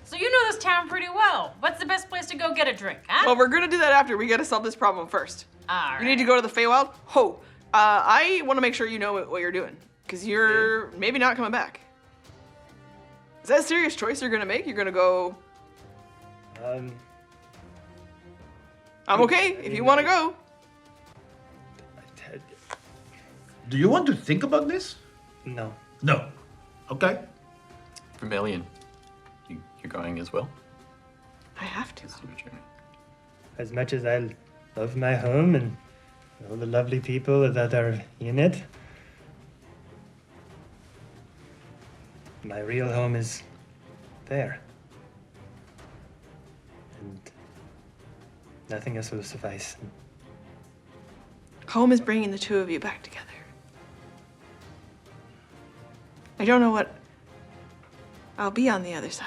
So you know this town pretty well. What's the best place to go get a drink, huh? Well, we're gonna do that after. We gotta solve this problem first. All You need to go to the Feywild. I want to make sure you know what you're doing, because you're maybe not coming back. Is that a serious choice you're gonna make? You're gonna go I'm okay if you want to go. Do you want to think about this? No. No. Okay. Vermilion, you're going as well? I have to. This is your journey. As much as I love my home and all the lovely people that are in it, my real home is there. And nothing else will suffice. Home is bringing the two of you back together. I don't know what I'll be on the other side.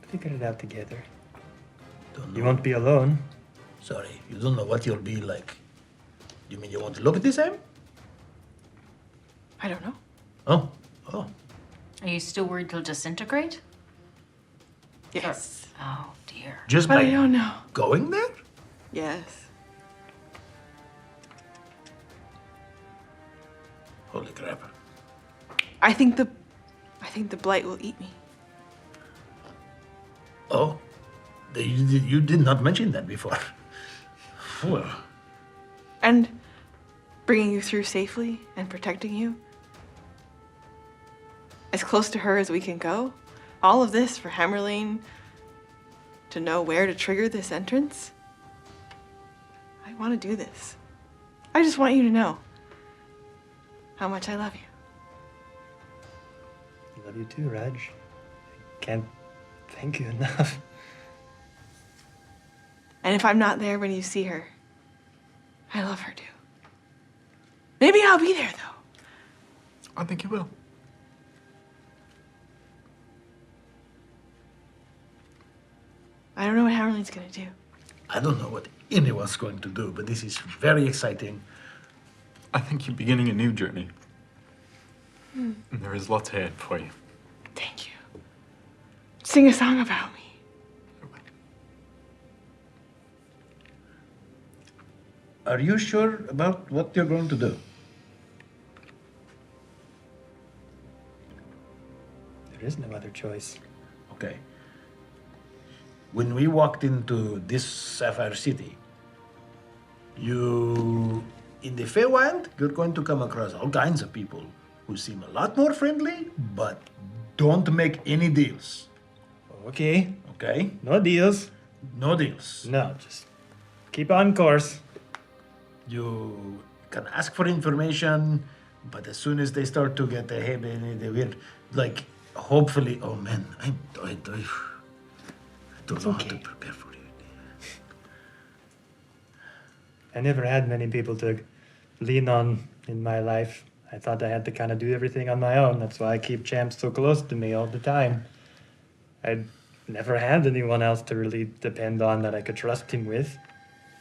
Figure it out together. Don't know. You won't be alone. Sorry, you don't know what you'll be like. You mean you want to look at the same? I don't know. Oh. Oh. Are you still worried he'll disintegrate? Yes. Oh dear. Just But by I don't know. going there? Yes. Holy crap. I think the blight will eat me. Oh. You did not mention that before. Well. And bringing you through safely and protecting you. As close to her as we can go. All of this for Hammerlane to know where to trigger this entrance. I want to do this. I just want you to know how much I love you. I love you too, Raj. Can't thank you enough. And if I'm not there when you see her, I love her too. Maybe I'll be there though. I think you will. I don't know what Hammerlane's gonna do. I don't know what anyone's going to do, but this is very exciting. I think you're beginning a new journey. And there is lots ahead for you. Thank you. Sing a song about me. Are you sure about what you're going to do? There is no other choice. Okay. When we walked into this Sapphire City, in the Feywild, you're going to come across all kinds of people who seem a lot more friendly, but don't make any deals. Okay. Okay? No deals. No deals. No, just keep on course. You can ask for information, but as soon as they start to get hey, they will, like, hopefully, oh man, I don't know how to prepare for you. I never had many people to lean on in my life. I thought I had to kind of do everything on my own. That's why I keep Champ so close to me all the time. I'd never had anyone else to really depend on that I could trust him with,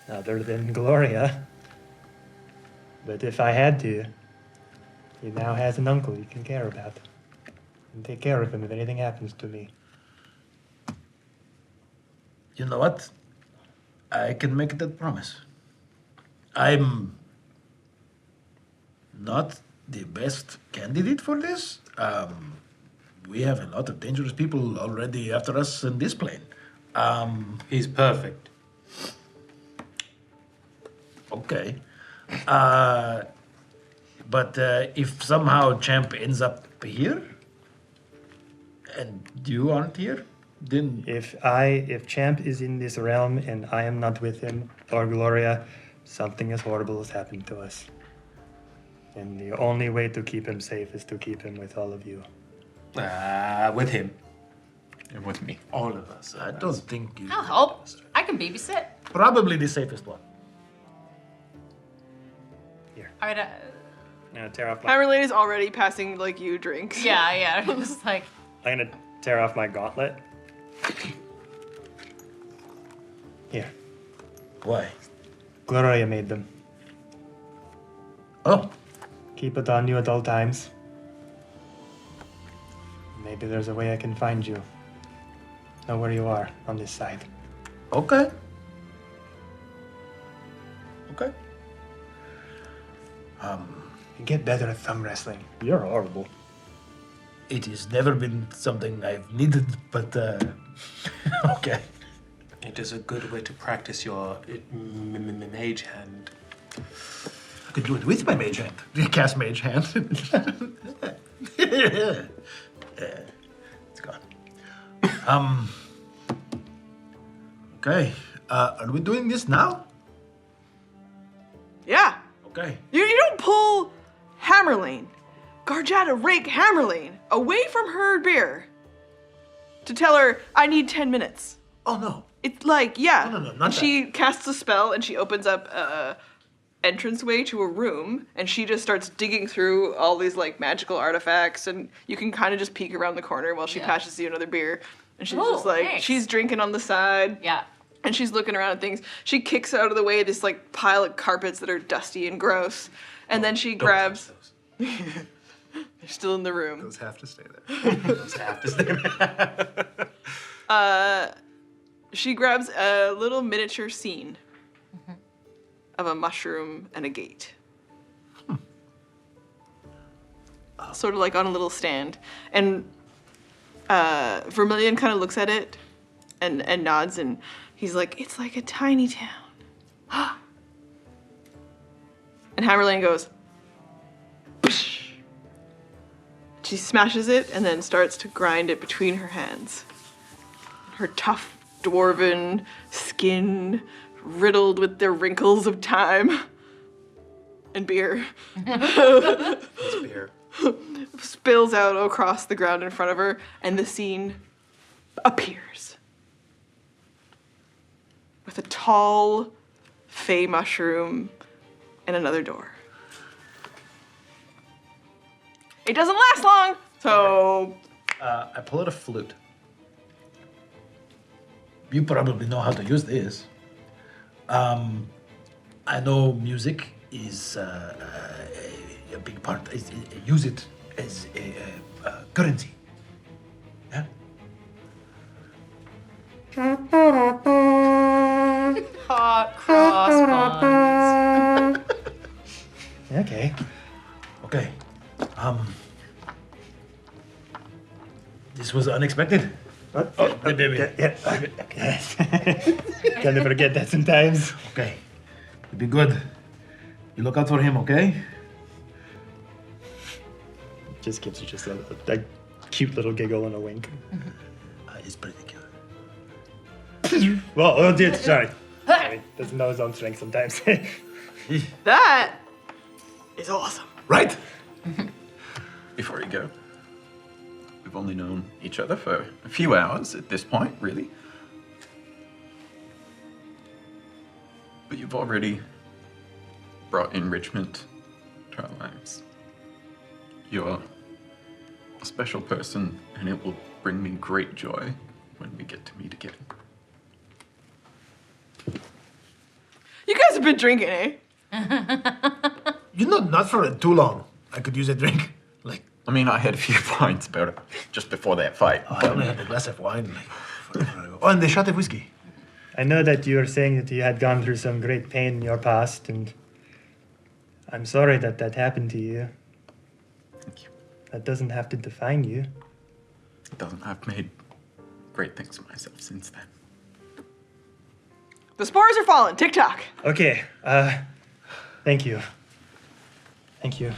other than Gloria. But if I had to, he now has an uncle he can care about. And take care of him if anything happens to me. You know what? I can make that promise. I'm not the best candidate for this. We have a lot of dangerous people already after us in this plane. He's perfect. Okay. But if somehow Champ ends up here, and you aren't here, then... If Champ is in this realm and I am not with him, or Gloria, something as horrible has happened to us. And the only way to keep him safe is to keep him with all of you. With him. And with me. All of us. I don't think you... I'll help. I can babysit. Probably the safest one. I'm gonna tear off my... Hammerlane is already passing, like, you drinks. yeah. Just like... I'm gonna tear off my gauntlet. Here. Why? Gloria made them. Oh. Keep it on you at all times. Maybe there's a way I can find you. Know where you are on this side. Okay. Okay. And get better at thumb wrestling. You're horrible. It has never been something I've needed, but okay. It is a good way to practice your mage hand. I could do it with my mage hand. Cast mage hand. It's gone. Okay. Are we doing this now? Yeah. Okay. You don't pull Hammerlane, Garjata rake Hammerlane, away from her beer to tell her, I need 10 minutes. Oh, no. It's like, yeah. No, not she casts a spell and she opens up a entranceway to a room and she just starts digging through all these like magical artifacts and you can kind of just peek around the corner while she passes you another beer. And she's just like, nice. she's drinking on the side. Yeah. And she's looking around at things. She kicks out of the way this like pile of carpets that are dusty and gross. And then she grabs. They're still in the room. Those have to stay there. Those have to stay there. She grabs a little miniature scene of a mushroom and a gate. Sort of like on a little stand. And Vermilion kind of looks at it and nods and he's like, it's like a tiny town. And Hammerlane goes, Psh. She smashes it and then starts to grind it between her hands. Her tough dwarven skin riddled with the wrinkles of time and beer. It's beer. Spills out across the ground in front of her, and the scene appears. With a tall fey mushroom and another door. It doesn't last long, so... I pull out a flute. You probably know how to use this. I know music is a big part. Use it as a currency. Yeah. Hot cross buns. Okay. Okay. This was unexpected. Oh, baby. Yeah. Can never forget that sometimes. Okay. It'll be good. You look out for him, okay? Just gives you just a cute little giggle and a wink. It's pretty cute. Well, oh dear, sorry. Sorry. Doesn't know his own strength sometimes. That is awesome. Right? Before you go, we've only known each other for a few hours at this point, really. But you've already brought enrichment to our lives. You're a special person, and it will bring me great joy when we get to meet again. You guys have been drinking, eh? You know, not for too long. I could use a drink. Like, I mean, I had a few points about it just before that fight. I only had a glass of wine. Like, forever ago. Oh, and the shot of whiskey. I know that you were saying that you had gone through some great pain in your past, and I'm sorry that that happened to you. Thank you. That doesn't have to define you. It doesn't. I've made great things of myself since then. The spores are falling. Tick-tock. Okay, thank you. Thank you.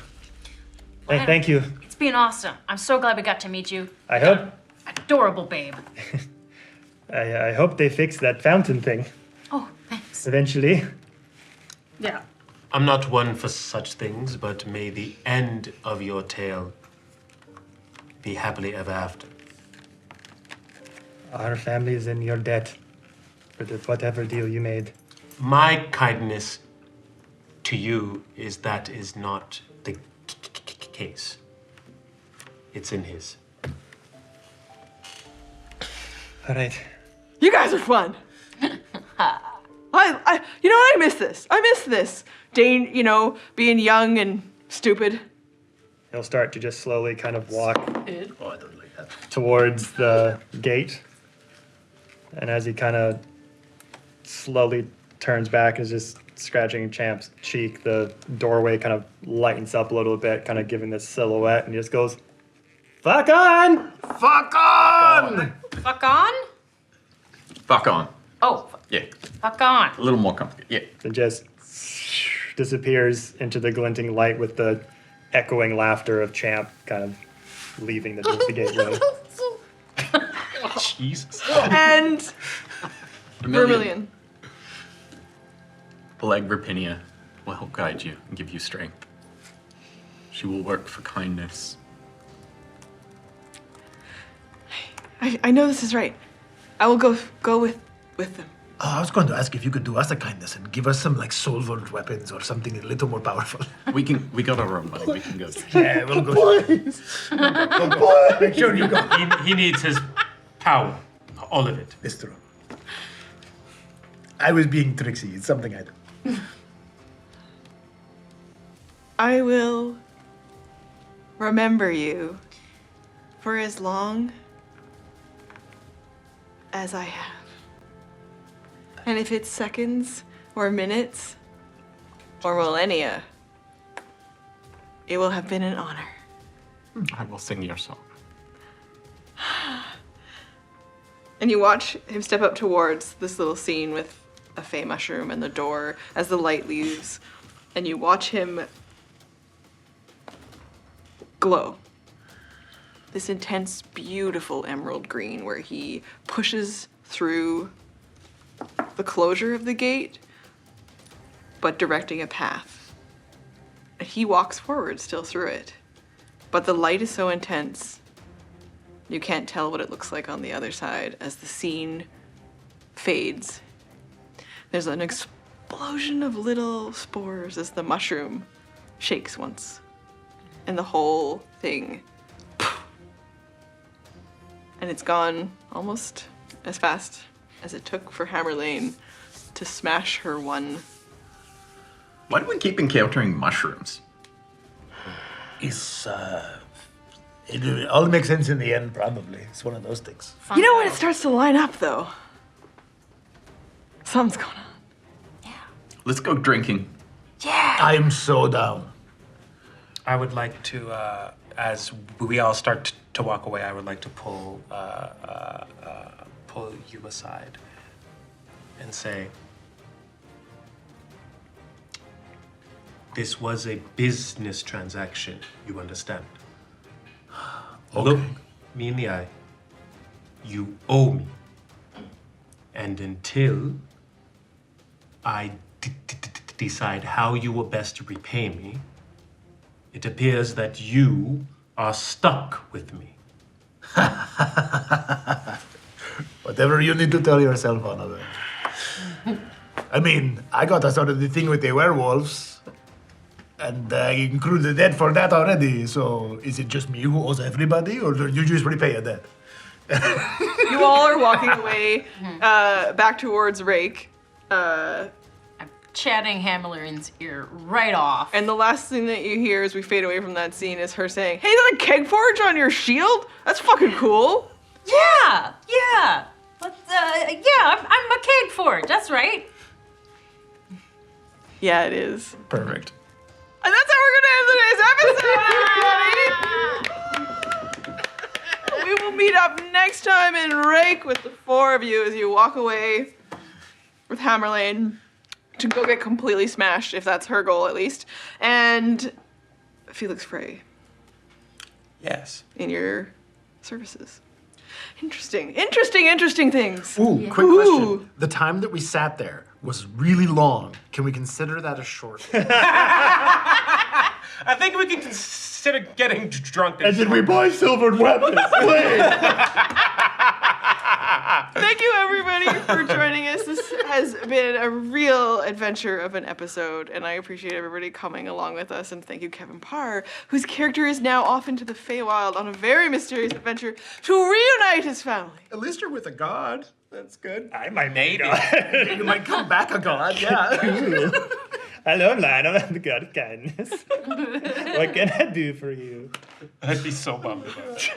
Well, Thank you. It's been awesome. I'm so glad we got to meet you. I hope Adorable babe. I hope they fix that fountain thing Oh, thanks. eventually. Yeah. I'm not one for such things, but may the end of your tale be happily ever after. Our family is in your debt for whatever deal you made. My kindness to you is that is not the case. It's in his. All right. You guys are fun. I you know what? I miss this. I miss this. Dane, you know, being young and stupid. He'll start to just slowly kind of walk Oh, I don't like that. towards the gate. And as he kind of slowly turns back and is just scratching Champ's cheek, the doorway kind of lightens up a little bit, kind of giving this silhouette, and he just goes, Fuck on! Fuck on! Fuck on? Fuck on. Oh, Yeah. fuck on. A little more complicated. Yeah. And just disappears into the glinting light with the echoing laughter of Champ kind of leaving the gateway. Jesus. And Vermilion. Beleg Rapinia will help guide you and give you strength. She will work for kindness. I know this is right. I will go with them. I was going to ask if you could do us a kindness and give us some like soul-vault weapons or something a little more powerful. We got our own money. We can go. Yeah, we'll go. Go. Make sure you go. He needs his power. All of it. It's true. I was being tricksy. It's something I do. I will remember you for as long as I have. And if it's seconds or minutes or millennia, it will have been an honor. I will sing your song. And you watch him step up towards this little scene with a fey mushroom and the door as the light leaves, and you watch him glow. This intense, beautiful emerald green where he pushes through the closure of the gate, but directing a path. He walks forward still through it, but the light is so intense you can't tell what it looks like on the other side as the scene fades. There's an explosion of little spores as the mushroom shakes once, and the whole thing, and it's gone almost as fast as it took for Hammerlane to smash her one. Why do we keep encountering mushrooms? It all makes sense in the end, probably. It's one of those things. You know when it starts to line up, though? Something's going on. Let's go drinking. I'm so down. I would like to, as we all start to walk away, I would like to pull you aside and say, this was a business transaction, you understand? Okay. Look me in the eye. You owe me. And until I decide how you will best repay me, it appears that you are stuck with me. Whatever you need to tell yourself, Oliver. I mean, I got us out of the thing with the werewolves, and I included that for that already. So is it just me who owes everybody, or do you just repay a debt? You all are walking away back towards Rake. I'm chatting Hammerlane's ear right off. And the last thing that you hear as we fade away from that scene is her saying, "Hey, is that a keg forge on your shield? That's fucking cool." Yeah. But, I'm a keg forge. That's right. Yeah, it is. Perfect. And that's how we're gonna end today's episode, everybody! We will meet up next time in Rake with the four of you as you walk away with Hammerlane to go get completely smashed, if that's her goal at least, and Felix Frey Yes. in your services. Interesting things. Ooh, quick question. The time that we sat there was really long. Can we consider that a short? I think we can consider getting drunk. And did we buy silvered weapons? Thank you, everybody, for joining us. This has been a real adventure of an episode, and I appreciate everybody coming along with us. And thank you, Kevin Parr, whose character is now off into the Feywild on a very mysterious adventure to reunite his family. At least you're with a god. That's good. I might maybe. You might come back a god, yeah. Hello, Lionel. I'm the god of kindness. What can I do for you? I'd be so bummed about it.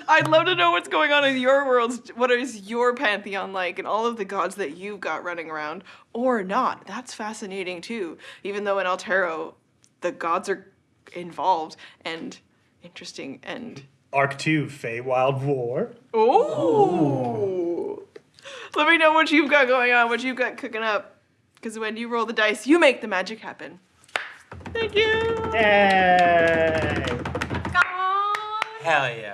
I'd love to know what's going on in your worlds. What is your pantheon like, and all of the gods that you've got running around, or not? That's fascinating too. Even though in Altero, the gods are involved, and interesting end. Arc 2, Feywild War. Ooh. Let me know what you've got going on, what you've got cooking up. Because when you roll the dice, you make the magic happen. Thank you. Yay! Hell yeah.